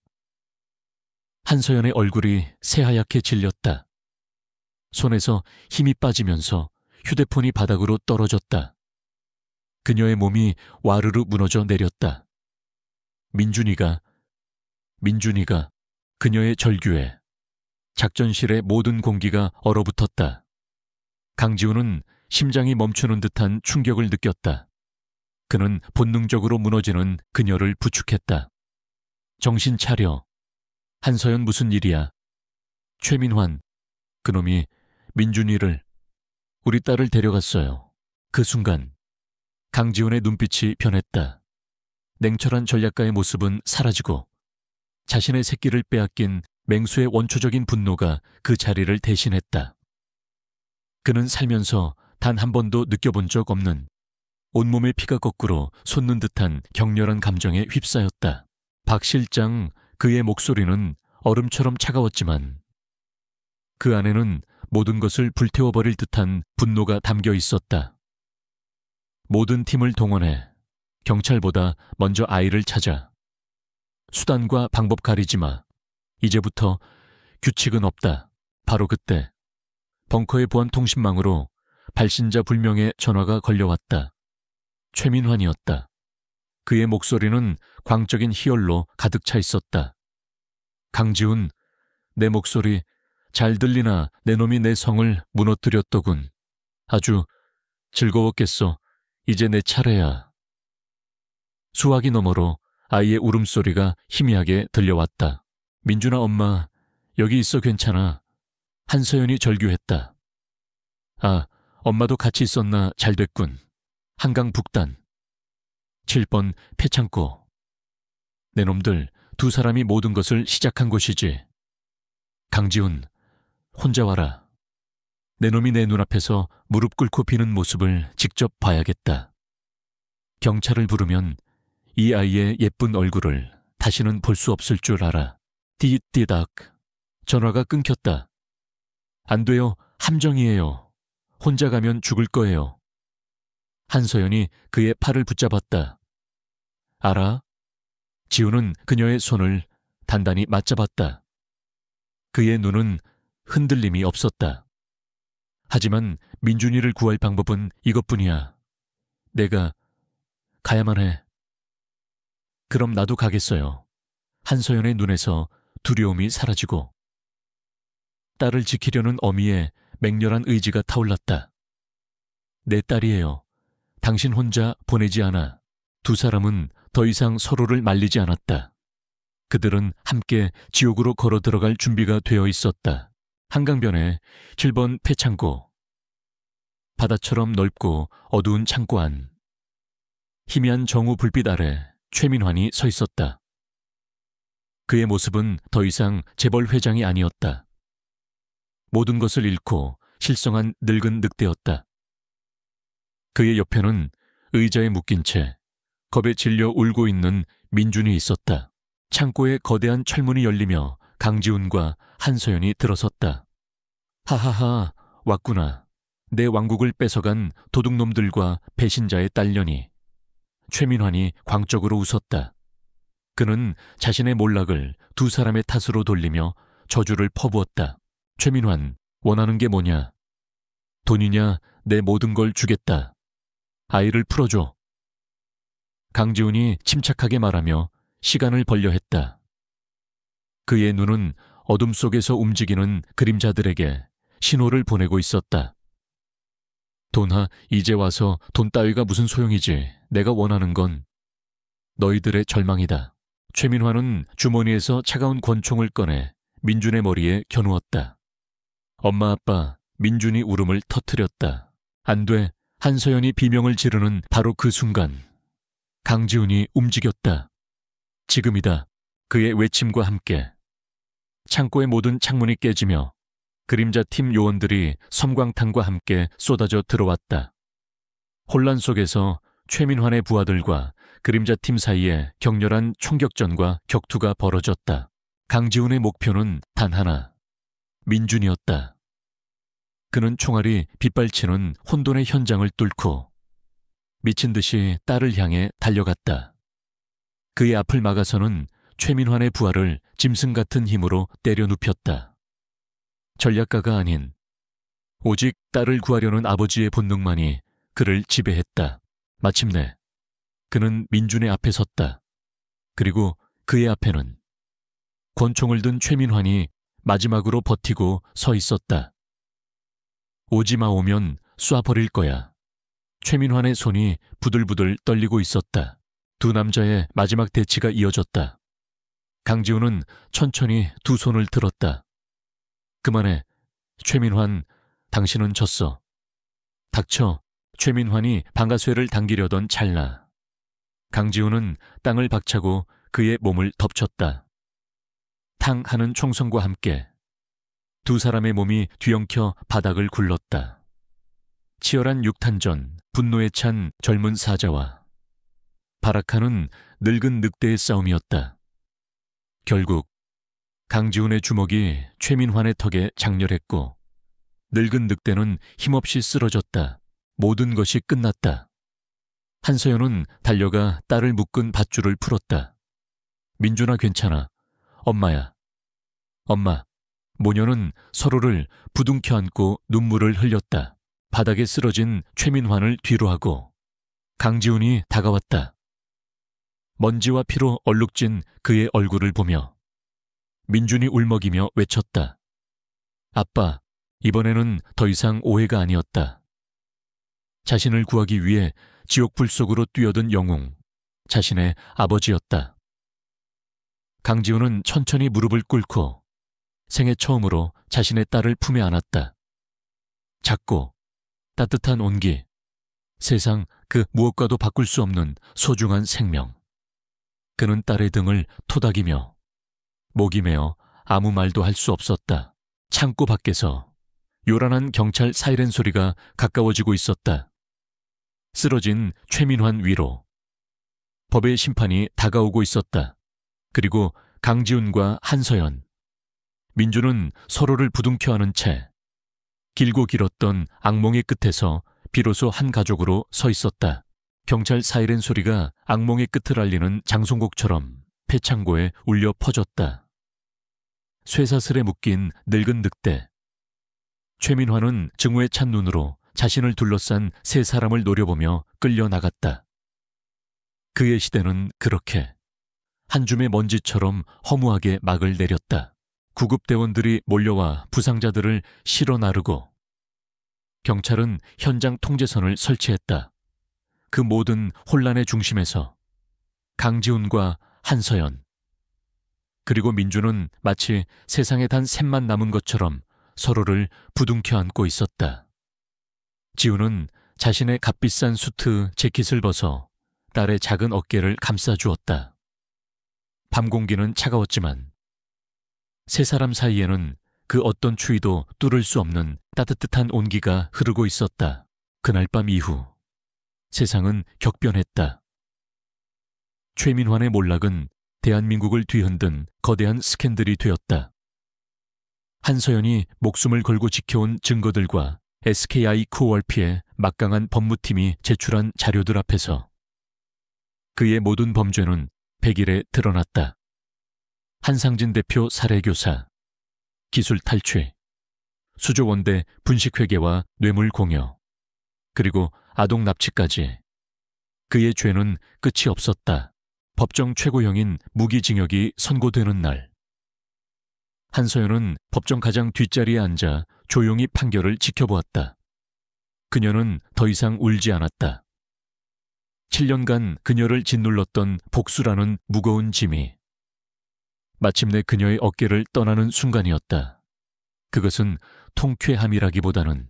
한서연의 얼굴이 새하얗게 질렸다. 손에서 힘이 빠지면서 휴대폰이 바닥으로 떨어졌다. 그녀의 몸이 와르르 무너져 내렸다. 민준이가 그녀의 절규에 작전실의 모든 공기가 얼어붙었다. 강지훈은 심장이 멈추는 듯한 충격을 느꼈다. 그는 본능적으로 무너지는 그녀를 부축했다. 정신 차려. 한서연 무슨 일이야? 최민환, 그놈이 민준이를, 우리 딸을 데려갔어요. 그 순간 강지훈의 눈빛이 변했다. 냉철한 전략가의 모습은 사라지고 자신의 새끼를 빼앗긴 맹수의 원초적인 분노가 그 자리를 대신했다. 그는 살면서 단 한 번도 느껴본 적 없는 온몸의 피가 거꾸로 솟는 듯한 격렬한 감정에 휩싸였다. 박 실장, 그의 목소리는 얼음처럼 차가웠지만 그 안에는 모든 것을 불태워버릴 듯한 분노가 담겨 있었다. 모든 팀을 동원해 경찰보다 먼저 아이를 찾아. 수단과 방법 가리지 마. 이제부터 규칙은 없다. 바로 그때 벙커의 보안 통신망으로 발신자 불명의 전화가 걸려왔다. 최민환이었다. 그의 목소리는 광적인 희열로 가득 차 있었다. 강지훈, 내 목소리 잘 들리나 내 놈이 내 성을 무너뜨렸더군. 아주 즐거웠겠어. 이제 내 차례야. 수화기 너머로 아이의 울음소리가 희미하게 들려왔다. 민준아 엄마, 여기 있어 괜찮아. 한서연이 절규했다. 아, 엄마도 같이 있었나 잘 됐군. 한강 북단. 7번 폐창고. 내 놈들 두 사람이 모든 것을 시작한 곳이지. 강지훈, 혼자 와라. 내 놈이 내 눈앞에서 무릎 꿇고 비는 모습을 직접 봐야겠다. 경찰을 부르면 이 아이의 예쁜 얼굴을 다시는 볼 수 없을 줄 알아. 띠띠닥. 전화가 끊겼다. 안 돼요. 함정이에요. 혼자 가면 죽을 거예요. 한서연이 그의 팔을 붙잡았다. 알아? 지우는 그녀의 손을 단단히 맞잡았다. 그의 눈은 흔들림이 없었다. 하지만 민준이를 구할 방법은 이것뿐이야. 내가 가야만 해. 그럼 나도 가겠어요. 한서연의 눈에서 두려움이 사라지고 딸을 지키려는 어미의 맹렬한 의지가 타올랐다. 내 딸이에요. 당신 혼자 보내지 않아. 두 사람은 더 이상 서로를 말리지 않았다. 그들은 함께 지옥으로 걸어 들어갈 준비가 되어 있었다. 한강변의 7번 폐창고. 바다처럼 넓고 어두운 창고 안. 희미한 정우 불빛 아래 최민환이 서 있었다. 그의 모습은 더 이상 재벌 회장이 아니었다. 모든 것을 잃고 실성한 늙은 늑대였다. 그의 옆에는 의자에 묶인 채 겁에 질려 울고 있는 민준이 있었다. 창고에 거대한 철문이 열리며 강지훈과 한서연이 들어섰다. 하하하, 왔구나. 내 왕국을 뺏어간 도둑놈들과 배신자의 딸년이. 최민환이 광적으로 웃었다. 그는 자신의 몰락을 두 사람의 탓으로 돌리며 저주를 퍼부었다. 최민환, 원하는 게 뭐냐? 돈이냐? 내 모든 걸 주겠다. 아이를 풀어줘. 강지훈이 침착하게 말하며 시간을 벌려 했다. 그의 눈은 어둠 속에서 움직이는 그림자들에게 신호를 보내고 있었다. 돈아, 이제 와서 돈 따위가 무슨 소용이지. 내가 원하는 건 너희들의 절망이다. 최민환은 주머니에서 차가운 권총을 꺼내 민준의 머리에 겨누었다. 엄마 아빠, 민준이 울음을 터뜨렸다. 안 돼. 한서연이 비명을 지르는 바로 그 순간 강지훈이 움직였다. 지금이다. 그의 외침과 함께 창고의 모든 창문이 깨지며 그림자팀 요원들이 섬광탄과 함께 쏟아져 들어왔다. 혼란 속에서 최민환의 부하들과 그림자팀 사이에 격렬한 총격전과 격투가 벌어졌다. 강지훈의 목표는 단 하나, 민준이었다. 그는 총알이 빗발치는 혼돈의 현장을 뚫고 미친 듯이 딸을 향해 달려갔다. 그의 앞을 막아서는 최민환의 부하를 짐승 같은 힘으로 때려 눕혔다. 전략가가 아닌 오직 딸을 구하려는 아버지의 본능만이 그를 지배했다. 마침내 그는 민준의 앞에 섰다. 그리고 그의 앞에는 권총을 든 최민환이 마지막으로 버티고 서 있었다. 오지마 오면 쏴버릴 거야. 최민환의 손이 부들부들 떨리고 있었다. 두 남자의 마지막 대치가 이어졌다. 강지훈은 천천히 두 손을 들었다. 그만해. 최민환, 당신은 졌어. 닥쳐. 최민환이 방아쇠를 당기려던 찰나. 강지훈은 땅을 박차고 그의 몸을 덮쳤다. 탕 하는 총성과 함께 두 사람의 몸이 뒤엉켜 바닥을 굴렀다. 치열한 육탄전, 분노에 찬 젊은 사자와 바라카는 늙은 늑대의 싸움이었다. 결국 강지훈의 주먹이 최민환의 턱에 장렬했고 늙은 늑대는 힘없이 쓰러졌다. 모든 것이 끝났다. 한서연은 달려가 딸을 묶은 밧줄을 풀었다. 민준아, 괜찮아. 엄마야. 엄마. 모녀는 서로를 부둥켜 안고 눈물을 흘렸다. 바닥에 쓰러진 최민환을 뒤로 하고 강지훈이 다가왔다. 먼지와 피로 얼룩진 그의 얼굴을 보며 민준이 울먹이며 외쳤다. 아빠, 이번에는 더 이상 오해가 아니었다. 자신을 구하기 위해 지옥불 속으로 뛰어든 영웅, 자신의 아버지였다. 강지훈은 천천히 무릎을 꿇고 생애 처음으로 자신의 딸을 품에 안았다. 작고 따뜻한 온기, 세상 그 무엇과도 바꿀 수 없는 소중한 생명. 그는 딸의 등을 토닥이며 목이 메어 아무 말도 할 수 없었다. 창고 밖에서 요란한 경찰 사이렌 소리가 가까워지고 있었다. 쓰러진 최민환 위로 법의 심판이 다가오고 있었다. 그리고 강지훈과 한서연, 민주는 서로를 부둥켜 안은 채 길고 길었던 악몽의 끝에서 비로소 한 가족으로 서 있었다. 경찰 사이렌 소리가 악몽의 끝을 알리는 장송곡처럼 폐창고에 울려 퍼졌다. 쇠사슬에 묶인 늙은 늑대. 최민환은 증오에 찬 눈으로 자신을 둘러싼 세 사람을 노려보며 끌려 나갔다. 그의 시대는 그렇게 한 줌의 먼지처럼 허무하게 막을 내렸다. 구급대원들이 몰려와 부상자들을 실어 나르고 경찰은 현장 통제선을 설치했다. 그 모든 혼란의 중심에서 강지훈과 한서연, 그리고 민주는 마치 세상에 단 셋만 남은 것처럼 서로를 부둥켜 안고 있었다. 지훈은 자신의 값비싼 수트 재킷을 벗어 딸의 작은 어깨를 감싸주었다. 밤 공기는 차가웠지만 세 사람 사이에는 그 어떤 추위도 뚫을 수 없는 따뜻한 온기가 흐르고 있었다. 그날 밤 이후 세상은 격변했다. 최민환의 몰락은 대한민국을 뒤흔든 거대한 스캔들이 되었다. 한서연이 목숨을 걸고 지켜온 증거들과 SKI 코월피의 막강한 법무팀이 제출한 자료들 앞에서 그의 모든 범죄는 100일에 드러났다. 한상진 대표 살해교사, 기술 탈취, 수조원대 분식회계와 뇌물 공여, 그리고 아동 납치까지. 그의 죄는 끝이 없었다. 법정 최고형인 무기징역이 선고되는 날, 한서연은 법정 가장 뒷자리에 앉아 조용히 판결을 지켜보았다. 그녀는 더 이상 울지 않았다. 7년간 그녀를 짓눌렀던 복수라는 무거운 짐이 마침내 그녀의 어깨를 떠나는 순간이었다. 그것은 통쾌함이라기보다는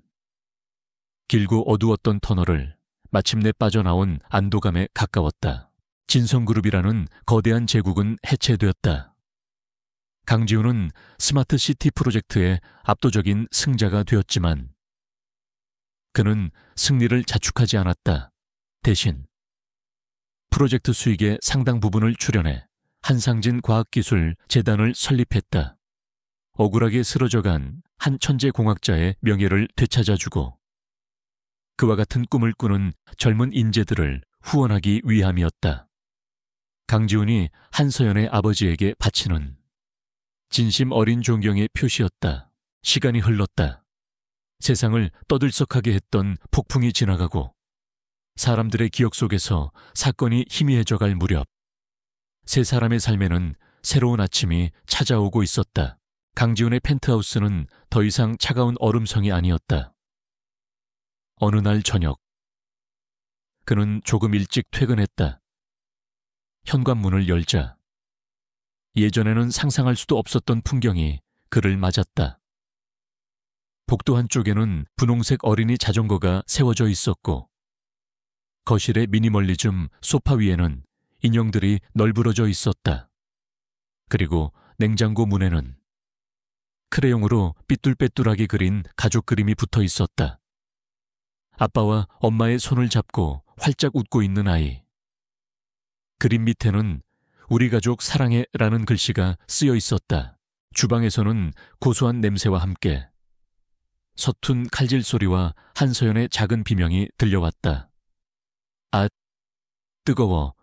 길고 어두웠던 터널을 마침내 빠져나온 안도감에 가까웠다. 진성그룹이라는 거대한 제국은 해체되었다. 강지훈은 스마트시티 프로젝트의 압도적인 승자가 되었지만 그는 승리를 자축하지 않았다. 대신 프로젝트 수익의 상당 부분을 출연해 한상진 과학기술 재단을 설립했다. 억울하게 쓰러져간 한 천재공학자의 명예를 되찾아주고 그와 같은 꿈을 꾸는 젊은 인재들을 후원하기 위함이었다. 강지훈이 한서연의 아버지에게 바치는 진심 어린 존경의 표시였다. 시간이 흘렀다. 세상을 떠들썩하게 했던 폭풍이 지나가고 사람들의 기억 속에서 사건이 희미해져갈 무렵 세 사람의 삶에는 새로운 아침이 찾아오고 있었다. 강지훈의 펜트하우스는 더 이상 차가운 얼음성이 아니었다. 어느 날 저녁, 그는 조금 일찍 퇴근했다. 현관문을 열자 예전에는 상상할 수도 없었던 풍경이 그를 맞았다. 복도 한쪽에는 분홍색 어린이 자전거가 세워져 있었고 거실의 미니멀리즘 소파 위에는 인형들이 널브러져 있었다. 그리고 냉장고 문에는 크레용으로 삐뚤빼뚤하게 그린 가족 그림이 붙어 있었다. 아빠와 엄마의 손을 잡고 활짝 웃고 있는 아이. 그림 밑에는 우리 가족 사랑해라는 글씨가 쓰여 있었다. 주방에서는 고소한 냄새와 함께 서툰 칼질 소리와 한서연의 작은 비명이 들려왔다. 아, 뜨거워.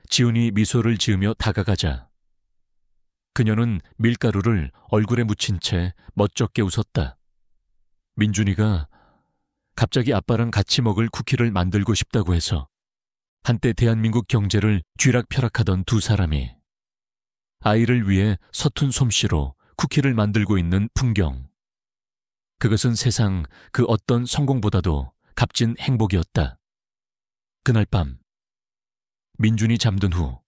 지훈이 미소를 지으며 다가가자. 그녀는 밀가루를 얼굴에 묻힌 채 멋쩍게 웃었다. 민준이가 갑자기 아빠랑 같이 먹을 쿠키를 만들고 싶다고 해서 한때 대한민국 경제를 쥐락펴락하던 두 사람이 아이를 위해 서툰 솜씨로 쿠키를 만들고 있는 풍경. 그것은 세상 그 어떤 성공보다도 값진 행복이었다. 그날 밤 민준이 잠든 후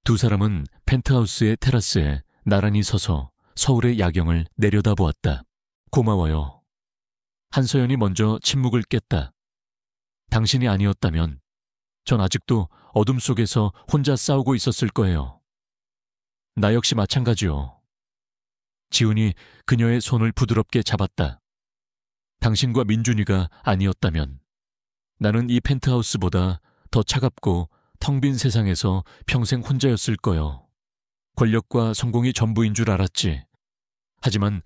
두 사람은 펜트하우스의 테라스에 나란히 서서 서울의 야경을 내려다보았다. 고마워요. 한서연이 먼저 침묵을 깼다. 당신이 아니었다면 전 아직도 어둠 속에서 혼자 싸우고 있었을 거예요. 나 역시 마찬가지요. 지훈이 그녀의 손을 부드럽게 잡았다. 당신과 민준이가 아니었다면 나는 이 펜트하우스보다 더 차갑고 텅 빈 세상에서 평생 혼자였을 거요. 권력과 성공이 전부인 줄 알았지. 하지만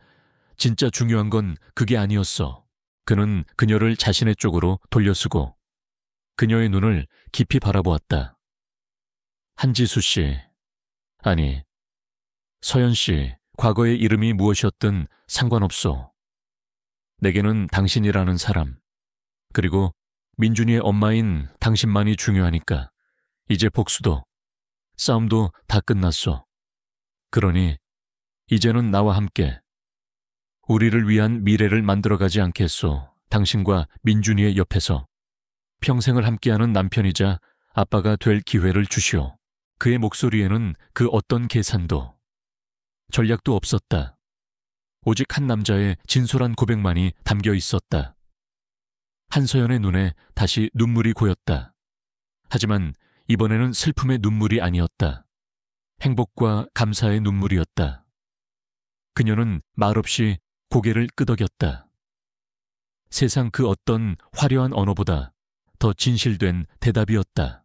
진짜 중요한 건 그게 아니었어. 그는 그녀를 자신의 쪽으로 돌려쓰고 그녀의 눈을 깊이 바라보았다. 한지수 씨, 아니, 서연 씨, 과거의 이름이 무엇이었든 상관없소. 내게는 당신이라는 사람, 그리고 민준이의 엄마인 당신만이 중요하니까 이제 복수도, 싸움도 다 끝났소. 그러니 이제는 나와 함께 우리를 위한 미래를 만들어가지 않겠소. 당신과 민준이의 옆에서 평생을 함께하는 남편이자 아빠가 될 기회를 주시오. 그의 목소리에는 그 어떤 계산도, 전략도 없었다. 오직 한 남자의 진솔한 고백만이 담겨 있었다. 한서연의 눈에 다시 눈물이 고였다. 하지만 이번에는 슬픔의 눈물이 아니었다. 행복과 감사의 눈물이었다. 그녀는 말없이 고개를 끄덕였다. 세상 그 어떤 화려한 언어보다 더 진실된 대답이었다.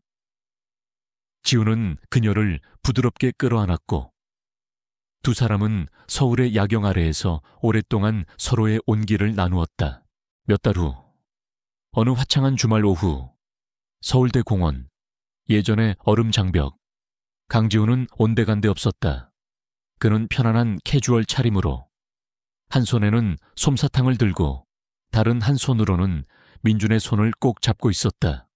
지훈은 그녀를 부드럽게 끌어안았고 두 사람은 서울의 야경 아래에서 오랫동안 서로의 온기를 나누었다. 몇 달 후, 어느 화창한 주말 오후, 서울대 공원, 예전의 얼음 장벽. 강지훈은 온데간데 없었다. 그는 편안한 캐주얼 차림으로 한 손에는 솜사탕을 들고 다른 한 손으로는 민준의 손을 꼭 잡고 있었다.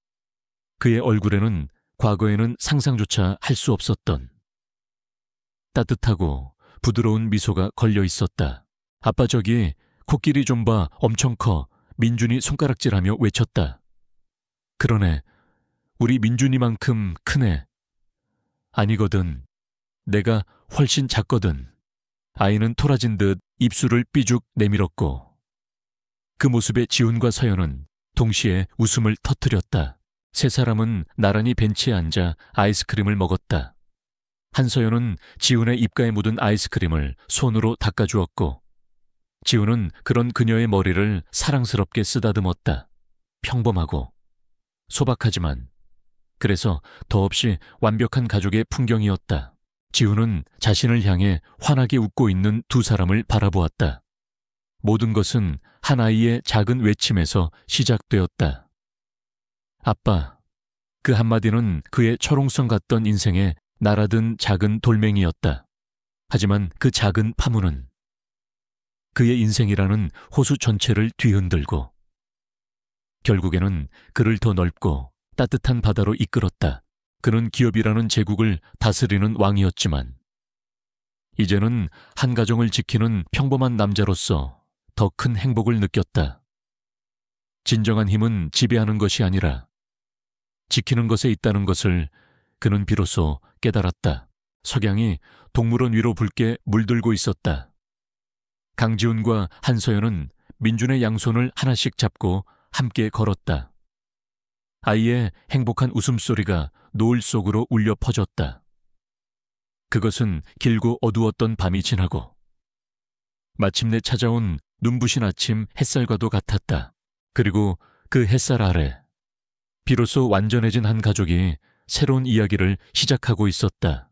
그의 얼굴에는 과거에는 상상조차 할 수 없었던 따뜻하고 부드러운 미소가 걸려 있었다. 아빠 저기 코끼리 좀 봐, 엄청 커. 민준이 손가락질하며 외쳤다. 그러네. 우리 민준이만큼 크네. 아니거든. 내가 훨씬 작거든. 아이는 토라진 듯 입술을 삐죽 내밀었고 그 모습에 지훈과 서연은 동시에 웃음을 터뜨렸다. 세 사람은 나란히 벤치에 앉아 아이스크림을 먹었다. 한서연은 지훈의 입가에 묻은 아이스크림을 손으로 닦아주었고 지훈은 그런 그녀의 머리를 사랑스럽게 쓰다듬었다. 평범하고 소박하지만 그래서 더없이 완벽한 가족의 풍경이었다. 지훈은 자신을 향해 환하게 웃고 있는 두 사람을 바라보았다. 모든 것은 한 아이의 작은 외침에서 시작되었다. 아빠. 그 한마디는 그의 철옹성 같던 인생에 날아든 작은 돌멩이였다. 하지만 그 작은 파문은 그의 인생이라는 호수 전체를 뒤흔들고 결국에는 그를 더 넓고 따뜻한 바다로 이끌었다. 그는 기업이라는 제국을 다스리는 왕이었지만 이제는 한 가정을 지키는 평범한 남자로서 더 큰 행복을 느꼈다. 진정한 힘은 지배하는 것이 아니라 지키는 것에 있다는 것을 그는 비로소 깨달았다. 석양이 동물원 위로 붉게 물들고 있었다. 강지훈과 한서연은 민준의 양손을 하나씩 잡고 함께 걸었다. 아이의 행복한 웃음소리가 노을 속으로 울려 퍼졌다. 그것은 길고 어두웠던 밤이 지나고 마침내 찾아온 눈부신 아침 햇살과도 같았다. 그리고 그 햇살 아래 비로소 완전해진 한 가족이 새로운 이야기를 시작하고 있었다.